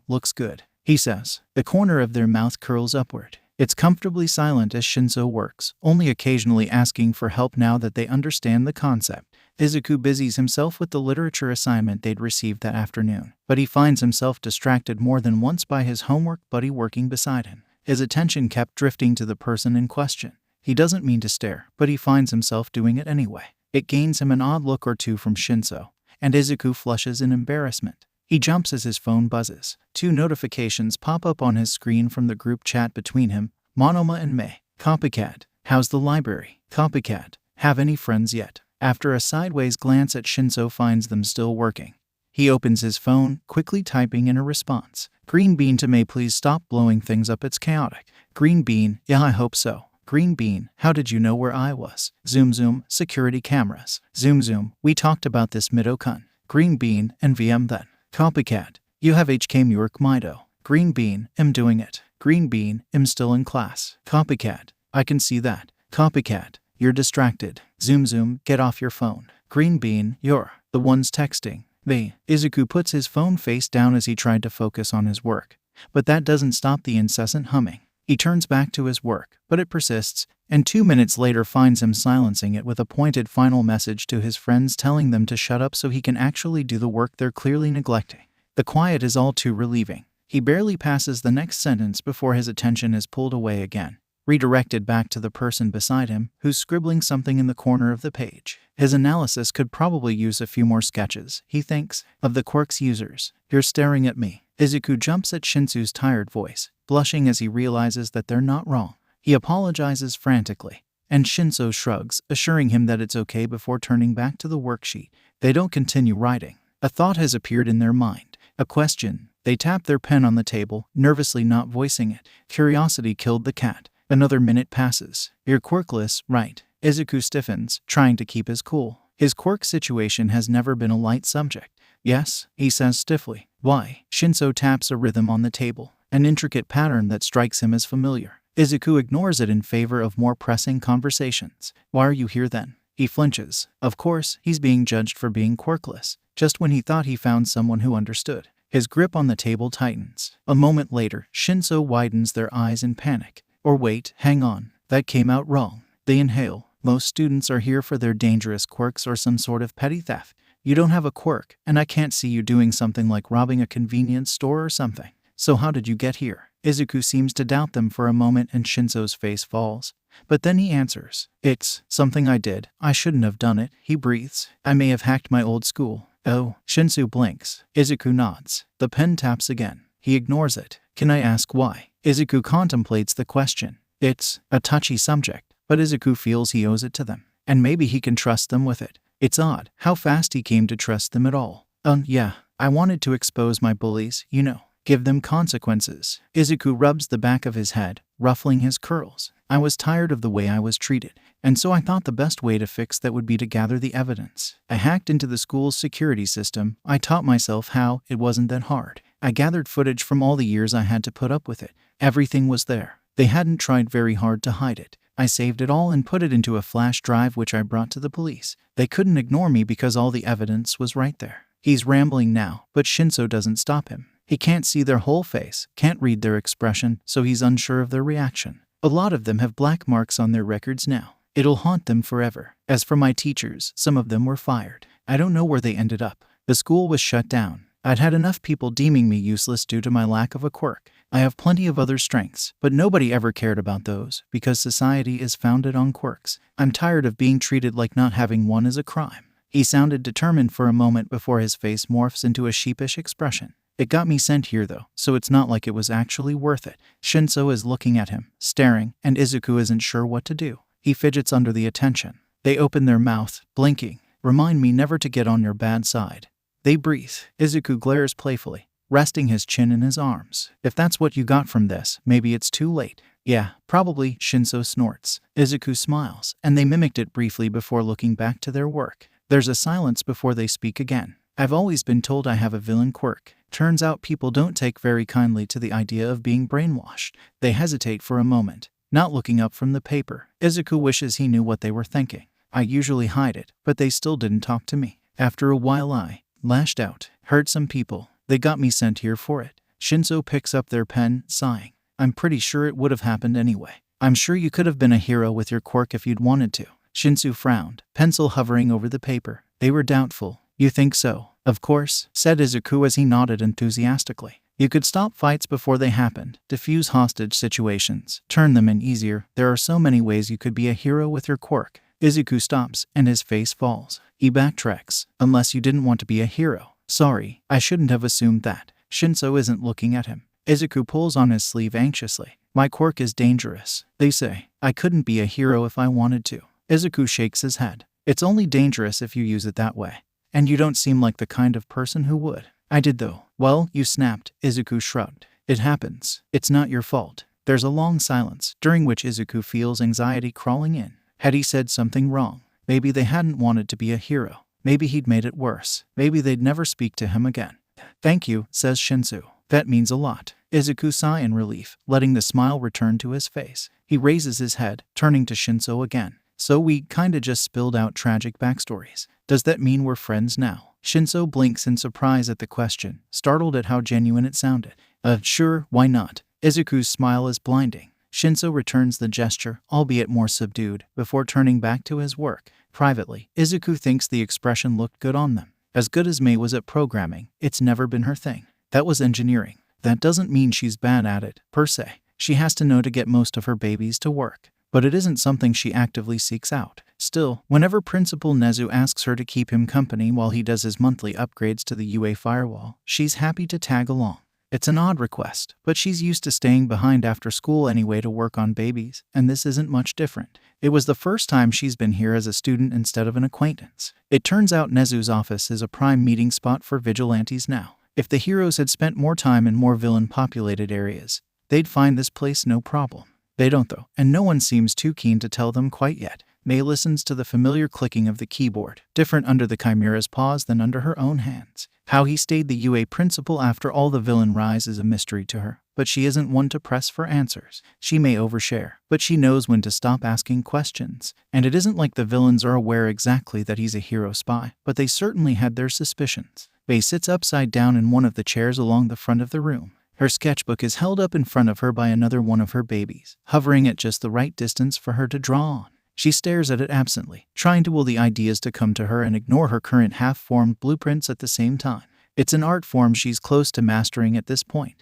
Looks good, he says. The corner of their mouth curls upward. It's comfortably silent as Shinso works, only occasionally asking for help now that they understand the concept. Izuku busies himself with the literature assignment they'd received that afternoon, but he finds himself distracted more than once by his homework buddy working beside him. His attention kept drifting to the person in question. He doesn't mean to stare, but he finds himself doing it anyway. It gains him an odd look or two from Shinso, and Izuku flushes in embarrassment. He jumps as his phone buzzes. 2 notifications pop up on his screen from the group chat between him, Monoma and Mei. Copycat. How's the library? Copycat. Have any friends yet? After a sideways glance at Shinso finds them still working. He opens his phone, quickly typing in a response. Green bean to Mei, please stop blowing things up, it's chaotic. Green bean, yeah, I hope so. Green bean, how did you know where I was? Zoom zoom, security cameras. Zoom zoom, we talked about this Mido-kun. Green bean, and VM then. Copycat, you have HK Murik Mido. Green bean, am doing it. Green bean, am still in class. Copycat, I can see that. Copycat, you're distracted. Zoom zoom, get off your phone. Green bean, you're the ones texting. Izuku puts his phone face down as he tried to focus on his work, but that doesn't stop the incessant humming. He turns back to his work, but it persists, and 2 minutes later finds him silencing it with a pointed final message to his friends telling them to shut up so he can actually do the work they're clearly neglecting. The quiet is all too relieving. He barely passes the next sentence before his attention is pulled away again, redirected back to the person beside him, who's scribbling something in the corner of the page. His analysis could probably use a few more sketches, he thinks, of the Quirk's users. You're staring at me. Izuku jumps at Shinsu's tired voice, blushing as he realizes that they're not wrong. He apologizes frantically, and Shinso shrugs, assuring him that it's okay before turning back to the worksheet. They don't continue writing. A thought has appeared in their mind. A question. They tap their pen on the table, nervously not voicing it. Curiosity killed the cat. Another minute passes. You're quirkless, right? Izuku stiffens, trying to keep his cool. His quirk situation has never been a light subject. Yes, he says stiffly. Why? Shinso taps a rhythm on the table, an intricate pattern that strikes him as familiar. Izuku ignores it in favor of more pressing conversations. Why are you here then? He flinches. Of course, he's being judged for being quirkless, just when he thought he found someone who understood. His grip on the table tightens. A moment later, Shinso widens their eyes in panic. Or wait, hang on, that came out wrong. They inhale. Most students are here for their dangerous quirks or some sort of petty theft. You don't have a quirk, and I can't see you doing something like robbing a convenience store or something. So how did you get here? Izuku seems to doubt them for a moment and Shinso's face falls. But then he answers. It's something I did. I shouldn't have done it, he breathes. I may have hacked my old school. Oh, Shinsu blinks. Izuku nods. The pen taps again. He ignores it. Can I ask why? Izuku contemplates the question. It's a touchy subject, but Izuku feels he owes it to them, and maybe he can trust them with it. It's odd how fast he came to trust them at all. Yeah, I wanted to expose my bullies, you know, give them consequences. Izuku rubs the back of his head, ruffling his curls. I was tired of the way I was treated, and so I thought the best way to fix that would be to gather the evidence. I hacked into the school's security system. I taught myself how. It wasn't that hard. I gathered footage from all the years I had to put up with it. Everything was there. They hadn't tried very hard to hide it. I saved it all and put it into a flash drive which I brought to the police. They couldn't ignore me because all the evidence was right there. He's rambling now, but Shinso doesn't stop him. He can't see their whole face, can't read their expression, so he's unsure of their reaction. A lot of them have black marks on their records now. It'll haunt them forever. As for my teachers, some of them were fired. I don't know where they ended up. The school was shut down. I'd had enough people deeming me useless due to my lack of a quirk. I have plenty of other strengths, but nobody ever cared about those because society is founded on quirks. I'm tired of being treated like not having one is a crime. He sounded determined for a moment before his face morphs into a sheepish expression. It got me sent here though, so it's not like it was actually worth it. Shinso is looking at him, staring, and Izuku isn't sure what to do. He fidgets under the attention. They open their mouth, blinking. Remind me never to get on your bad side. They breathe. Izuku glares playfully, resting his chin in his arms. If that's what you got from this, maybe it's too late. Yeah, probably, Shinso snorts. Izuku smiles, and they mimicked it briefly before looking back to their work. There's a silence before they speak again. I've always been told I have a villain quirk. Turns out people don't take very kindly to the idea of being brainwashed. They hesitate for a moment, not looking up from the paper. Izuku wishes he knew what they were thinking. I usually hide it, but they still didn't talk to me. After a while I lashed out, hurt some people. They got me sent here for it. Shinso picks up their pen, sighing. I'm pretty sure it would have happened anyway. I'm sure you could have been a hero with your quirk if you'd wanted to. Shinso frowned, pencil hovering over the paper. They were doubtful. You think so? Of course, said Izuku as he nodded enthusiastically. You could stop fights before they happened, diffuse hostage situations, turn them in easier. There are so many ways you could be a hero with your quirk. Izuku stops, and his face falls. He backtracks. Unless you didn't want to be a hero. Sorry, I shouldn't have assumed that. Shinso isn't looking at him. Izuku pulls on his sleeve anxiously. My quirk is dangerous. They say I couldn't be a hero if I wanted to. Izuku shakes his head. It's only dangerous if you use it that way. And you don't seem like the kind of person who would. I did though. Well, you snapped. Izuku shrugged. It happens. It's not your fault. There's a long silence, during which Izuku feels anxiety crawling in. Had he said something wrong? Maybe they hadn't wanted to be a hero. Maybe he'd made it worse. Maybe they'd never speak to him again. Thank you, says Shinso. That means a lot. Izuku sigh in relief, letting the smile return to his face. He raises his head, turning to Shinso again. So we kinda just spilled out tragic backstories. Does that mean we're friends now? Shinso blinks in surprise at the question, startled at how genuine it sounded. Sure, why not? Izuku's smile is blinding. Shinso returns the gesture, albeit more subdued, before turning back to his work. Privately, Izuku thinks the expression looked good on them. As good as Mei was at programming, it's never been her thing. That was engineering. That doesn't mean she's bad at it, per se. She has to know to get most of her babies to work. But it isn't something she actively seeks out. Still, whenever Principal Nezu asks her to keep him company while he does his monthly upgrades to the UA firewall, she's happy to tag along. It's an odd request, but she's used to staying behind after school anyway to work on babies, and this isn't much different. It was the first time she's been here as a student instead of an acquaintance. It turns out Nezu's office is a prime meeting spot for vigilantes now. If the heroes had spent more time in more villain-populated areas, they'd find this place no problem. They don't though, and no one seems too keen to tell them quite yet. Mei listens to the familiar clicking of the keyboard, different under the Chimera's paws than under her own hands. How he stayed the UA principal after all the villain rise is a mystery to her, but she isn't one to press for answers. She may overshare, but she knows when to stop asking questions. And it isn't like the villains are aware exactly that he's a hero spy, but they certainly had their suspicions. Mei sits upside down in one of the chairs along the front of the room. Her sketchbook is held up in front of her by another one of her babies, hovering at just the right distance for her to draw on. She stares at it absently, trying to will the ideas to come to her and ignore her current half-formed blueprints at the same time. It's an art form she's close to mastering at this point.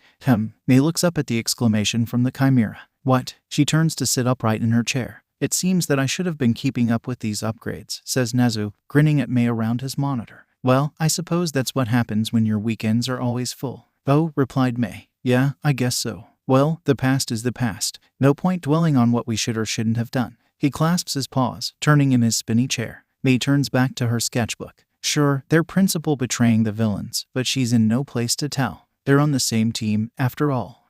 Mei looks up at the exclamation from the Chimera. What? She turns to sit upright in her chair. It seems that I should have been keeping up with these upgrades, says Nezu, grinning at Mei around his monitor. Well, I suppose that's what happens when your weekends are always full. Oh, replied Mei. Yeah, I guess so. Well, the past is the past. No point dwelling on what we should or shouldn't have done. He clasps his paws, turning in his spinny chair. Mei turns back to her sketchbook. Sure, they're principal betraying the villains, but she's in no place to tell. They're on the same team, after all.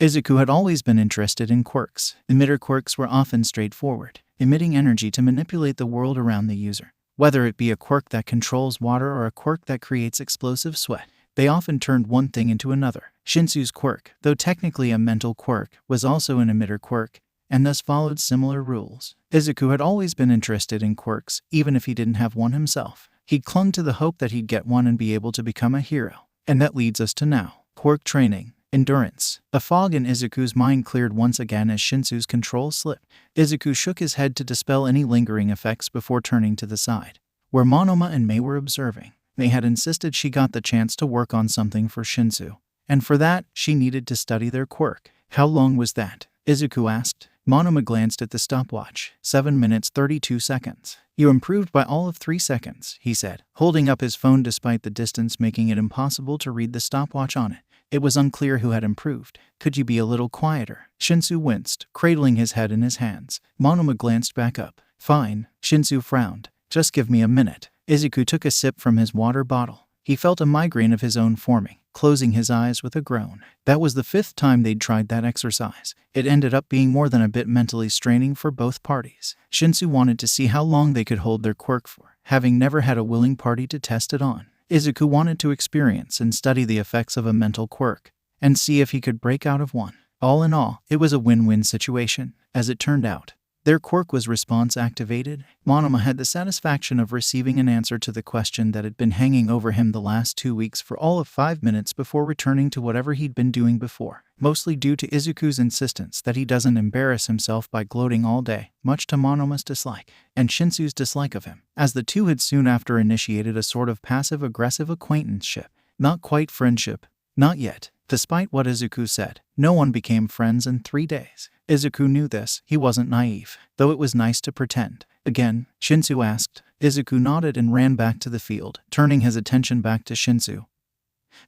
Izuku had always been interested in quirks. Emitter quirks were often straightforward, emitting energy to manipulate the world around the user. Whether it be a quirk that controls water or a quirk that creates explosive sweat, they often turned one thing into another. Shinsu's quirk, though technically a mental quirk, was also an emitter quirk, and thus followed similar rules. Izuku had always been interested in quirks, even if he didn't have one himself. He clung to the hope that he'd get one and be able to become a hero. And that leads us to now. Quirk training. Endurance. A fog in Izuku's mind cleared once again as Shinsu's control slipped. Izuku shook his head to dispel any lingering effects before turning to the side, where Monoma and Mei were observing. They had insisted she got the chance to work on something for Shinsu, and for that, she needed to study their quirk. How long was that? Izuku asked. Monoma glanced at the stopwatch. 7 minutes 32 seconds. You improved by all of 3 seconds, he said, holding up his phone despite the distance making it impossible to read the stopwatch on it. It was unclear who had improved. Could you be a little quieter? Shinsu winced, cradling his head in his hands. Monoma glanced back up. Fine. Shinsu frowned. Just give me a minute. Izuku took a sip from his water bottle. He felt a migraine of his own forming, closing his eyes with a groan. That was the 5th time they'd tried that exercise. It ended up being more than a bit mentally straining for both parties. Shinsu wanted to see how long they could hold their quirk for, having never had a willing party to test it on. Izuku wanted to experience and study the effects of a mental quirk, and see if he could break out of one. All in all, it was a win-win situation, as it turned out. Their quirk was response activated. Monoma had the satisfaction of receiving an answer to the question that had been hanging over him the last 2 weeks for all of 5 minutes before returning to whatever he'd been doing before, mostly due to Izuku's insistence that he doesn't embarrass himself by gloating all day, much to Monoma's dislike, and Shinsu's dislike of him, as the two had soon after initiated a sort of passive-aggressive acquaintanceship. Not quite friendship. Not yet. Despite what Izuku said, no one became friends in 3 days. Izuku knew this. He wasn't naive, though it was nice to pretend. Again, Shinsu asked. Izuku nodded and ran back to the field, turning his attention back to Shinsu,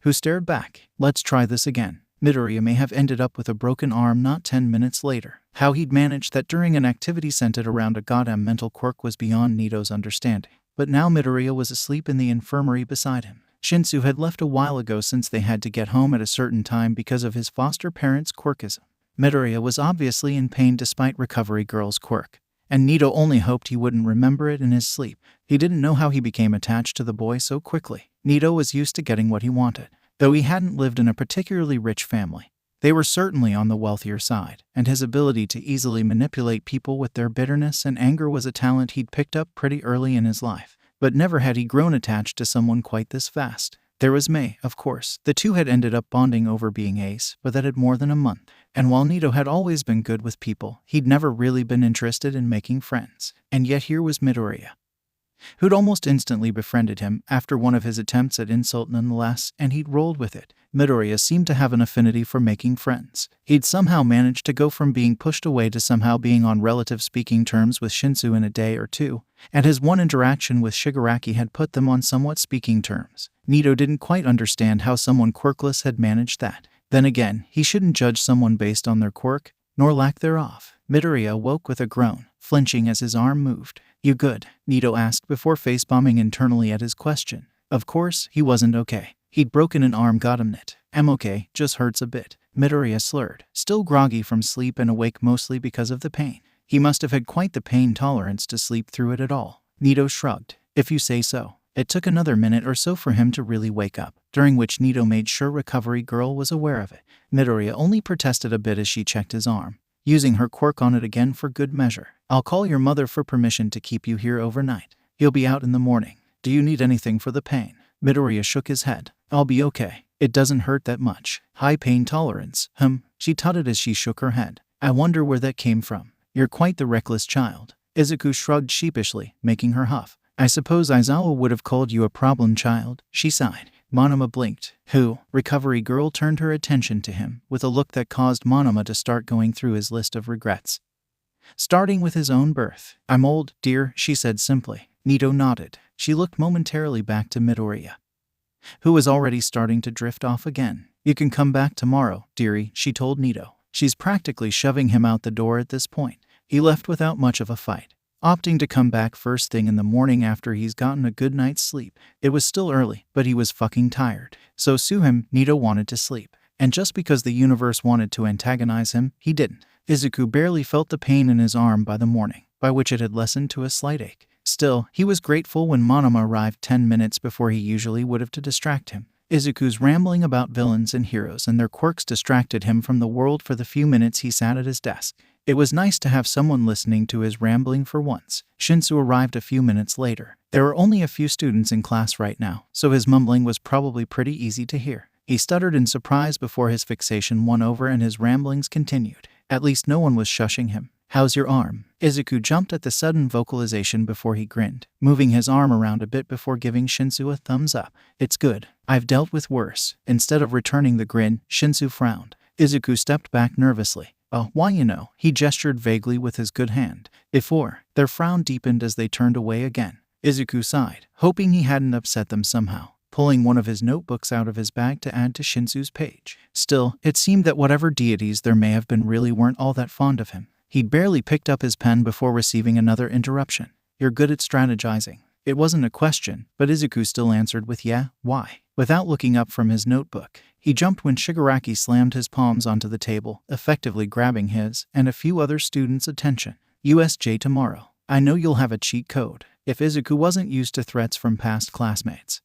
who stared back. Let's try this again. Midoriya may have ended up with a broken arm not 10 minutes later. How he'd managed that during an activity centered around a goddamn mental quirk was beyond Nito's understanding. But now Midoriya was asleep in the infirmary beside him. Shinsu had left a while ago since they had to get home at a certain time because of his foster parents' quirkism. Midoriya was obviously in pain despite Recovery Girl's quirk, and Nito only hoped he wouldn't remember it in his sleep. He didn't know how he became attached to the boy so quickly. Nito was used to getting what he wanted, though he hadn't lived in a particularly rich family. They were certainly on the wealthier side, and his ability to easily manipulate people with their bitterness and anger was a talent he'd picked up pretty early in his life. But never had he grown attached to someone quite this fast. There was Mei, of course. The two had ended up bonding over being ace, but that had more than a month. And while Nito had always been good with people, he'd never really been interested in making friends. And yet here was Midoriya, who'd almost instantly befriended him after one of his attempts at insult nonetheless, and he'd rolled with it. Midoriya seemed to have an affinity for making friends. He'd somehow managed to go from being pushed away to somehow being on relative speaking terms with Shinsu in a day or two, and his one interaction with Shigaraki had put them on somewhat speaking terms. Nito didn't quite understand how someone quirkless had managed that. Then again, he shouldn't judge someone based on their quirk, nor lack thereof. Midoriya woke with a groan, flinching as his arm moved. You good? Nito asked before face-bombing internally at his question. Of course, he wasn't okay. He'd broken an arm, got him knit. I'm okay, just hurts a bit. Midoriya slurred, still groggy from sleep and awake mostly because of the pain. He must have had quite the pain tolerance to sleep through it at all. Nito shrugged. If you say so. It took another minute or so for him to really wake up, during which Nito made sure Recovery Girl was aware of it. Midoriya only protested a bit as she checked his arm, using her quirk on it again for good measure. I'll call your mother for permission to keep you here overnight. He'll be out in the morning. Do you need anything for the pain? Midoriya shook his head. I'll be okay. It doesn't hurt that much. High pain tolerance. She tutted as she shook her head. I wonder where that came from. You're quite the reckless child. Izuku shrugged sheepishly, making her huff. I suppose Aizawa would have called you a problem child, she sighed. Monoma blinked. Who? Recovery Girl turned her attention to him, with a look that caused Monoma to start going through his list of regrets, starting with his own birth. I'm old, dear, she said simply. Nito nodded. She looked momentarily back to Midoriya, who was already starting to drift off again. You can come back tomorrow, dearie, she told Nito. She's practically shoving him out the door at this point. He left without much of a fight, opting to come back first thing in the morning after he's gotten a good night's sleep. It was still early, but he was fucking tired. So sue him, Nito wanted to sleep. And just because the universe wanted to antagonize him, he didn't. Izuku barely felt the pain in his arm by the morning, by which it had lessened to a slight ache. Still, he was grateful when Monoma arrived 10 minutes before he usually would have to distract him. Izuku's rambling about villains and heroes and their quirks distracted him from the world for the few minutes he sat at his desk. It was nice to have someone listening to his rambling for once. Shinsu arrived a few minutes later. There were only a few students in class right now, so his mumbling was probably pretty easy to hear. He stuttered in surprise before his fixation won over and his ramblings continued. At least no one was shushing him. "How's your arm?" Izuku jumped at the sudden vocalization before he grinned, moving his arm around a bit before giving Shinsu a thumbs up. "It's good. I've dealt with worse." Instead of returning the grin, Shinsu frowned. Izuku stepped back nervously. "Oh, why he gestured vaguely with his good hand. Their frown deepened as they turned away again. Izuku sighed, hoping he hadn't upset them somehow, pulling one of his notebooks out of his bag to add to Shinsu's page. Still, it seemed that whatever deities there may have been really weren't all that fond of him. He'd barely picked up his pen before receiving another interruption. "You're good at strategizing." It wasn't a question, but Izuku still answered with "yeah, why?" Without looking up from his notebook. He jumped when Shigaraki slammed his palms onto the table, effectively grabbing his and a few other students' attention. "USJ tomorrow. I know you'll have a cheat code." If Izuku wasn't used to threats from past classmates,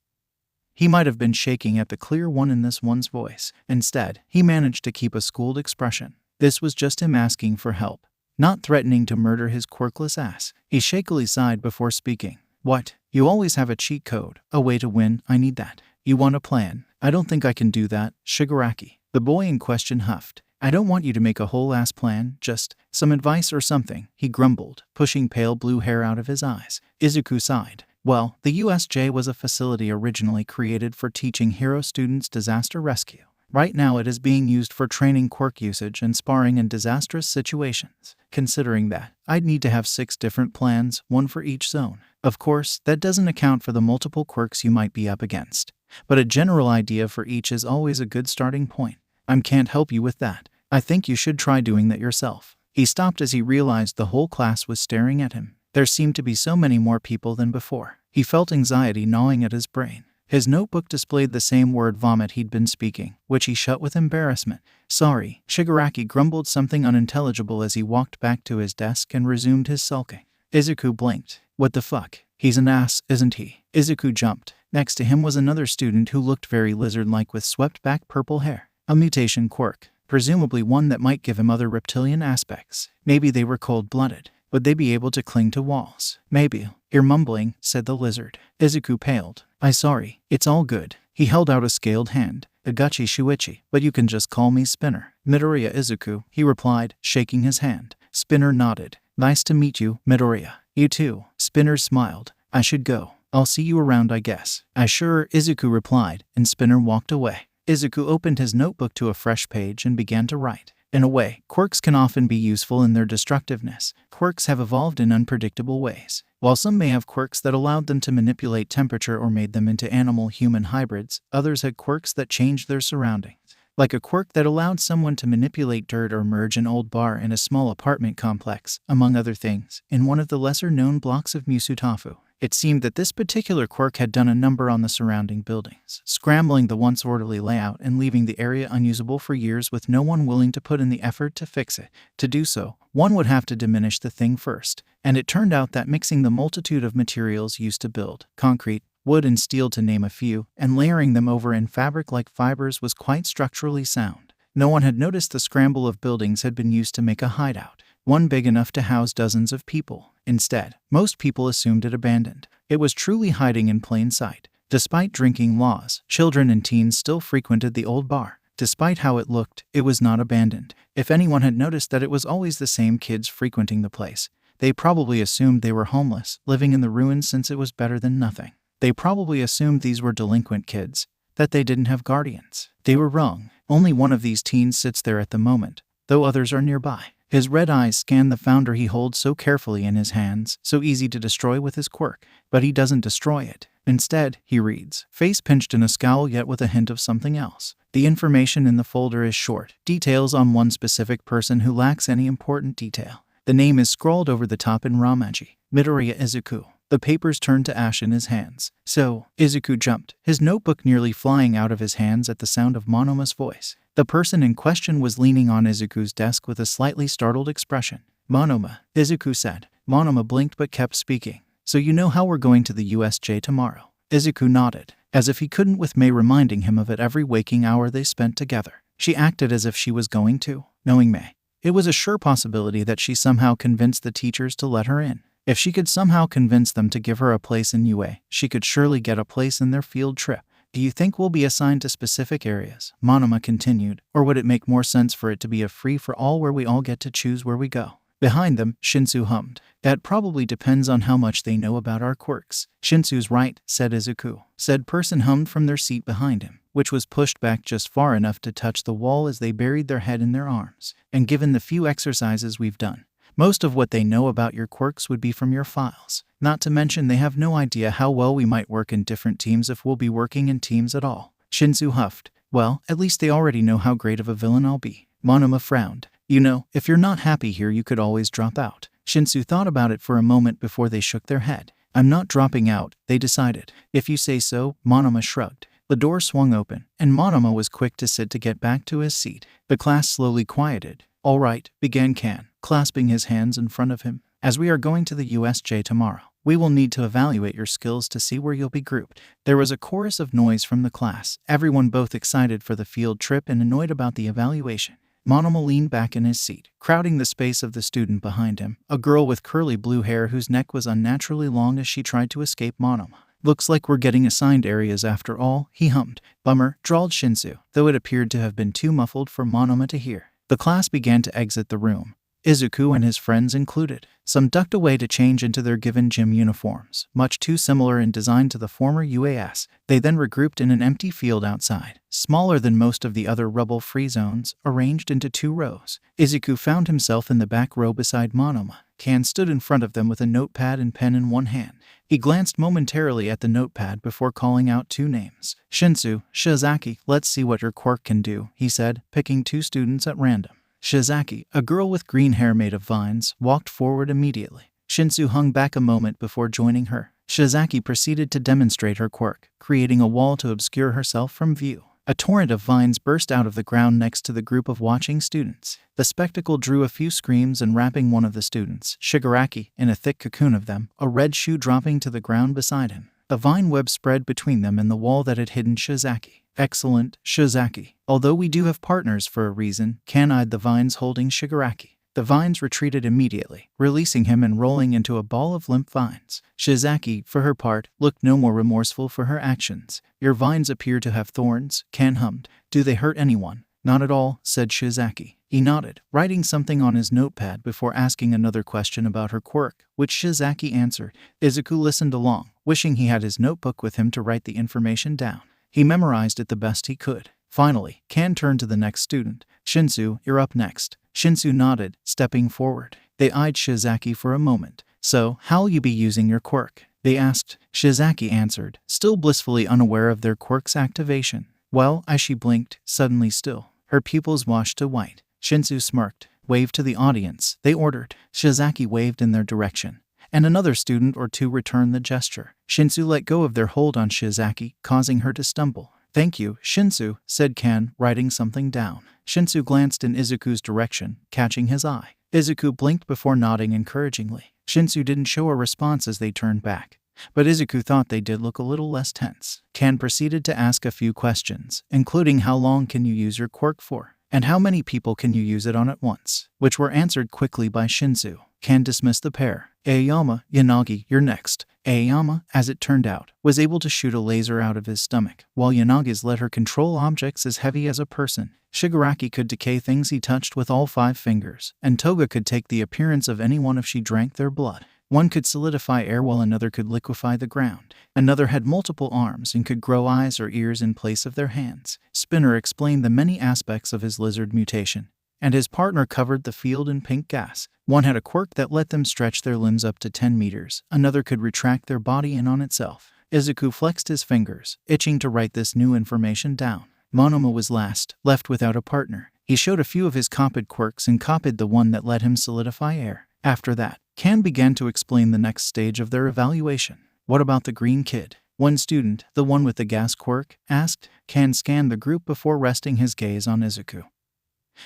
he might have been shaking at the clear one in this one's voice. Instead, he managed to keep a schooled expression. This was just him asking for help, not threatening to murder his quirkless ass. He shakily sighed before speaking. "What? You always have a cheat code, a way to win. I need that." "You want a plan?" "I don't think I can do that, Shigaraki." The boy in question huffed. "I don't want you to make a whole-ass plan, just some advice or something," he grumbled, pushing pale blue hair out of his eyes. Izuku sighed. Well, the USJ was a facility originally created for teaching hero students disaster rescue. Right now it is being used for training quirk usage and sparring in disastrous situations. Considering that, I'd need to have 6 different plans, one for each zone. Of course, that doesn't account for the multiple quirks you might be up against. But a general idea for each is always a good starting point. I can't help you with that. I think you should try doing that yourself. He stopped as he realized the whole class was staring at him. There seemed to be so many more people than before. He felt anxiety gnawing at his brain. His notebook displayed the same word vomit he'd been speaking, which he shut with embarrassment. "Sorry." Shigaraki grumbled something unintelligible as he walked back to his desk and resumed his sulking. Izuku blinked. "What the fuck? He's an ass, isn't he?" Izuku jumped. Next to him was another student who looked very lizard-like with swept-back purple hair. A mutation quirk, presumably one that might give him other reptilian aspects. Maybe they were cold-blooded. Would they be able to cling to walls? "Maybe. You're mumbling," said the lizard. Izuku paled. "I'm sorry. It's all good." He held out a scaled hand. "Agachi Shuichi, but you can just call me Spinner." "Midoriya Izuku," he replied, shaking his hand. Spinner nodded. "Nice to meet you, Midoriya." "You too." Spinner smiled. "I should go. I'll see you around, I guess." "I sure," Izuku replied, and Spinner walked away. Izuku opened his notebook to a fresh page and began to write. In a way, quirks can often be useful in their destructiveness. Quirks have evolved in unpredictable ways. While some may have quirks that allowed them to manipulate temperature or made them into animal-human hybrids, others had quirks that changed their surroundings. Like a quirk that allowed someone to manipulate dirt or merge an old bar in a small apartment complex, among other things, in one of the lesser-known blocks of Musutafu. It seemed that this particular quirk had done a number on the surrounding buildings, scrambling the once orderly layout and leaving the area unusable for years with no one willing to put in the effort to fix it. To do so, one would have to diminish the thing first, and it turned out that mixing the multitude of materials used to build, concrete, wood and steel to name a few, and layering them over in fabric-like fibers was quite structurally sound. No one had noticed the scramble of buildings had been used to make a hideout, one big enough to house dozens of people. Instead, most people assumed it abandoned. It was truly hiding in plain sight. Despite drinking laws, children and teens still frequented the old bar. Despite how it looked, it was not abandoned. If anyone had noticed that it was always the same kids frequenting the place, they probably assumed they were homeless, living in the ruins since it was better than nothing. They probably assumed these were delinquent kids, that they didn't have guardians. They were wrong. Only one of these teens sits there at the moment, though others are nearby. His red eyes scan the founder he holds so carefully in his hands, so easy to destroy with his quirk. But he doesn't destroy it. Instead, he reads, face pinched in a scowl yet with a hint of something else. The information in the folder is short, details on one specific person who lacks any important detail. The name is scrawled over the top in Romaji, Midoriya Izuku. The papers turned to ash in his hands. "So," Izuku jumped, his notebook nearly flying out of his hands at the sound of Monoma's voice. The person in question was leaning on Izuku's desk with a slightly startled expression. Monoma, Izuku said. Monoma blinked but kept speaking. So you know how we're going to the USJ tomorrow? Izuku nodded, as if he couldn't with Mei reminding him of it every waking hour they spent together. She acted as if she was going to, knowing Mei. It was a sure possibility that she somehow convinced the teachers to let her in. If she could somehow convince them to give her a place in UA, she could surely get a place in their field trip. Do you think we'll be assigned to specific areas? Monoma continued, or would it make more sense for it to be a free-for-all where we all get to choose where we go? Behind them, Shinsu hummed. That probably depends on how much they know about our quirks. Shinsu's right, said Izuku. Said person hummed from their seat behind him, which was pushed back just far enough to touch the wall as they buried their head in their arms. And given the few exercises we've done, most of what they know about your quirks would be from your files. Not to mention they have no idea how well we might work in different teams if we'll be working in teams at all. Shinsu huffed. Well, at least they already know how great of a villain I'll be. Monoma frowned. You know, if you're not happy here you could always drop out. Shinsu thought about it for a moment before they shook their head. I'm not dropping out, they decided. If you say so, Monoma shrugged. The door swung open, and Monoma was quick to sit to get back to his seat. The class slowly quieted. All right, began Kan, clasping his hands in front of him. As we are going to the USJ tomorrow, we will need to evaluate your skills to see where you'll be grouped. There was a chorus of noise from the class, everyone both excited for the field trip and annoyed about the evaluation. Monoma leaned back in his seat, crowding the space of the student behind him, a girl with curly blue hair whose neck was unnaturally long as she tried to escape Monoma. Looks like we're getting assigned areas after all, he hummed. Bummer, drawled Shinsu, though it appeared to have been too muffled for Monoma to hear. The class began to exit the room, Izuku and his friends included. Some ducked away to change into their given gym uniforms, much too similar in design to the former UAS. They then regrouped in an empty field outside, smaller than most of the other rubble-free zones, arranged into 2 rows. Izuku found himself in the back row beside Monoma. Kan stood in front of them with a notepad and pen in one hand. He glanced momentarily at the notepad before calling out 2 names. Shinsu, Shizaki, let's see what your quirk can do, he said, picking 2 students at random. Shizaki, a girl with green hair made of vines, walked forward immediately. Shinsu hung back a moment before joining her. Shizaki proceeded to demonstrate her quirk, creating a wall to obscure herself from view. A torrent of vines burst out of the ground next to the group of watching students. The spectacle drew a few screams and wrapping one of the students, Shigaraki, in a thick cocoon of them, a red shoe dropping to the ground beside him. A vine web spread between them and the wall that had hidden Shizaki. Excellent, Shizaki. Although we do have partners for a reason, Kan eyed the vines holding Shigaraki. The vines retreated immediately, releasing him and rolling into a ball of limp vines. Shizaki, for her part, looked no more remorseful for her actions. Your vines appear to have thorns, Kan hummed. Do they hurt anyone? Not at all, said Shizaki. He nodded, writing something on his notepad before asking another question about her quirk, which Shizaki answered. Izuku listened along, wishing he had his notebook with him to write the information down. He memorized it the best he could. Finally, Kan turned to the next student. Shinsu, you're up next. Shinsu nodded, stepping forward. They eyed Shizaki for a moment. So, how'll you be using your quirk? They asked. Shizaki answered, still blissfully unaware of their quirk's activation. Well, as she blinked, suddenly still, her pupils washed to white. Shinsu smirked, waved to the audience. They ordered. Shizaki waved in their direction, and another student or 2 returned the gesture. Shinsu let go of their hold on Shizaki, causing her to stumble. Thank you, Shinsu, said Kan, writing something down. Shinsu glanced in Izuku's direction, catching his eye. Izuku blinked before nodding encouragingly. Shinsu didn't show a response as they turned back, but Izuku thought they did look a little less tense. Kan proceeded to ask a few questions, including how long can you use your quirk for, and how many people can you use it on at once, which were answered quickly by Shinsu. Kan dismissed the pair. Aoyama, Yanagi, you're next. Aoyama, as it turned out, was able to shoot a laser out of his stomach, while Yanagi's let her control objects as heavy as a person. Shigaraki could decay things he touched with all 5 fingers, and Toga could take the appearance of anyone if she drank their blood. One could solidify air while another could liquefy the ground. Another had multiple arms and could grow eyes or ears in place of their hands. Spinner explained the many aspects of his lizard mutation, and his partner covered the field in pink gas. One had a quirk that let them stretch their limbs up to 10 meters. Another could retract their body in on itself. Izuku flexed his fingers, itching to write this new information down. Monoma was last, left without a partner. He showed a few of his copied quirks and copied the one that let him solidify air. After that, Kan began to explain the next stage of their evaluation. What about the green kid? One student, the one with the gas quirk, asked. Can scanned the group before resting his gaze on Izuku,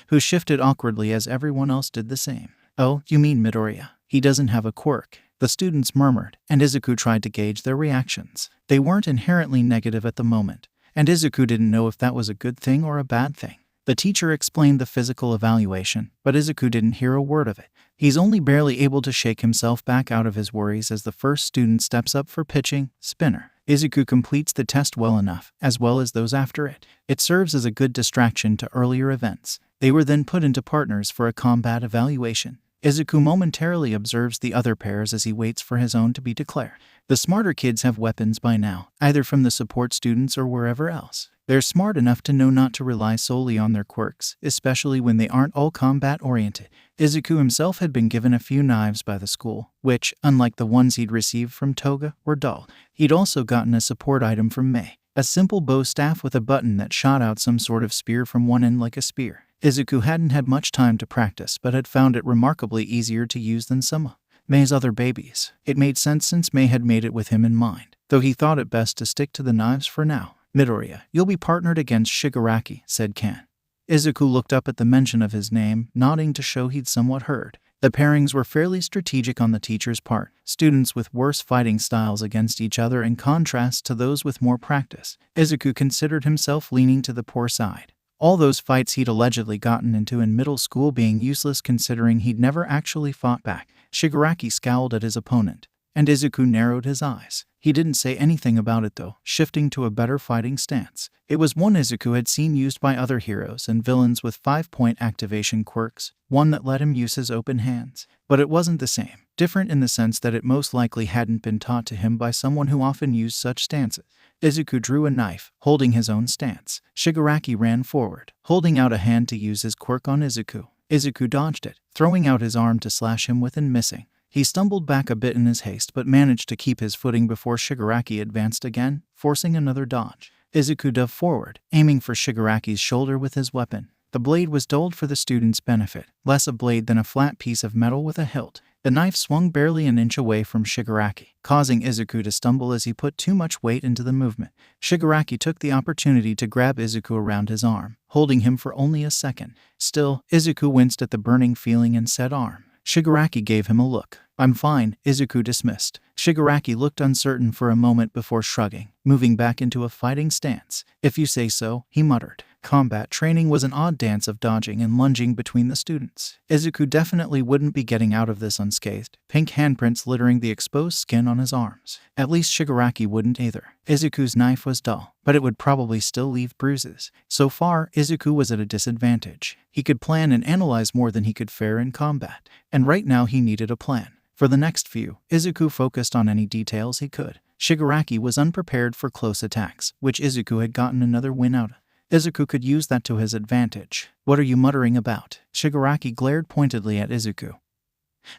who shifted awkwardly as everyone else did the same. Oh, you mean Midoriya? He doesn't have a quirk, the students murmured, and Izuku tried to gauge their reactions. They weren't inherently negative at the moment, and Izuku didn't know if that was a good thing or a bad thing. The teacher explained the physical evaluation, but Izuku didn't hear a word of it. He's only barely able to shake himself back out of his worries as the first student steps up for pitching, spinner. Izuku completes the test well enough, as well as those after it. It serves as a good distraction to earlier events. They were then put into partners for a combat evaluation. Izuku momentarily observes the other pairs as he waits for his own to be declared. The smarter kids have weapons by now, either from the support students or wherever else. They're smart enough to know not to rely solely on their quirks, especially when they aren't all combat-oriented. Izuku himself had been given a few knives by the school, which, unlike the ones he'd received from Toga, were dull. He'd also gotten a support item from Mei, a simple bow staff with a button that shot out some sort of spear from one end like a spear. Izuku hadn't had much time to practice but had found it remarkably easier to use than some of Mei's other babies. It made sense since Mei had made it with him in mind, though he thought it best to stick to the knives for now. Midoriya, you'll be partnered against Shigaraki, said Kan. Izuku looked up at the mention of his name, nodding to show he'd somewhat heard. The pairings were fairly strategic on the teacher's part, students with worse fighting styles against each other in contrast to those with more practice. Izuku considered himself leaning to the poor side. All those fights he'd allegedly gotten into in middle school being useless considering he'd never actually fought back. Shigaraki scowled at his opponent, and Izuku narrowed his eyes. He didn't say anything about it though, shifting to a better fighting stance. It was one Izuku had seen used by other heroes and villains with 5-point activation quirks, one that let him use his open hands. But it wasn't the same, different in the sense that it most likely hadn't been taught to him by someone who often used such stances. Izuku drew a knife, holding his own stance. Shigaraki ran forward, holding out a hand to use his quirk on Izuku. Izuku dodged it, throwing out his arm to slash him with and missing. He stumbled back a bit in his haste but managed to keep his footing before Shigaraki advanced again, forcing another dodge. Izuku dove forward, aiming for Shigaraki's shoulder with his weapon. The blade was dulled for the student's benefit, less a blade than a flat piece of metal with a hilt. The knife swung barely an inch away from Shigaraki, causing Izuku to stumble as he put too much weight into the movement. Shigaraki took the opportunity to grab Izuku around his arm, holding him for only a second. Still, Izuku winced at the burning feeling in said arm. Shigaraki gave him a look. I'm fine, Izuku dismissed. Shigaraki looked uncertain for a moment before shrugging, moving back into a fighting stance. If you say so, he muttered. Combat training was an odd dance of dodging and lunging between the students. Izuku definitely wouldn't be getting out of this unscathed, pink handprints littering the exposed skin on his arms. At least Shigaraki wouldn't either. Izuku's knife was dull, but it would probably still leave bruises. So far, Izuku was at a disadvantage. He could plan and analyze more than he could fare in combat, and right now he needed a plan. For the next few, Izuku focused on any details he could. Shigaraki was unprepared for close attacks, which Izuku had gotten another win out of. Izuku could use that to his advantage. What are you muttering about? Shigaraki glared pointedly at Izuku,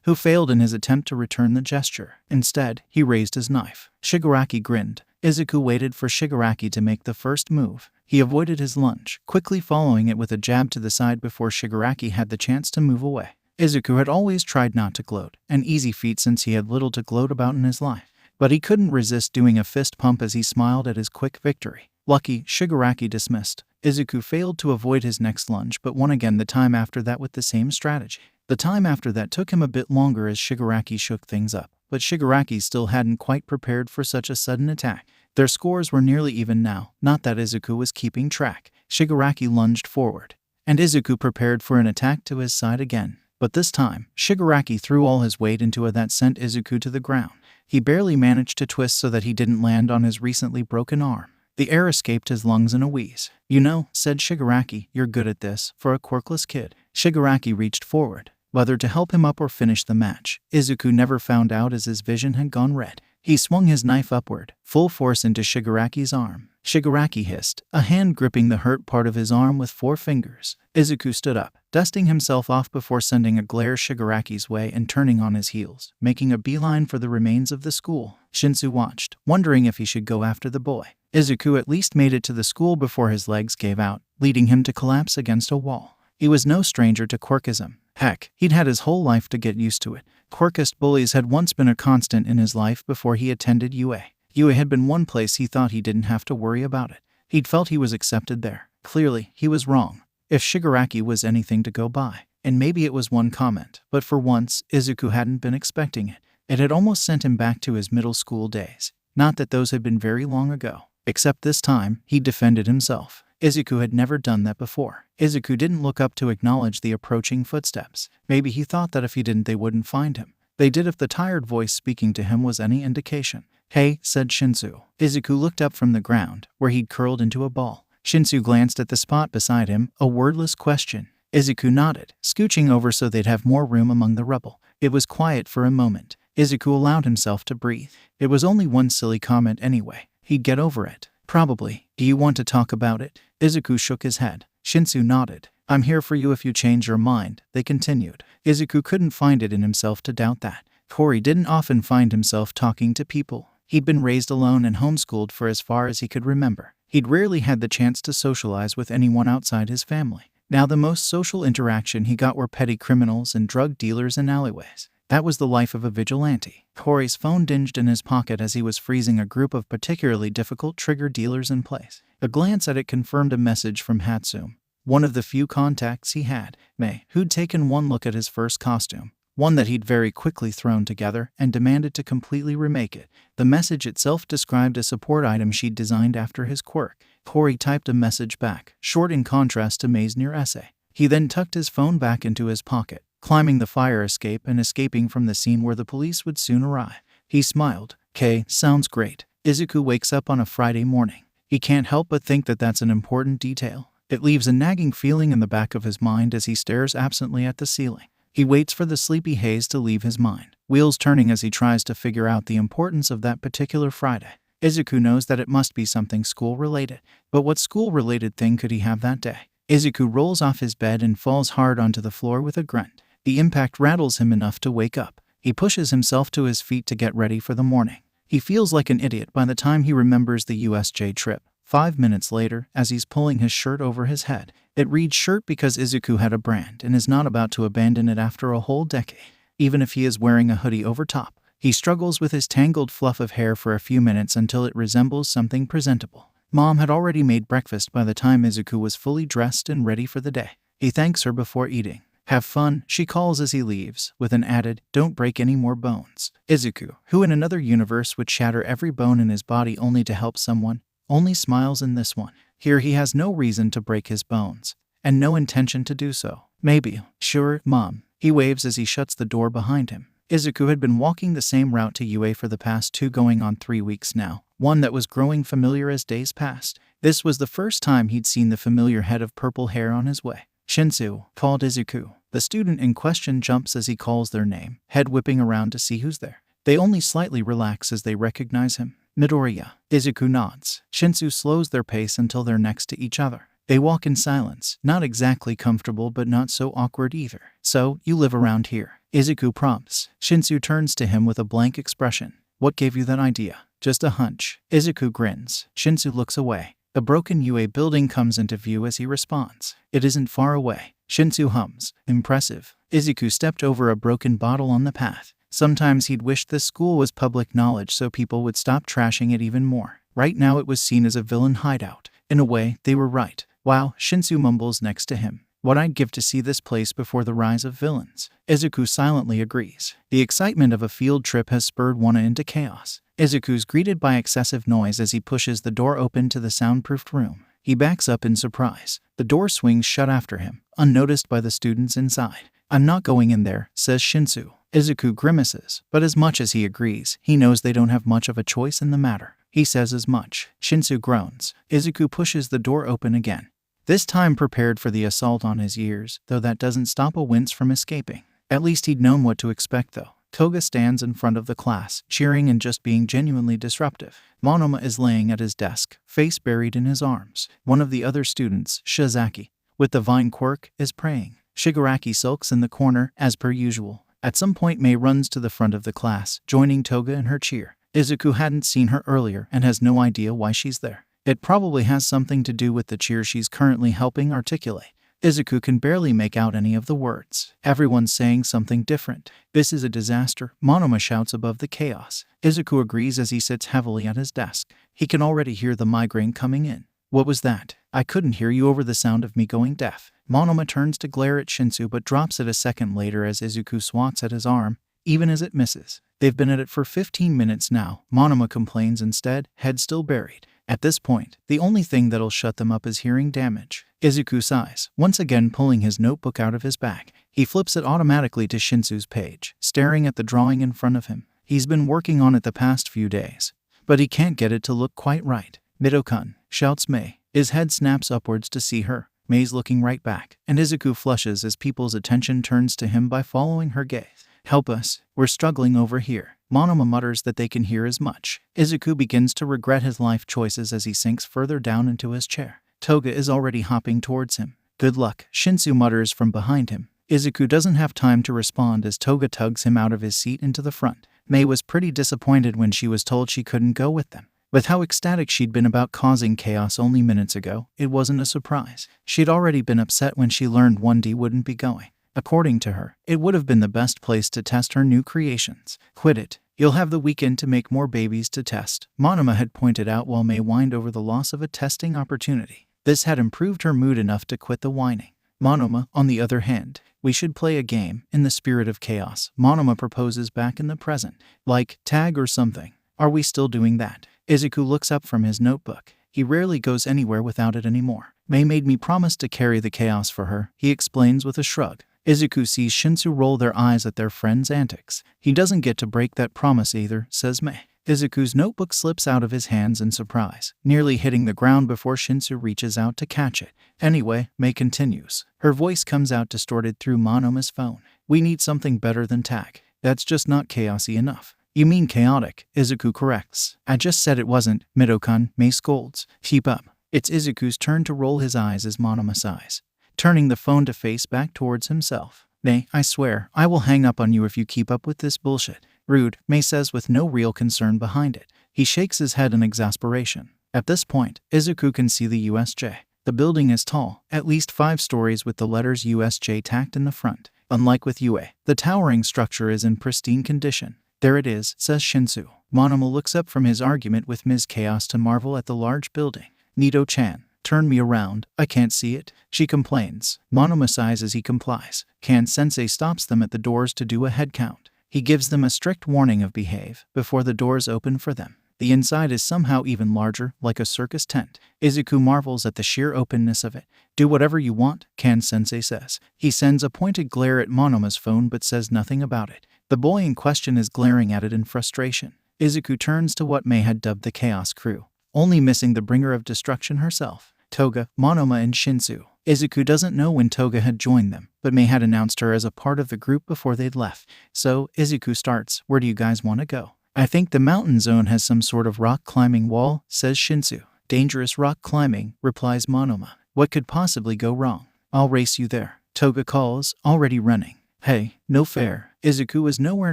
who failed in his attempt to return the gesture. Instead, he raised his knife. Shigaraki grinned. Izuku waited for Shigaraki to make the first move. He avoided his lunge, quickly following it with a jab to the side before Shigaraki had the chance to move away. Izuku had always tried not to gloat, an easy feat since he had little to gloat about in his life. But he couldn't resist doing a fist pump as he smiled at his quick victory. Lucky, Shigaraki dismissed. Izuku failed to avoid his next lunge but won again the time after that with the same strategy. The time after that took him a bit longer as Shigaraki shook things up, but Shigaraki still hadn't quite prepared for such a sudden attack. Their scores were nearly even now, not that Izuku was keeping track. Shigaraki lunged forward, and Izuku prepared for an attack to his side again. But this time, Shigaraki threw all his weight into it that sent Izuku to the ground. He barely managed to twist so that he didn't land on his recently broken arm. The air escaped his lungs in a wheeze. You know, said Shigaraki, you're good at this, for a quirkless kid. Shigaraki reached forward, whether to help him up or finish the match. Izuku never found out as his vision had gone red. He swung his knife upward, full force into Shigaraki's arm. Shigaraki hissed, a hand gripping the hurt part of his arm with 4 fingers. Izuku stood up, dusting himself off before sending a glare Shigaraki's way and turning on his heels, making a beeline for the remains of the school. Shinsu watched, wondering if he should go after the boy. Izuku at least made it to the school before his legs gave out, leading him to collapse against a wall. He was no stranger to quirkism. Heck, he'd had his whole life to get used to it. Quirkist bullies had once been a constant in his life before he attended UA. Yue had been one place he thought he didn't have to worry about it. He'd felt he was accepted there. Clearly, he was wrong. If Shigaraki was anything to go by, and maybe it was one comment, but for once, Izuku hadn't been expecting it. It had almost sent him back to his middle school days. Not that those had been very long ago. Except this time, he defended himself. Izuku had never done that before. Izuku didn't look up to acknowledge the approaching footsteps. Maybe he thought that if he didn't, they wouldn't find him. They did if the tired voice speaking to him was any indication. "Hey," said Shinsu. Izuku looked up from the ground, where he'd curled into a ball. Shinsu glanced at the spot beside him, a wordless question. Izuku nodded, scooching over so they'd have more room among the rubble. It was quiet for a moment. Izuku allowed himself to breathe. It was only one silly comment anyway. He'd get over it. Probably. "Do you want to talk about it?" Izuku shook his head. Shinsu nodded. "I'm here for you if you change your mind," they continued. Izuku couldn't find it in himself to doubt that. Hori didn't often find himself talking to people. He'd been raised alone and homeschooled for as far as he could remember. He'd rarely had the chance to socialize with anyone outside his family. Now the most social interaction he got were petty criminals and drug dealers in alleyways. That was the life of a vigilante. Hori's phone dinged in his pocket as he was freezing a group of particularly difficult trigger dealers in place. A glance at it confirmed a message from Hatsum, one of the few contacts he had, May, who'd taken one look at his first costume, one that he'd very quickly thrown together and demanded to completely remake it. The message itself described a support item she'd designed after his quirk. Hori typed a message back, short in contrast to May's near essay. He then tucked his phone back into his pocket, climbing the fire escape and escaping from the scene where the police would soon arrive. He smiled. "'Kay, sounds great." Izuku wakes up on a Friday morning. He can't help but think that that's an important detail. It leaves a nagging feeling in the back of his mind as he stares absently at the ceiling. He waits for the sleepy haze to leave his mind, wheels turning as he tries to figure out the importance of that particular Friday. Izuku knows that it must be something school-related, but what school-related thing could he have that day? Izuku rolls off his bed and falls hard onto the floor with a grunt. The impact rattles him enough to wake up. He pushes himself to his feet to get ready for the morning. He feels like an idiot by the time he remembers the USJ trip. 5 minutes later, as he's pulling his shirt over his head. It reads shirt because Izuku had a brand and is not about to abandon it after a whole decade. Even if he is wearing a hoodie over top, he struggles with his tangled fluff of hair for a few minutes until it resembles something presentable. Mom had already made breakfast by the time Izuku was fully dressed and ready for the day. He thanks her before eating. "Have fun," she calls as he leaves, with an added, "Don't break any more bones." Izuku, who in another universe would shatter every bone in his body only to help someone, only smiles in this one. Here he has no reason to break his bones, and no intention to do so. "Maybe." "Sure, Mom." He waves as he shuts the door behind him. Izuku had been walking the same route to UA for the past 2 going on 3 weeks now, one that was growing familiar as days passed. This was the first time he'd seen the familiar head of purple hair on his way. "Shinsu," called Izuku. The student in question jumps as he calls their name, head whipping around to see who's there. They only slightly relax as they recognize him. "Midoriya." Izuku nods. Shinsu slows their pace until they're next to each other. They walk in silence, not exactly comfortable but not so awkward either. "So, you live around here?" Izuku prompts. Shinsu turns to him with a blank expression. "What gave you that idea?" "Just a hunch." Izuku grins. Shinsu looks away. A broken UA building comes into view as he responds. "It isn't far away." Shinsu hums. "Impressive." Izuku stepped over a broken bottle on the path. Sometimes he'd wished this school was public knowledge so people would stop trashing it even more. Right now it was seen as a villain hideout. In a way, they were right. "Wow," Shinsu mumbles next to him. "What I'd give to see this place before the rise of villains." Izuku silently agrees. The excitement of a field trip has spurred Wana into chaos. Izuku's greeted by excessive noise as he pushes the door open to the soundproofed room. He backs up in surprise. The door swings shut after him, unnoticed by the students inside. "I'm not going in there," says Shinsu. Izuku grimaces, but as much as he agrees, he knows they don't have much of a choice in the matter. He says as much. Shinsu groans. Izuku pushes the door open again, this time prepared for the assault on his ears, though that doesn't stop a wince from escaping. At least he'd known what to expect though. Toga stands in front of the class, cheering and just being genuinely disruptive. Monoma is laying at his desk, face buried in his arms. One of the other students, Shizaki, with the vine quirk, is praying. Shigaraki sulks in the corner, as per usual. At some point Mei runs to the front of the class, joining Toga in her cheer. Izuku hadn't seen her earlier and has no idea why she's there. It probably has something to do with the cheer she's currently helping articulate. Izuku can barely make out any of the words. Everyone's saying something different. This is a disaster, Monoma shouts above the chaos. Izuku agrees as he sits heavily at his desk. He can already hear the migraine coming in. What was that? I couldn't hear you over the sound of me going deaf. Monoma turns to glare at Shinsu but drops it a second later as Izuku swats at his arm, even as it misses. They've been at it for 15 minutes now, Monoma complains instead, head still buried. At this point, the only thing that'll shut them up is hearing damage. Izuku sighs, once again pulling his notebook out of his bag. He flips it automatically to Shinsu's page, staring at the drawing in front of him. He's been working on it the past few days, but he can't get it to look quite right. Midokun, shouts Mei. His head snaps upwards to see her. Mei's looking right back, and Izuku flushes as people's attention turns to him by following her gaze. Help us, we're struggling over here. Monoma mutters that they can hear as much. Izuku begins to regret his life choices as he sinks further down into his chair. Toga is already hopping towards him. Good luck, Shinsu mutters from behind him. Izuku doesn't have time to respond as Toga tugs him out of his seat into the front. Mei was pretty disappointed when she was told she couldn't go with them. With how ecstatic she'd been about causing chaos only minutes ago, it wasn't a surprise. She'd already been upset when she learned 1D wouldn't be going. According to her, it would have been the best place to test her new creations. Quit it. You'll have the weekend to make more babies to test, Monoma had pointed out while Mei whined over the loss of a testing opportunity. This had improved her mood enough to quit the whining. Monoma, on the other hand, we should play a game, in the spirit of chaos, Monoma proposes back in the present. Like, tag or something. Are we still doing that? Izuku looks up from his notebook. He rarely goes anywhere without it anymore. Mei made me promise to carry the chaos for her, he explains with a shrug. Izuku sees Shinsu roll their eyes at their friend's antics. He doesn't get to break that promise either, says Mei. Izuku's notebook slips out of his hands in surprise, nearly hitting the ground before Shinsu reaches out to catch it. Anyway, Mei continues. Her voice comes out distorted through Monoma's phone. We need something better than tag. That's just not chaosy enough. You mean chaotic, Izuku corrects. I just said it wasn't, Midokun, Mei scolds. Keep up. It's Izuku's turn to roll his eyes as Monoma sighs, turning the phone to face back towards himself. Mei, I swear, I will hang up on you if you keep up with this bullshit. Rude, Mei says with no real concern behind it. He shakes his head in exasperation. At this point, Izuku can see the USJ. The building is tall, at least 5 stories with the letters USJ tacked in the front. Unlike with UA, the towering structure is in pristine condition. There it is, says Shinsu. Monoma looks up from his argument with Ms. Chaos to marvel at the large building. Nito-chan, turn me around, I can't see it, she complains. Monoma sighs as he complies. Kan-sensei stops them at the doors to do a head count. He gives them a strict warning of behave before the doors open for them. The inside is somehow even larger, like a circus tent. Izuku marvels at the sheer openness of it. Do whatever you want, Kan-sensei says. He sends a pointed glare at Monoma's phone but says nothing about it. The boy in question is glaring at it in frustration. Izuku turns to what Mei had dubbed the Chaos Crew, only missing the bringer of destruction herself. Toga, Monoma and Shinsu. Izuku doesn't know when Toga had joined them, but Mei had announced her as a part of the group before they'd left. So, Izuku starts, where do you guys want to go? I think the mountain zone has some sort of rock climbing wall, says Shinsu. Dangerous rock climbing, replies Monoma. What could possibly go wrong? I'll race you there, Toga calls, already running. Hey, no fair. Izuku is nowhere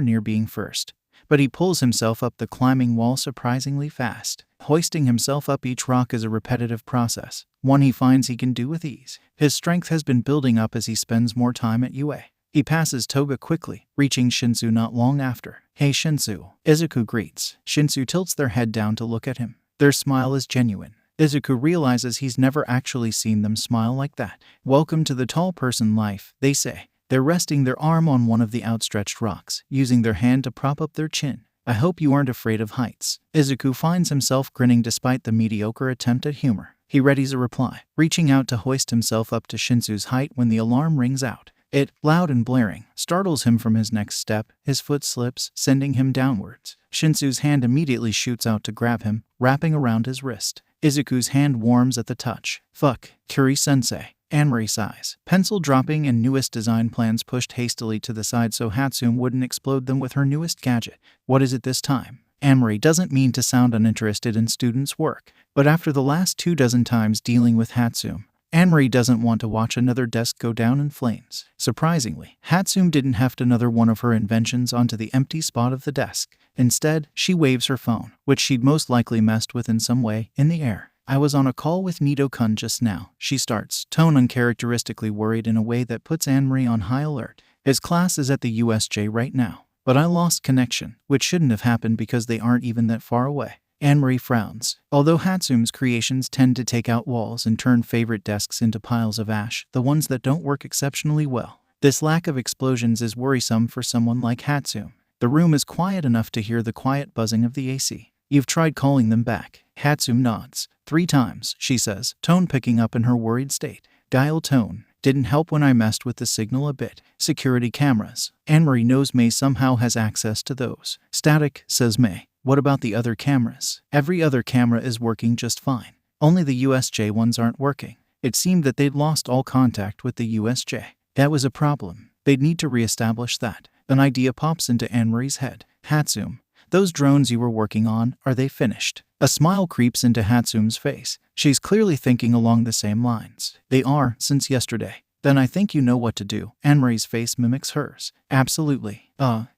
near being first, but he pulls himself up the climbing wall surprisingly fast. Hoisting himself up each rock is a repetitive process, one he finds he can do with ease. His strength has been building up as he spends more time at UA. He passes Toga quickly, reaching Shinsu not long after. Hey Shinsu, Izuku greets. Shinsu tilts their head down to look at him. Their smile is genuine. Izuku realizes he's never actually seen them smile like that. Welcome to the tall person life, they say. They're resting their arm on one of the outstretched rocks, using their hand to prop up their chin. I hope you aren't afraid of heights. Izuku finds himself grinning despite the mediocre attempt at humor. He readies a reply, reaching out to hoist himself up to Shinsu's height when the alarm rings out. It, loud and blaring, startles him from his next step. His foot slips, sending him downwards. Shinsu's hand immediately shoots out to grab him, wrapping around his wrist. Izuku's hand warms at the touch. Fuck, Kuri-sensei. Anne-Marie sighs. Pencil dropping and newest design plans pushed hastily to the side so Hatsune wouldn't explode them with her newest gadget. What is it this time? Anne-Marie doesn't mean to sound uninterested in students' work, but after the last 24 times dealing with Hatsune, Anne-Marie doesn't want to watch another desk go down in flames. Surprisingly, Hatsune didn't heft another one of her inventions onto the empty spot of the desk. Instead, she waves her phone, which she'd most likely messed with in some way, in the air. I was on a call with Nito-kun just now, she starts, tone uncharacteristically worried in a way that puts Anne-Marie on high alert. His class is at the USJ right now, but I lost connection, which shouldn't have happened because they aren't even that far away. Anne-Marie frowns. Although Hatsume's creations tend to take out walls and turn favorite desks into piles of ash, the ones that don't work exceptionally well. This lack of explosions is worrisome for someone like Hatsume. The room is quiet enough to hear the quiet buzzing of the AC. You've tried calling them back. Hatsume nods. 3 times, she says, tone picking up in her worried state. Dial tone. Didn't help when I messed with the signal a bit. Security cameras. Anne-Marie knows May somehow has access to those. Static, says May. What about the other cameras? Every other camera is working just fine. Only the USJ ones aren't working. It seemed that they'd lost all contact with the USJ. That was a problem. They'd need to reestablish that. An idea pops into Anne-Marie's head. Hatsume, those drones you were working on, are they finished? A smile creeps into Hatsume's face. She's clearly thinking along the same lines. They are, since yesterday. Then I think you know what to do. Anne-Marie's face mimics hers. Absolutely.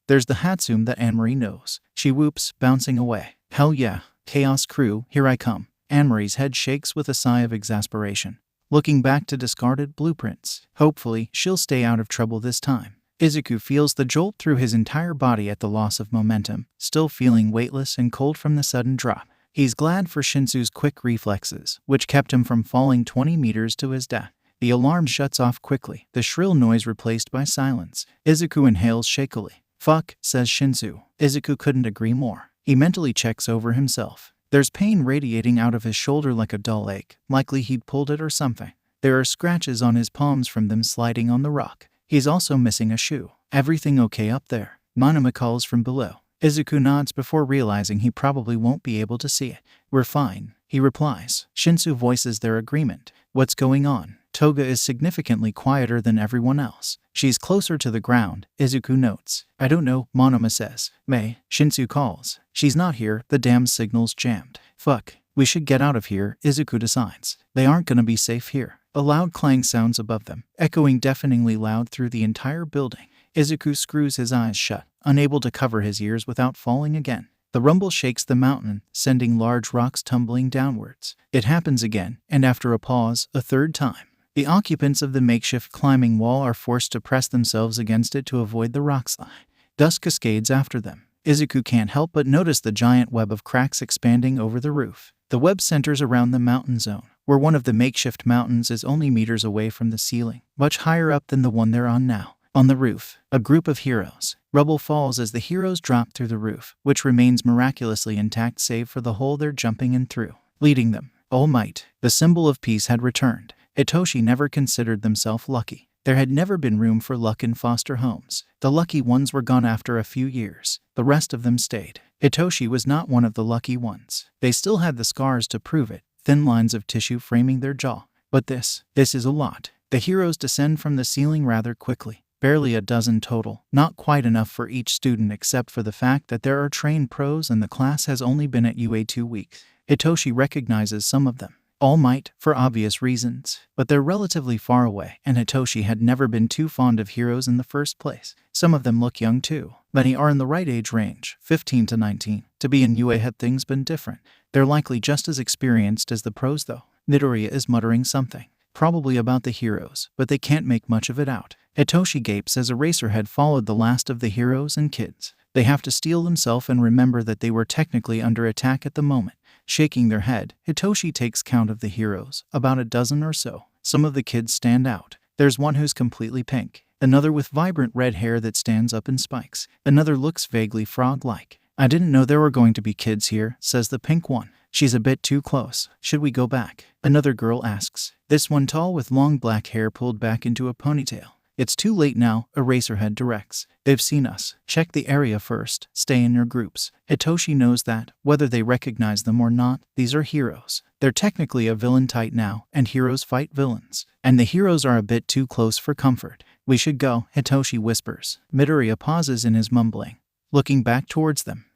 There's the Hatsume that Anne-Marie knows. She whoops, bouncing away. Hell yeah. Chaos crew, here I come. Anne-Marie's head shakes with a sigh of exasperation, looking back to discarded blueprints. Hopefully, she'll stay out of trouble this time. Izuku feels the jolt through his entire body at the loss of momentum, still feeling weightless and cold from the sudden drop. He's glad for Shinsu's quick reflexes, which kept him from falling 20 meters to his death. The alarm shuts off quickly, the shrill noise replaced by silence. Izuku inhales shakily. Fuck, says Shinsu. Izuku couldn't agree more. He mentally checks over himself. There's pain radiating out of his shoulder like a dull ache, likely he'd pulled it or something. There are scratches on his palms from them sliding on the rock. He's also missing a shoe. Everything okay up there? Monoma calls from below. Izuku nods before realizing he probably won't be able to see it. We're fine, he replies. Shinsu voices their agreement. What's going on? Toga is significantly quieter than everyone else. She's closer to the ground, Izuku notes. I don't know, Monoma says. May, Shinsu calls. She's not here, the damn signal's jammed. Fuck, we should get out of here, Izuku decides. They aren't gonna be safe here. A loud clang sounds above them, echoing deafeningly loud through the entire building. Izuku screws his eyes shut, unable to cover his ears without falling again. The rumble shakes the mountain, sending large rocks tumbling downwards. It happens again, and after a pause, a third time. The occupants of the makeshift climbing wall are forced to press themselves against it to avoid the rock slide. Dust cascades after them. Izuku can't help but notice the giant web of cracks expanding over the roof. The web centers around the mountain zone, where one of the makeshift mountains is only meters away from the ceiling, much higher up than the one they're on now. On the roof, a group of heroes. Rubble falls as the heroes drop through the roof, which remains miraculously intact save for the hole they're jumping in through. Leading them, All Might, the symbol of peace, had returned. Hitoshi never considered themselves lucky. There had never been room for luck in foster homes. The lucky ones were gone after a few years. The rest of them stayed. Hitoshi was not one of the lucky ones. They still had the scars to prove it, thin lines of tissue framing their jaw. But this is a lot. The heroes descend from the ceiling rather quickly. Barely a dozen total, not quite enough for each student except for the fact that there are trained pros and the class has only been at UA 2 weeks. Hitoshi recognizes some of them. All Might, for obvious reasons, but they're relatively far away, and Hitoshi had never been too fond of heroes in the first place. Some of them look young too. Many are in the right age range, 15 to 19. To be in UA had things been different. They're likely just as experienced as the pros though. Midoriya is muttering something, probably about the heroes, but they can't make much of it out. Hitoshi gapes as Eraserhead followed the last of the heroes and kids. They have to steel themselves and remember that they were technically under attack at the moment. Shaking their head, Hitoshi takes count of the heroes, about a dozen or so. Some of the kids stand out. There's one who's completely pink, another with vibrant red hair that stands up in spikes. Another looks vaguely frog-like. I didn't know there were going to be kids here, says the pink one. She's a bit too close. Should we go back? Another girl asks. This one tall with long black hair pulled back into a ponytail. It's too late now, Eraserhead directs. They've seen us. Check the area first. Stay in your groups. Hitoshi knows that, whether they recognize them or not, these are heroes. They're technically a villain type now, and heroes fight villains. And the heroes are a bit too close for comfort. We should go, Hitoshi whispers. Midoriya pauses in his mumbling, looking back towards them.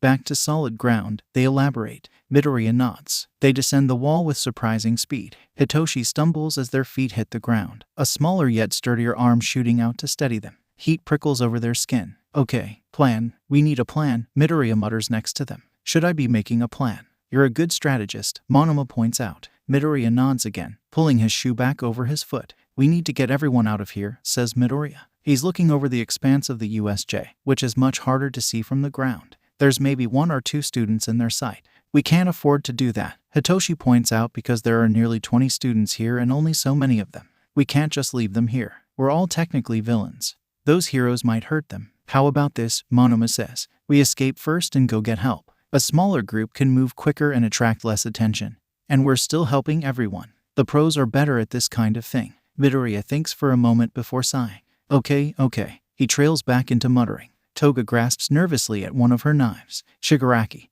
Back to solid ground, they elaborate. Midoriya nods. They descend the wall with surprising speed. Hitoshi stumbles as their feet hit the ground, a smaller yet sturdier arm shooting out to steady them. Heat prickles over their skin. Okay, plan. We need a plan, Midoriya mutters next to them. Should I be making a plan? You're a good strategist, Monoma points out. Midoriya nods again, pulling his shoe back over his foot. We need to get everyone out of here, says Midoriya. He's looking over the expanse of the USJ, which is much harder to see from the ground. There's maybe 1 or 2 students in their sight. We can't afford to do that, Hitoshi points out, because there are nearly 20 students here and only so many of them. We can't just leave them here. We're all technically villains. Those heroes might hurt them. How about this, Monoma says. We escape first and go get help. A smaller group can move quicker and attract less attention. And we're still helping everyone. The pros are better at this kind of thing. Midoriya thinks for a moment before sighing. Okay. He trails back into muttering. Toga grasps nervously at one of her knives. Shigaraki,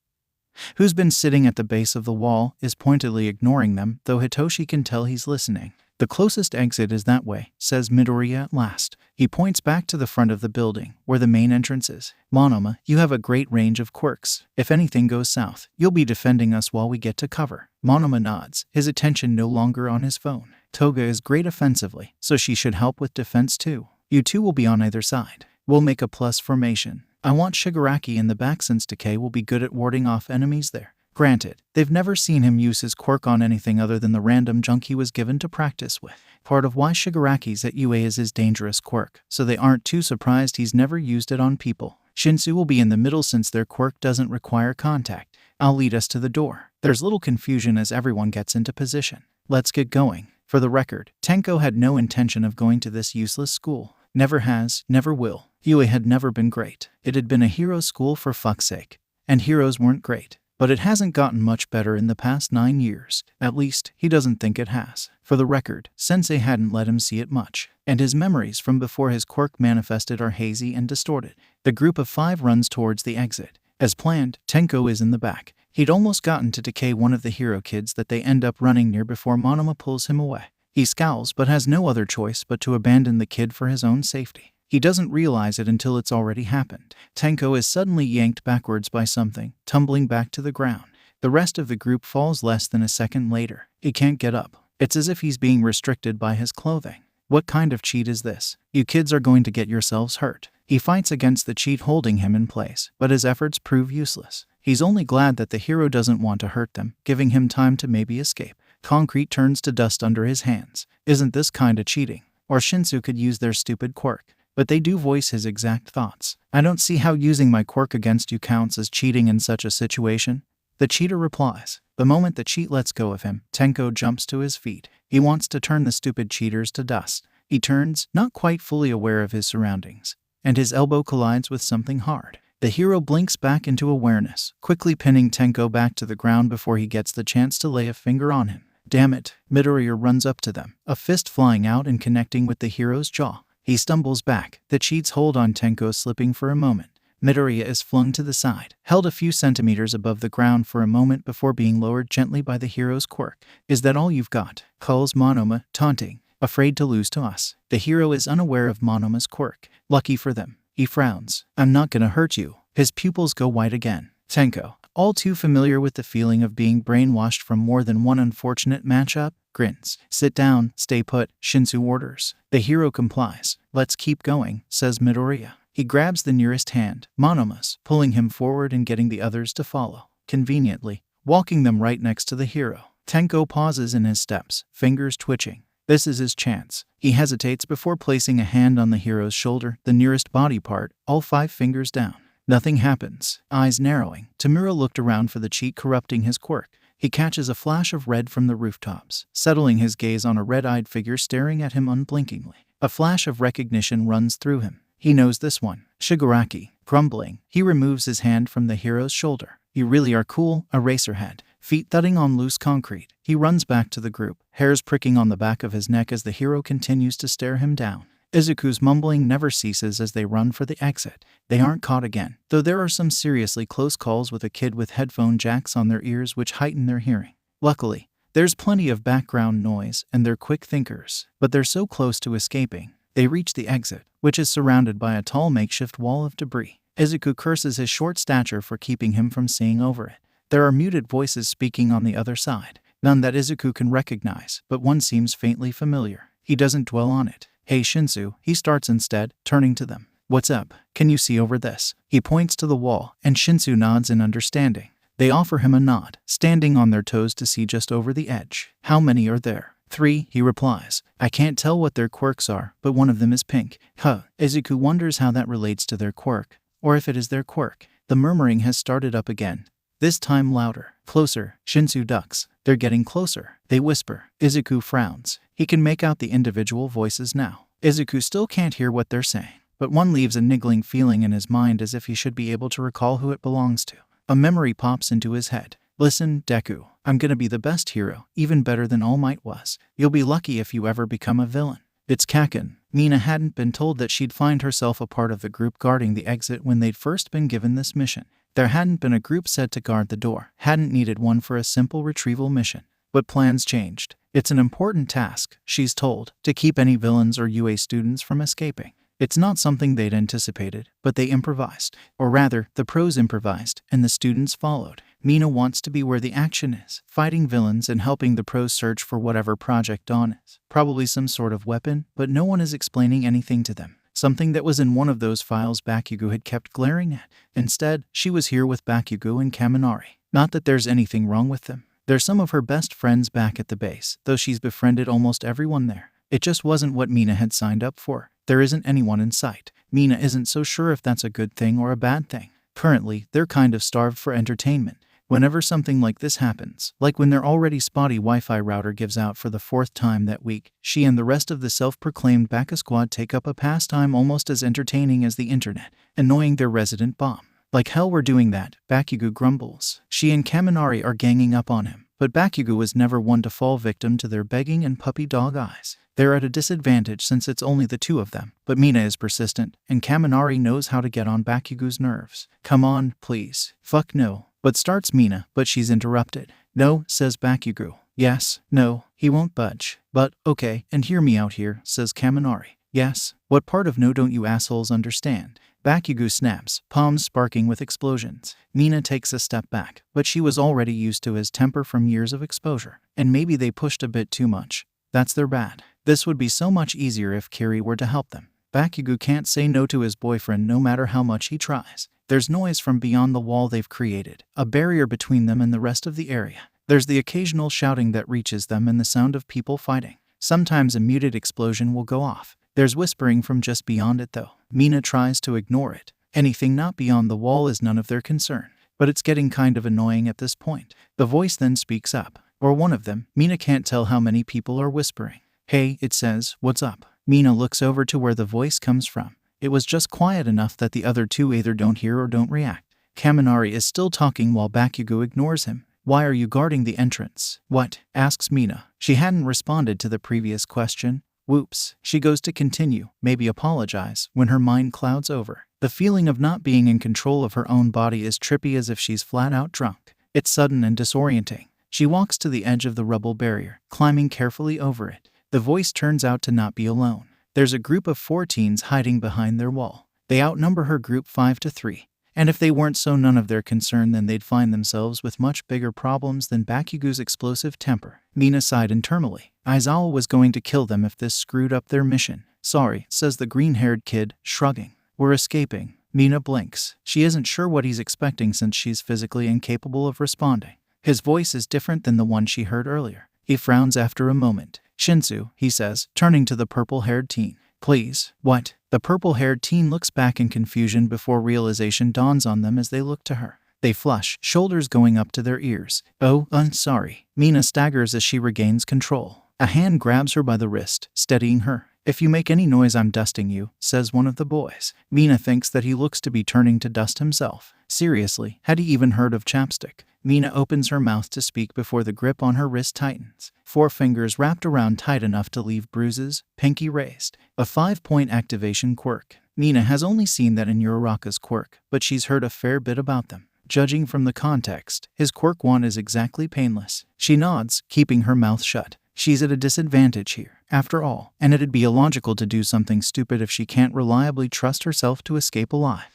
who's been sitting at the base of the wall, is pointedly ignoring them, though Hitoshi can tell he's listening. The closest exit is that way, says Midoriya at last. He points back to the front of the building, where the main entrance is. Monoma, you have a great range of quirks. If anything goes south, you'll be defending us while we get to cover. Monoma nods, his attention no longer on his phone. Toga is great offensively, so she should help with defense too. You two will be on either side. We'll make a plus formation. I want Shigaraki in the back since Decay will be good at warding off enemies there. Granted, they've never seen him use his quirk on anything other than the random junk he was given to practice with. Part of why Shigaraki's at UA is his dangerous quirk, so they aren't too surprised he's never used it on people. Shinsu will be in the middle since their quirk doesn't require contact. I'll lead us to the door. There's little confusion as everyone gets into position. Let's get going. For the record, Tenko had no intention of going to this useless school. Never has, never will. UA had never been great. It had been a hero school for fuck's sake. And heroes weren't great. But it hasn't gotten much better in the past 9 years. At least, he doesn't think it has. For the record, Sensei hadn't let him see it much. And his memories from before his quirk manifested are hazy and distorted. The group of 5 runs towards the exit. As planned, Tenko is in the back. He'd almost gotten to decay one of the hero kids that they end up running near before Monoma pulls him away. He scowls but has no other choice but to abandon the kid for his own safety. He doesn't realize it until it's already happened. Tenko is suddenly yanked backwards by something, tumbling back to the ground. The rest of the group falls less than a second later. He can't get up. It's as if he's being restricted by his clothing. What kind of cheat is this? You kids are going to get yourselves hurt. He fights against the cheat holding him in place, but his efforts prove useless. He's only glad that the hero doesn't want to hurt them, giving him time to maybe escape. Concrete turns to dust under his hands. Isn't this kinda cheating? Or Shinsu could use their stupid quirk. But they do voice his exact thoughts. I don't see how using my quirk against you counts as cheating in such a situation. The cheater replies. The moment the cheat lets go of him, Tenko jumps to his feet. He wants to turn the stupid cheaters to dust. He turns, not quite fully aware of his surroundings, and his elbow collides with something hard. The hero blinks back into awareness, quickly pinning Tenko back to the ground before he gets the chance to lay a finger on him. Damn it, Midoriya runs up to them, a fist flying out and connecting with the hero's jaw. He stumbles back, the cheat's hold on Tenko slipping for a moment. Midoriya is flung to the side, held a few centimeters above the ground for a moment before being lowered gently by the hero's quirk. Is that all you've got? Calls Monoma, taunting. Afraid to lose to us. The hero is unaware of Monoma's quirk. Lucky for them. He frowns. I'm not gonna hurt you. His pupils go wide again. Tenko, all too familiar with the feeling of being brainwashed from more than one unfortunate matchup, grins. Sit down, stay put, Shinsu orders. The hero complies. Let's keep going, says Midoriya. He grabs the nearest hand, Monoma's, pulling him forward and getting the others to follow. Conveniently, walking them right next to the hero. Tenko pauses in his steps, fingers twitching. This is his chance. He hesitates before placing a hand on the hero's shoulder, the nearest body part, all 5 fingers down. Nothing happens. Eyes narrowing, Tamura looked around for the cheat corrupting his quirk. He catches a flash of red from the rooftops, settling his gaze on a red-eyed figure staring at him unblinkingly. A flash of recognition runs through him. He knows this one. Shigaraki. Grumbling, he removes his hand from the hero's shoulder. You really are cool, Eraserhead. Feet thudding on loose concrete, he runs back to the group, hairs pricking on the back of his neck as the hero continues to stare him down. Izuku's mumbling never ceases as they run for the exit. They aren't caught again, though there are some seriously close calls with a kid with headphone jacks on their ears which heighten their hearing. Luckily, there's plenty of background noise and they're quick thinkers, but they're so close to escaping. They reach the exit, which is surrounded by a tall makeshift wall of debris. Izuku curses his short stature for keeping him from seeing over it. There are muted voices speaking on the other side, none that Izuku can recognize, but one seems faintly familiar. He doesn't dwell on it. Hey Shinsu, he starts instead, turning to them. What's up? Can you see over this? He points to the wall, and Shinsu nods in understanding. They offer him a nod, standing on their toes to see just over the edge. How many are there? 3, he replies. I can't tell what their quirks are, but one of them is pink. Izuku wonders how that relates to their quirk, or if it is their quirk. The murmuring has started up again. This time louder. Closer. Shinsu ducks. They're getting closer. They whisper. Izuku frowns. He can make out the individual voices now. Izuku still can't hear what they're saying, but one leaves a niggling feeling in his mind as if he should be able to recall who it belongs to. A memory pops into his head. Listen, Deku, I'm gonna be the best hero, even better than All Might was. You'll be lucky if you ever become a villain. It's Kaken. Mina hadn't been told that she'd find herself a part of the group guarding the exit when they'd first been given this mission. There hadn't been a group set to guard the door, hadn't needed one for a simple retrieval mission. But plans changed. It's an important task, she's told, to keep any villains or UA students from escaping. It's not something they'd anticipated, but they improvised. Or rather, the pros improvised, and the students followed. Mina wants to be where the action is, fighting villains and helping the pros search for whatever Project Dawn is. Probably some sort of weapon, but no one is explaining anything to them. Something that was in one of those files Bakugo had kept glaring at. Instead, she was here with Bakugo and Kaminari. Not that there's anything wrong with them. They're some of her best friends back at the base, though she's befriended almost everyone there. It just wasn't what Mina had signed up for. There isn't anyone in sight. Mina isn't so sure if that's a good thing or a bad thing. Currently, they're kind of starved for entertainment. Whenever something like this happens, like when their already spotty Wi-Fi router gives out for the 4th time that week, she and the rest of the self-proclaimed Baka squad take up a pastime almost as entertaining as the internet, annoying their resident bomb. Like hell we're doing that, Bakugo grumbles. She and Kaminari are ganging up on him, but Bakugo was never one to fall victim to their begging and puppy dog eyes. They're at a disadvantage since it's only the two of them, but Mina is persistent, and Kaminari knows how to get on Bakugo's nerves. Come on, please. Fuck no. But starts Mina, but she's interrupted. No, says Bakugo. Yes, no, he won't budge. But, okay, and hear me out here, says Kaminari. Yes, what part of no don't you assholes understand? Bakugo snaps, palms sparking with explosions. Mina takes a step back, but she was already used to his temper from years of exposure. And maybe they pushed a bit too much. That's their bad. This would be so much easier if Kiri were to help them. Bakugo can't say no to his boyfriend no matter how much he tries. There's noise from beyond the wall they've created, a barrier between them and the rest of the area. There's the occasional shouting that reaches them and the sound of people fighting. Sometimes a muted explosion will go off. There's whispering from just beyond it though. Mina tries to ignore it. Anything not beyond the wall is none of their concern. But it's getting kind of annoying at this point. The voice then speaks up. Or one of them. Mina can't tell how many people are whispering. Hey, it says, what's up? Mina looks over to where the voice comes from. It was just quiet enough that the other two either don't hear or don't react. Kaminari is still talking while Bakugo ignores him. Why are you guarding the entrance? What? Asks Mina. She hadn't responded to the previous question. Whoops. She goes to continue, maybe apologize, when her mind clouds over. The feeling of not being in control of her own body is trippy as if she's flat out drunk. It's sudden and disorienting. She walks to the edge of the rubble barrier, climbing carefully over it. The voice turns out to not be alone. There's a group of 4 teens hiding behind their wall. They outnumber her group 5-3. And if they weren't so none of their concern, then they'd find themselves with much bigger problems than Bakugo's explosive temper. Mina sighed internally. Aizawa was going to kill them if this screwed up their mission. Sorry, says the green-haired kid, shrugging. We're escaping. Mina blinks. She isn't sure what he's expecting since she's physically incapable of responding. His voice is different than the one she heard earlier. He frowns after a moment. Shinsu, he says, turning to the purple-haired teen. Please. What? The purple-haired teen looks back in confusion before realization dawns on them as they look to her. They flush, shoulders going up to their ears. Oh, sorry. Mina staggers as she regains control. A hand grabs her by the wrist, steadying her. If you make any noise, I'm dusting you, says one of the boys. Mina thinks that he looks to be turning to dust himself. Seriously, had he even heard of chapstick? Mina opens her mouth to speak before the grip on her wrist tightens. 4 fingers wrapped around tight enough to leave bruises, pinky raised. A 5-point activation quirk. Mina has only seen that in Uraraka's quirk, but she's heard a fair bit about them. Judging from the context, his quirk one is exactly painless. She nods, keeping her mouth shut. She's at a disadvantage here, after all, and it'd be illogical to do something stupid if she can't reliably trust herself to escape alive.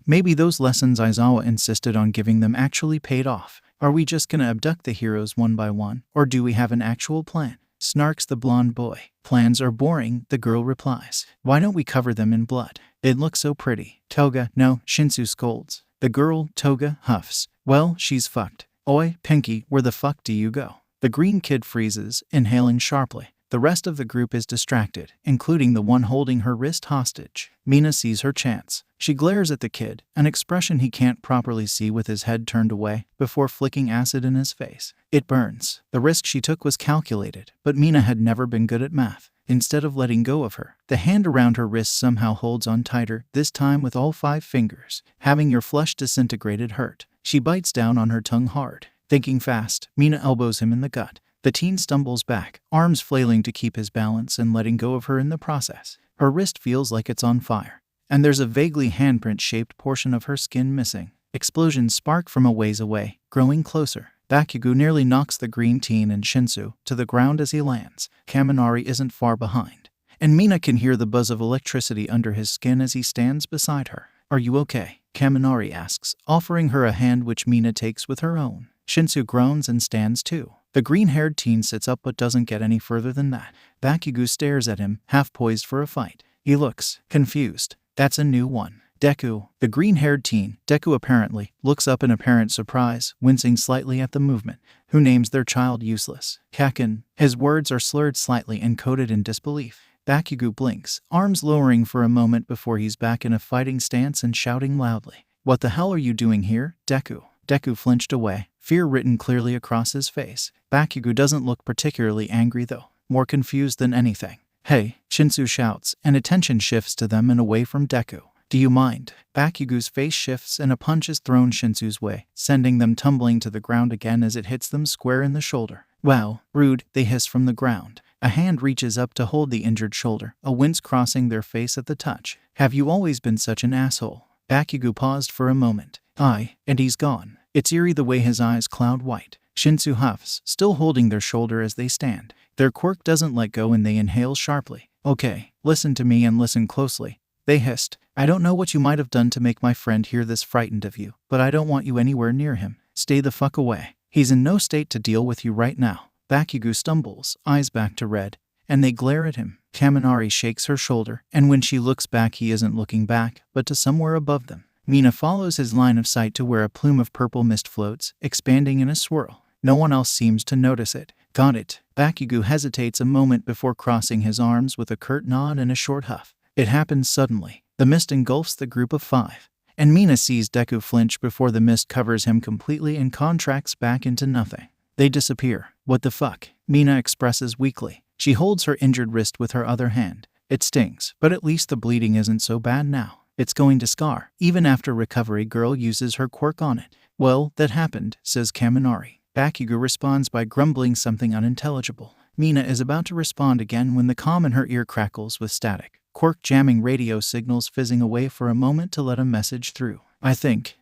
Maybe those lessons Aizawa insisted on giving them actually paid off. Are we just gonna abduct the heroes one by one, or do we have an actual plan? Snarks the blonde boy. Plans are boring, the girl replies. Why don't we cover them in blood? It looks so pretty. Toga, no, Shinsu scolds. The girl, Toga, huffs. Well, she's fucked. Oi, Pinky, where the fuck do you go? The green kid freezes, inhaling sharply. The rest of the group is distracted, including the one holding her wrist hostage. Mina sees her chance. She glares at the kid, an expression he can't properly see with his head turned away, before flicking acid in his face. It burns. The risk she took was calculated, but Mina had never been good at math. Instead of letting go of her, the hand around her wrist somehow holds on tighter, this time with all 5 fingers. Having your flesh disintegrated hurt. She bites down on her tongue hard. Thinking fast, Mina elbows him in the gut. The teen stumbles back, arms flailing to keep his balance and letting go of her in the process. Her wrist feels like it's on fire, and there's a vaguely handprint-shaped portion of her skin missing. Explosions spark from a ways away, growing closer. Bakugo nearly knocks the green teen and Shinsu to the ground as he lands. Kaminari isn't far behind, and Mina can hear the buzz of electricity under his skin as he stands beside her. Are you okay? Kaminari asks, offering her a hand which Mina takes with her own. Shinsu groans and stands too. The green-haired teen sits up but doesn't get any further than that. Bakugo stares at him, half poised for a fight. He looks confused. That's a new one. Deku, the green-haired teen, Deku apparently, looks up in apparent surprise, wincing slightly at the movement. Who names their child useless? Kakin. His words are slurred slightly and coded in disbelief. Bakugo blinks, arms lowering for a moment before he's back in a fighting stance and shouting loudly. What the hell are you doing here, Deku? Deku flinched away, fear written clearly across his face. Bakugo doesn't look particularly angry though, more confused than anything. Hey, Shinsu shouts, and attention shifts to them and away from Deku. Do you mind? Bakugo's face shifts and a punch is thrown Shinsu's way, sending them tumbling to the ground again as it hits them square in the shoulder. Wow, rude, they hiss from the ground. A hand reaches up to hold the injured shoulder, a wince crossing their face at the touch. Have you always been such an asshole? Bakugo paused for a moment. Aye, and he's gone. It's eerie the way his eyes cloud white. Shinsu huffs, still holding their shoulder as they stand. Their quirk doesn't let go and they inhale sharply. Okay, listen to me and listen closely. They hissed. I don't know what you might have done to make my friend here this frightened of you, but I don't want you anywhere near him. Stay the fuck away. He's in no state to deal with you right now. Bakugo stumbles, eyes back to red, and they glare at him. Kaminari shakes her shoulder, and when she looks back he isn't looking back, but to somewhere above them. Mina follows his line of sight to where a plume of purple mist floats, expanding in a swirl. No one else seems to notice it. Got it. Bakugo hesitates a moment before crossing his arms with a curt nod and a short huff. It happens suddenly. The mist engulfs the group of 5, and Mina sees Deku flinch before the mist covers him completely and contracts back into nothing. They disappear. What the fuck? Mina expresses weakly. She holds her injured wrist with her other hand. It stings, but at least the bleeding isn't so bad now. It's going to scar, even after recovery girl uses her quirk on it. Well, that happened, says Kaminari. Bakugo responds by grumbling something unintelligible. Mina is about to respond again when the comm in her ear crackles with static. Quirk jamming radio signals fizzing away for a moment to let a message through. I think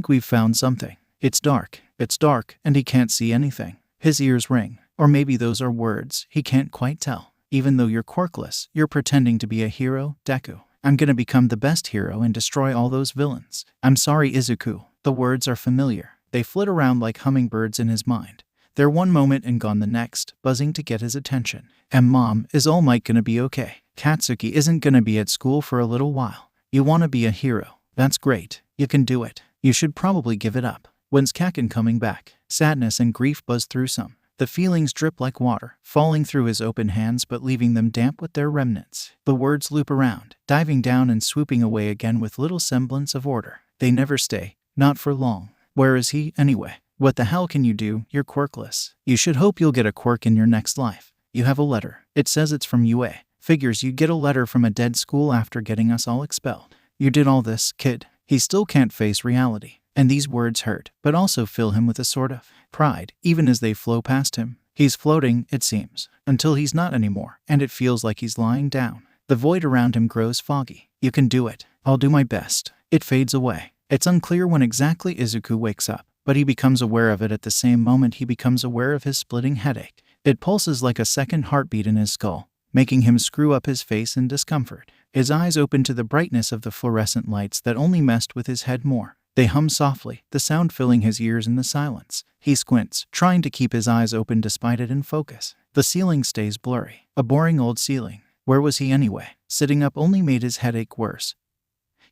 we've found something. It's dark, and he can't see anything. His ears ring. Or maybe those are words, he can't quite tell. Even though you're quirkless, you're pretending to be a hero, Deku. I'm gonna become the best hero and destroy all those villains. I'm sorry, Izuku. The words are familiar. They flit around like hummingbirds in his mind. They're one moment and gone the next, buzzing to get his attention. And Mom, is All Might gonna be okay? Katsuki isn't gonna be at school for a little while. You wanna be a hero. That's great. You can do it. You should probably give it up. When's Kakin coming back? Sadness and grief buzz through some. The feelings drip like water, falling through his open hands but leaving them damp with their remnants. The words loop around, diving down and swooping away again with little semblance of order. They never stay. Not for long. Where is he, anyway? What the hell can you do? You're quirkless. You should hope you'll get a quirk in your next life. You have a letter. It says it's from UA. Figures you'd get a letter from a dead school after getting us all expelled. You did all this, kid. He still can't face reality. And these words hurt, but also fill him with a sort of pride, even as they flow past him. He's floating, it seems, until he's not anymore, and it feels like he's lying down. The void around him grows foggy. You can do it. I'll do my best. It fades away. It's unclear when exactly Izuku wakes up, but he becomes aware of it at the same moment he becomes aware of his splitting headache. It pulses like a second heartbeat in his skull, making him screw up his face in discomfort. His eyes open to the brightness of the fluorescent lights that only messed with his head more. They hum softly, the sound filling his ears in the silence. He squints, trying to keep his eyes open despite it in focus. The ceiling stays blurry. A boring old ceiling. Where was he anyway? Sitting up only made his headache worse.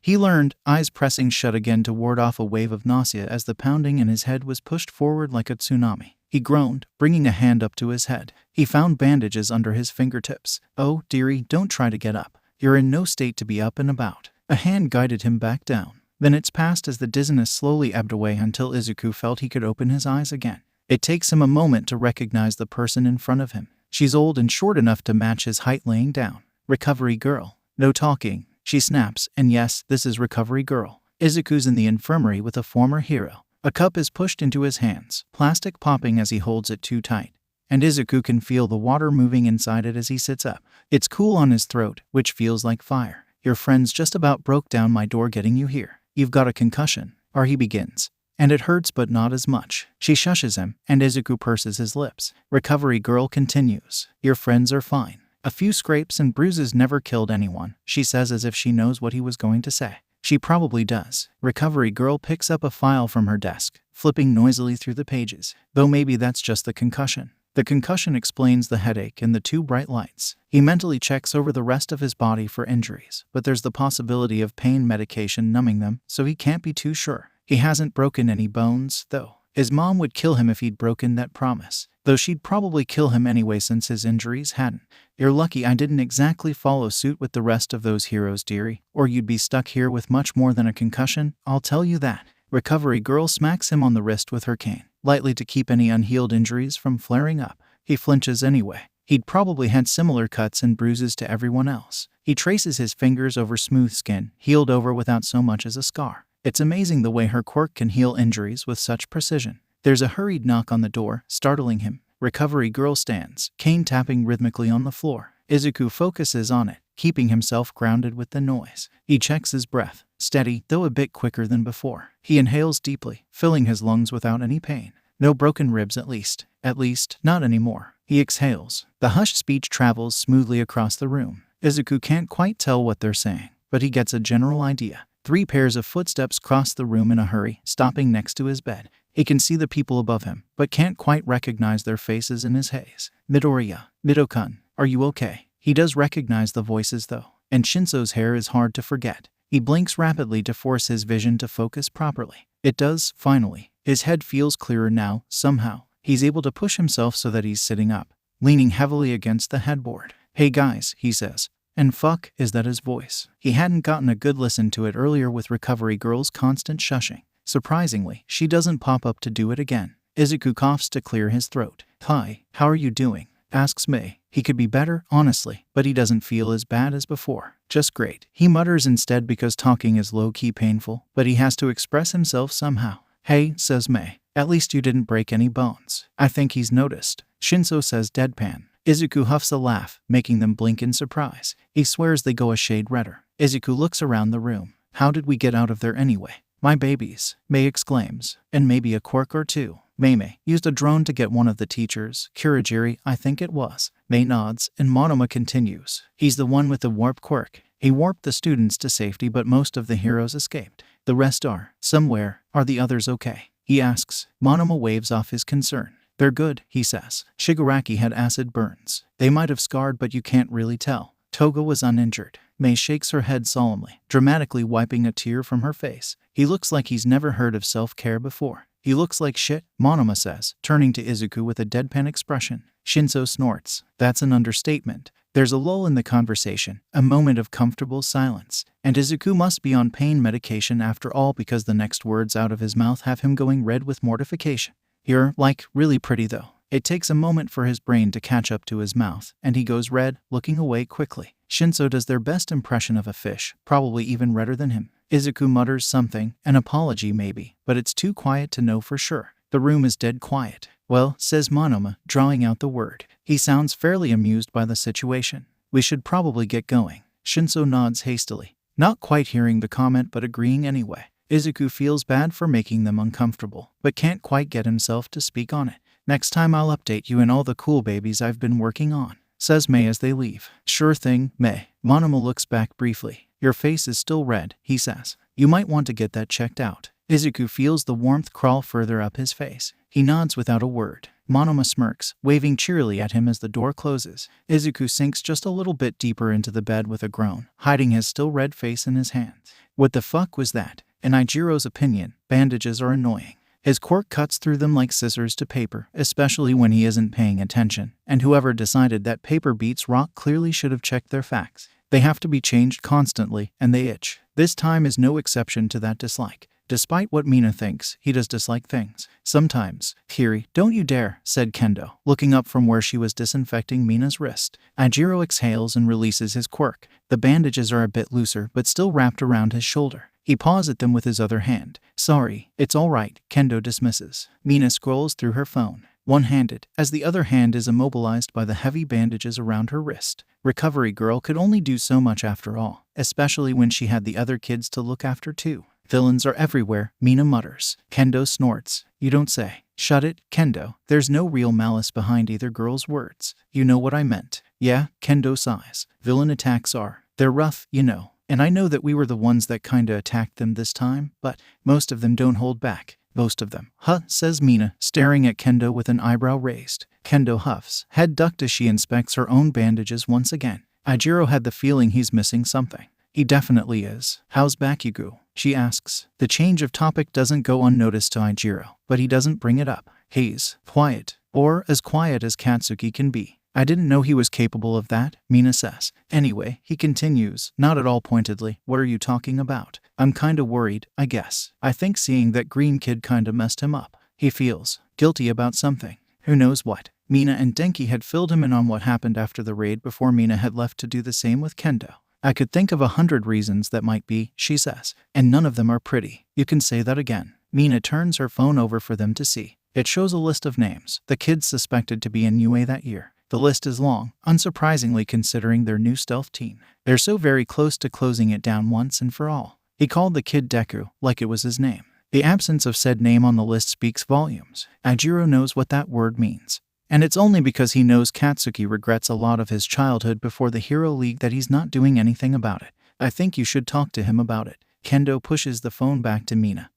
He learned, eyes pressing shut again to ward off a wave of nausea as the pounding in his head was pushed forward like a tsunami. He groaned, bringing a hand up to his head. He found bandages under his fingertips. "Oh, dearie, don't try to get up. You're in no state to be up and about." A hand guided him back down. Minutes passed as the dizziness slowly ebbed away until Izuku felt he could open his eyes again. It takes him a moment to recognize the person in front of him. She's old and short enough to match his height laying down. Recovery girl. No talking, she snaps, and yes, this is Recovery girl. Izuku's in the infirmary with a former hero. A cup is pushed into his hands, plastic popping as he holds it too tight, and Izuku can feel the water moving inside it as he sits up. It's cool on his throat, which feels like fire. "Your friends just about broke down my door getting you here. You've got a concussion," or he begins. "And it hurts but not as much." She shushes him, and Izuku purses his lips. Recovery girl continues. "Your friends are fine. A few scrapes and bruises never killed anyone," she says as if she knows what he was going to say. She probably does. Recovery girl picks up a file from her desk, flipping noisily through the pages. Though maybe that's just the concussion. The concussion explains the headache and the two bright lights. He mentally checks over the rest of his body for injuries, but there's the possibility of pain medication numbing them, so he can't be too sure. He hasn't broken any bones, though. His mom would kill him if he'd broken that promise, though she'd probably kill him anyway since his injuries hadn't. "You're lucky I didn't exactly follow suit with the rest of those heroes, dearie, or you'd be stuck here with much more than a concussion, I'll tell you that." Recovery girl smacks him on the wrist with her cane, lightly to keep any unhealed injuries from flaring up. He flinches anyway. He'd probably had similar cuts and bruises to everyone else. He traces his fingers over smooth skin, healed over without so much as a scar. It's amazing the way her quirk can heal injuries with such precision. There's a hurried knock on the door, startling him. Recovery girl stands, cane tapping rhythmically on the floor. Izuku focuses on it, keeping himself grounded with the noise. He checks his breath, steady, though a bit quicker than before. He inhales deeply, filling his lungs without any pain. No broken ribs at least. At least, not anymore. He exhales. The hushed speech travels smoothly across the room. Izuku can't quite tell what they're saying, but he gets a general idea. 3 pairs of footsteps cross the room in a hurry, stopping next to his bed. He can see the people above him, but can't quite recognize their faces in his haze. "Midoriya, Midokun, are you okay?" He does recognize the voices though, and Shinso's hair is hard to forget. He blinks rapidly to force his vision to focus properly. It does, finally. His head feels clearer now, somehow. He's able to push himself so that he's sitting up, leaning heavily against the headboard. "Hey guys," he says. And fuck, is that his voice? He hadn't gotten a good listen to it earlier with Recovery girl's constant shushing. Surprisingly, she doesn't pop up to do it again. Izuku coughs to clear his throat. "Hi, how are you doing?" asks Mei. He could be better, honestly, but he doesn't feel as bad as before. "Just great," he mutters instead because talking is low-key painful, but he has to express himself somehow. "Hey," says Mei. "At least you didn't break any bones." "I think he's noticed," Shinso says deadpan. Izuku huffs a laugh, making them blink in surprise. He swears they go a shade redder. Izuku looks around the room. "How did we get out of there anyway?" "My babies," Mei exclaims. "And maybe a quirk or two." Mei used a drone to get one of the teachers, Kurogiri, I think it was. Mei nods, and Monoma continues. "He's the one with the warp quirk. He warped the students to safety, but most of the heroes escaped. The rest are somewhere. Are the others okay?" he asks. Monoma waves off his concern. "They're good," he says. "Shigaraki had acid burns. They might have scarred, but you can't really tell. Toga was uninjured." Mei shakes her head solemnly, dramatically wiping a tear from her face. "He looks like he's never heard of self-care before." "He looks like shit," Monoma says, turning to Izuku with a deadpan expression. Shinso snorts. That's an understatement. There's a lull in the conversation, a moment of comfortable silence, and Izuku must be on pain medication after all because the next words out of his mouth have him going red with mortification. "You're, like, really pretty though." It takes a moment for his brain to catch up to his mouth, and he goes red, looking away quickly. Shinso does their best impression of a fish, probably even redder than him. Izuku mutters something, an apology maybe, but it's too quiet to know for sure. The room is dead quiet. "Well," says Monoma, drawing out the word. He sounds fairly amused by the situation. "We should probably get going." Shinso nods hastily, not quite hearing the comment but agreeing anyway. Izuku feels bad for making them uncomfortable, but can't quite get himself to speak on it. "Next time I'll update you on all the cool babies I've been working on," says Mei as they leave. "Sure thing, Mei." Monoma looks back briefly. "Your face is still red," he says. "You might want to get that checked out." Izuku feels the warmth crawl further up his face. He nods without a word. Monoma smirks, waving cheerily at him as the door closes. Izuku sinks just a little bit deeper into the bed with a groan, hiding his still red face in his hands. What the fuck was that? In Ijiro's opinion, bandages are annoying. His quirk cuts through them like scissors to paper, especially when he isn't paying attention, and whoever decided that paper beats rock clearly should have checked their facts. They have to be changed constantly, and they itch. This time is no exception to that dislike. Despite what Mina thinks, he does dislike things. Sometimes. Kiri, don't you dare, said Kendo, looking up from where she was disinfecting Mina's wrist. Ijiro exhales and releases his quirk. The bandages are a bit looser, but still wrapped around his shoulder. He paws at them with his other hand. Sorry, it's all right, Kendo dismisses. Mina scrolls through her phone, one-handed, as the other hand is immobilized by the heavy bandages around her wrist. Recovery girl could only do so much after all, especially when she had the other kids to look after too. Villains are everywhere, Mina mutters. Kendo snorts. You don't say. Shut it, Kendo. There's no real malice behind either girl's words. You know what I meant. Yeah, Kendo sighs. Villain attacks are. They're rough, you know. And I know that we were the ones that kinda attacked them this time, but most of them don't hold back. Most of them. Huh, says Mina, staring at Kendo with an eyebrow raised. Kendo huffs, head ducked as she inspects her own bandages once again. Ijiro had the feeling he's missing something. He definitely is. How's Bakugo? She asks. The change of topic doesn't go unnoticed to Ijiro, but he doesn't bring it up. He's quiet, or as quiet as Katsuki can be. I didn't know he was capable of that, Mina says. Anyway, he continues, not at all pointedly, what are you talking about? I'm kinda worried, I guess. I think seeing that green kid kinda messed him up. He feels guilty about something. Who knows what? Mina and Denki had filled him in on what happened after the raid before Mina had left to do the same with Kendo. I could think of 100 reasons that might be, she says, and none of them are pretty. You can say that again. Mina turns her phone over for them to see. It shows a list of names, the kids suspected to be in UA that year. The list is long, unsurprisingly considering their new stealth team. They're so very close to closing it down once and for all. He called the kid Deku, like it was his name. The absence of said name on the list speaks volumes. Ijiro knows what that word means. And it's only because he knows Katsuki regrets a lot of his childhood before the Hero League that he's not doing anything about it. I think you should talk to him about it. Kendo pushes the phone back to Mina,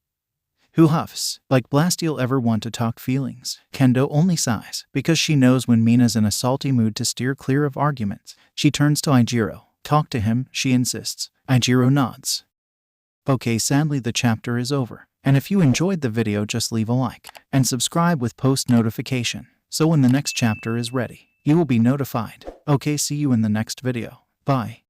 who huffs, like Blastiel ever want to talk feelings. Kendo only sighs, because she knows when Mina's in a salty mood to steer clear of arguments. She turns to Ijiro. Talk to him, she insists. Ijiro nods. Okay, sadly the chapter is over. And if you enjoyed the video, just leave a like and subscribe with post notification, so when the next chapter is ready, you will be notified. Okay, see you in the next video. Bye.